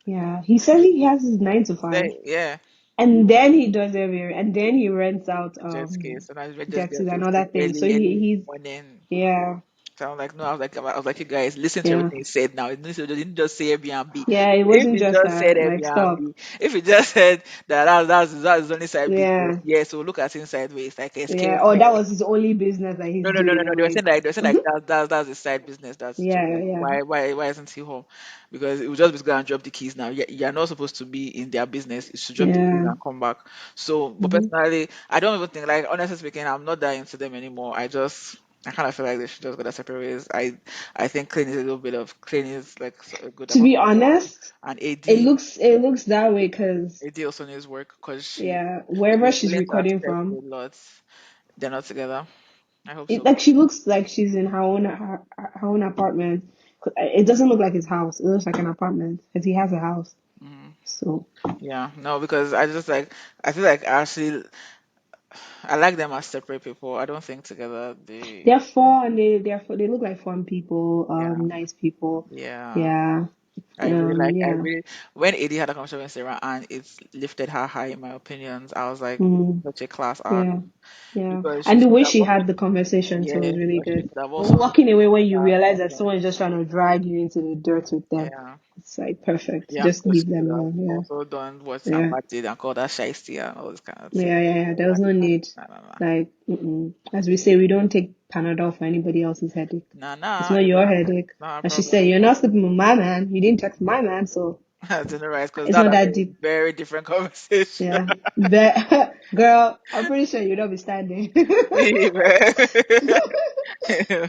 Yeah, he says he has his 9 to 5, yeah, and then he does every, and then he rents out jet ski. Sometimes we just jet get to to another sleep thing. So early he's morning. yeah, So I'm like, no, I was like, you guys, listen to yeah, everything he said now. You didn't just say Airbnb. yeah. It If wasn't he just just said that. Like stop. Airbnb, if he just said that's his only side business, Yeah, yeah, so look at him sideways, like yeah. excuse Or me. that was his only business that he's doing. I'm They were like, saying like that's his side business. That's so yeah, like yeah. why isn't he home? Because it would just be go and drop the keys now. You're not supposed to be in their business. You should drop the keys Yeah. and come back. So, but Hmm. personally, I don't even think like honestly speaking, I'm not that into them anymore. I kind of feel like they should just go their separate ways. I think Clean is a little bit of Clean is like a good To amount be of work, honest, and it looks that way because AD also needs work because yeah, wherever she's she's willing to recording accept from, a lot. They're not together. I hope it so. like she looks like she's in her own apartment. It doesn't look like his house. It looks like an apartment because he has a house. Mhm. So Yeah, no, because I just like I feel like actually I like them as separate people. I don't think together they they're fun. They look like fun people. yeah Nice people. yeah. Yeah. I Yeah. really when AD had a conversation with Sarah and it lifted her high in my opinions. I was like Mm, such a class act yeah. Yeah. because she And the should way have she also had the conversation too yeah was really but she good. should have But also walking away when you yeah realize that someone is just trying to drag you into the dirt with them, yeah it's like perfect. yeah Just because leave she them should have alone. Yeah. also done what Yeah. Amber did and called her shiesty and all this kind of thing. Yeah. There was Like, no need. nah, nah, nah. Like, as we say, we don't take Panadol for anybody else's headache. Nah, It's nah, not it's your headache. not a And she problem. said, you're not sleeping with my man. You didn't text my man, so. to the right, because It's that's not a that deep. very different conversation. Yeah. But, girl, I'm pretty sure you'll not be standing. Very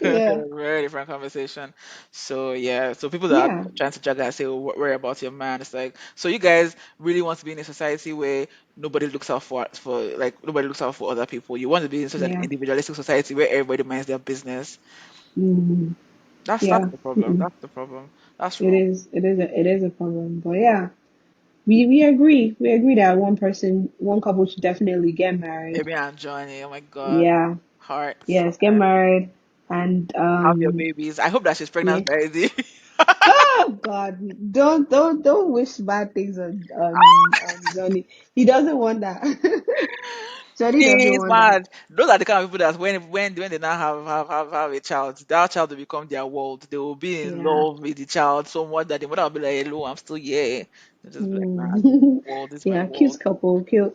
Yeah. very different conversation. So yeah, so people that are Yeah. trying to juggle and say, "Oh, worry about your man," it's like, so you guys really want to be in a society where nobody looks out for like nobody looks out for other people. You want to be in such an Yeah. individualistic society where everybody minds their business. Mm, That's yeah. the problem. Mm-mm. That's the problem. That's It wrong. is. It is a problem. But yeah, we agree. We agree that one couple should definitely get married. Amy and Johnny, oh my God, Yeah. hearts. Yes, get married and Have your babies. I hope that she's yeah. pregnant already. Oh God, don't wish bad things on Johnny. He doesn't want that. Johnny doesn't He's want that. mad. Those are the kind of people that when they now have a child, that child will become their world. They will be in Yeah. love with the child so much that the mother will be like, "Hello, I'm still here." They just be like, "Nah, this is my Mm. world. This is my Yeah, world."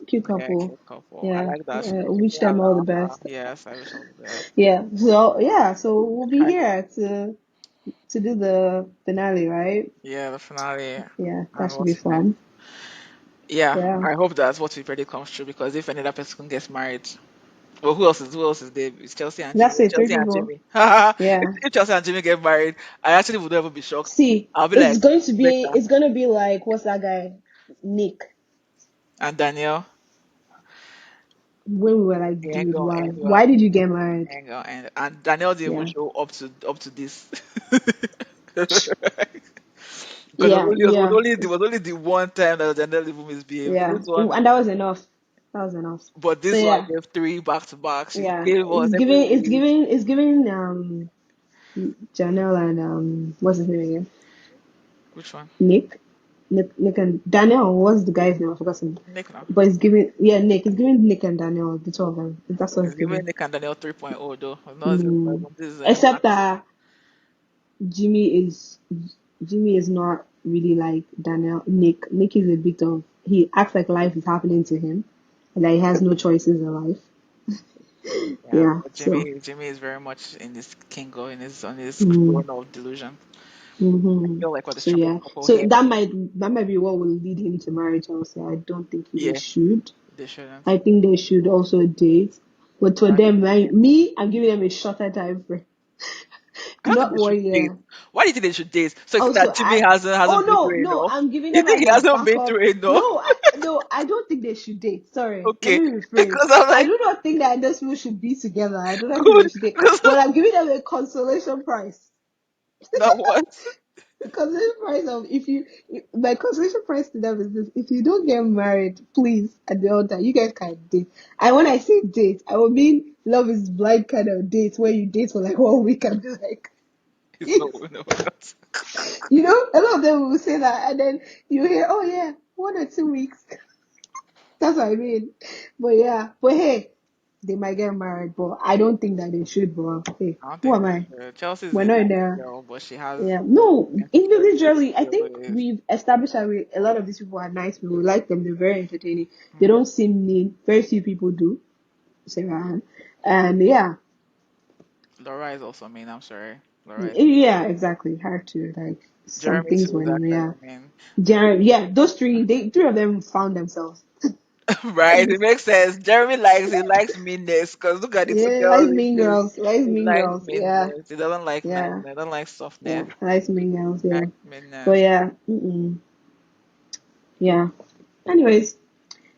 cute Yeah, couple. cute couple. I Yeah, like that. She wish has them all the best. yes, I wish all the best. Yeah, so yeah, so we'll be Hi. here to do the finale, right? Yeah, the finale Yeah, that and should be what's next? fun. Yeah, Yeah, I hope that's what we predict comes true because if another person gets married, well, who else is there? It's Chelsea and Jimmy. that's it. Three Chelsea and people. Jimmy. Yeah. If Chelsea and Jimmy get married, I actually would never be shocked. See, I'll be like, better. it's gonna be like what's that guy, Nick? And Danielle, When we were like, he ain't dude, gonna why? end well. Why did you get married? Ain't gonna end. And Danielle didn't even Yeah, show up to this. Because yeah, yeah, it was only the one time that Danielle even misbehaved. yeah, This one, and that was enough. That was enough. but So this one yeah, gave three back to back. She yeah, gave us every week. it's giving Janelle and what's his name again? Which one? Nick, Nick and Daniel. What's the guy's name? I forgot him. Nick now. But it's giving, yeah, Nick. It's giving Nick and Daniel, the two of them. That's what it's It's giving giving. Nick and Danielle 3.0 though. Not 0. Mm. This is Except max. that Jimmy is Jimmy is not really like Daniel. Nick is a bit of he acts like life is happening to him, and that he has no choices in life. Yeah, Yeah. but So. Jimmy is very much in his kingo, in his on his Mm, throne of delusion. I hmm feel like we're the So strongest yeah. couple So here. that might be what will lead him to marry Chelsea. I don't think he Yeah, should. they shouldn't. I think they should also date. But for Why do you them, think right, me, I'm giving them a shorter time frame. I don't think Not they should 1 year. date. Why do you think they should date? So you think Also, that Jimmy hasn't oh been no, through no, enough? I'm giving You them think as he a hasn't been backup. through enough? No, no, I don't think they should date. Sorry, let Okay, me rephrase. because I'm I like, do not think that those people should be together. I do not think they good, should date. because But I'm giving them a consolation prize. that what? The consolation prize of my consolation prize to them is this: if you don't get married, please at the altar, you guys can date. And when I say date, I will mean love is blind kind of date where you date for like 1 week and be like, It's not. No, not. a lot of them will say that, and then you hear, oh yeah, 1 or 2 weeks. That's what I mean. But yeah, but hey, they might get married, but I don't think that they should. But hey, I don't who think am they I? should. Chelsea is We're a not in nice there. girl, but she has Yeah, no, insecurities. individually, I She think always. we've established that a lot of these people are nice people. We like them, they're very entertaining. They Mm. don't seem mean. Very few people do. Sarah Ann. And yeah, Laura is also mean. I'm sorry. Laura is mean. yeah, exactly. Hard to like some Jeremy things too is when actually yeah, mean. yeah, those three of them found themselves. Right, it makes sense. Jeremy he likes meanness because look at the two Yeah, girls likes he mean chose. girls, likes He mean likes girls. Yeah, meanness. He doesn't like yeah, niceness. He doesn't like yeah, softness. likes mean girls. He Yeah, likes but meanness. yeah, mm-mm. Yeah. Anyways,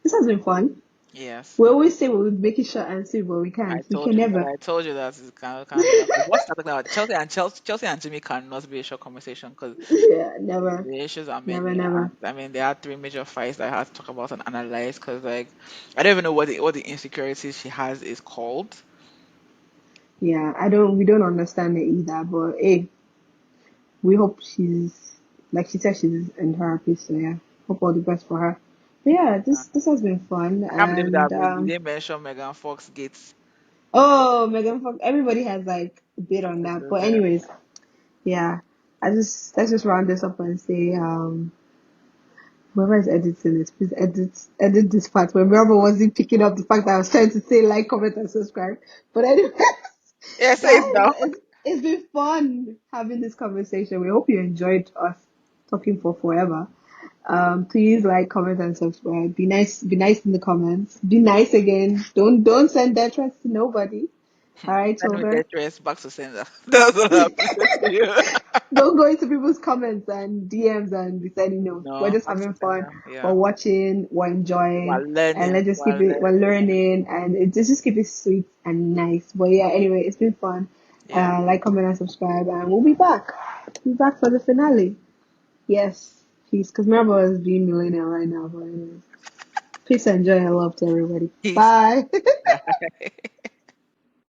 this has been fun. Yes, We always say we would make it short and sweet, but we I can't. We told can you that. never. I told you that it can't be that. But what's talking about Chelsea and Jimmy cannot be a short conversation because Yeah, never, the issues are never, many. never. And I mean, there are three major fights that I had to talk about and analyze because like I don't even know what the insecurities she has is called. Yeah, I don't. We don't understand it either. But hey, we hope she's like she said she's in therapy. So yeah, hope all the best for her. But yeah, this has been fun. I can't believe that And we didn't mention Megan Fox Gates. oh, Megan Fox. Everybody has like a bit on that. But Yeah. anyways, yeah. Let's just round this up and say whoever is editing this, please edit this part where Melba wasn't picking up the fact that I was trying to say like, comment, and subscribe. But anyway, Yeah, say it guys, now. it's been fun having this conversation. We hope you enjoyed us talking for forever. Please like, comment, and subscribe. Be nice in the comments. Be nice again. Don't send death threats to nobody. All right, I know Topher. death race back to sender. That's what I appreciate to you. Don't go into people's comments and DMs and be saying, no, we're No, just back to having fun. sender. We're Yeah. watching, we're enjoying, While and learning, let's just keep while it, we're learning. learning, and just keep it sweet and nice. But yeah, anyway, it's been fun. Yeah. Like, comment, and subscribe, and we'll be back. Be back for the finale. Yes, peace. Because Mirabel is being millionaire right now. But anyways, peace and joy and love to everybody. Peace. Bye.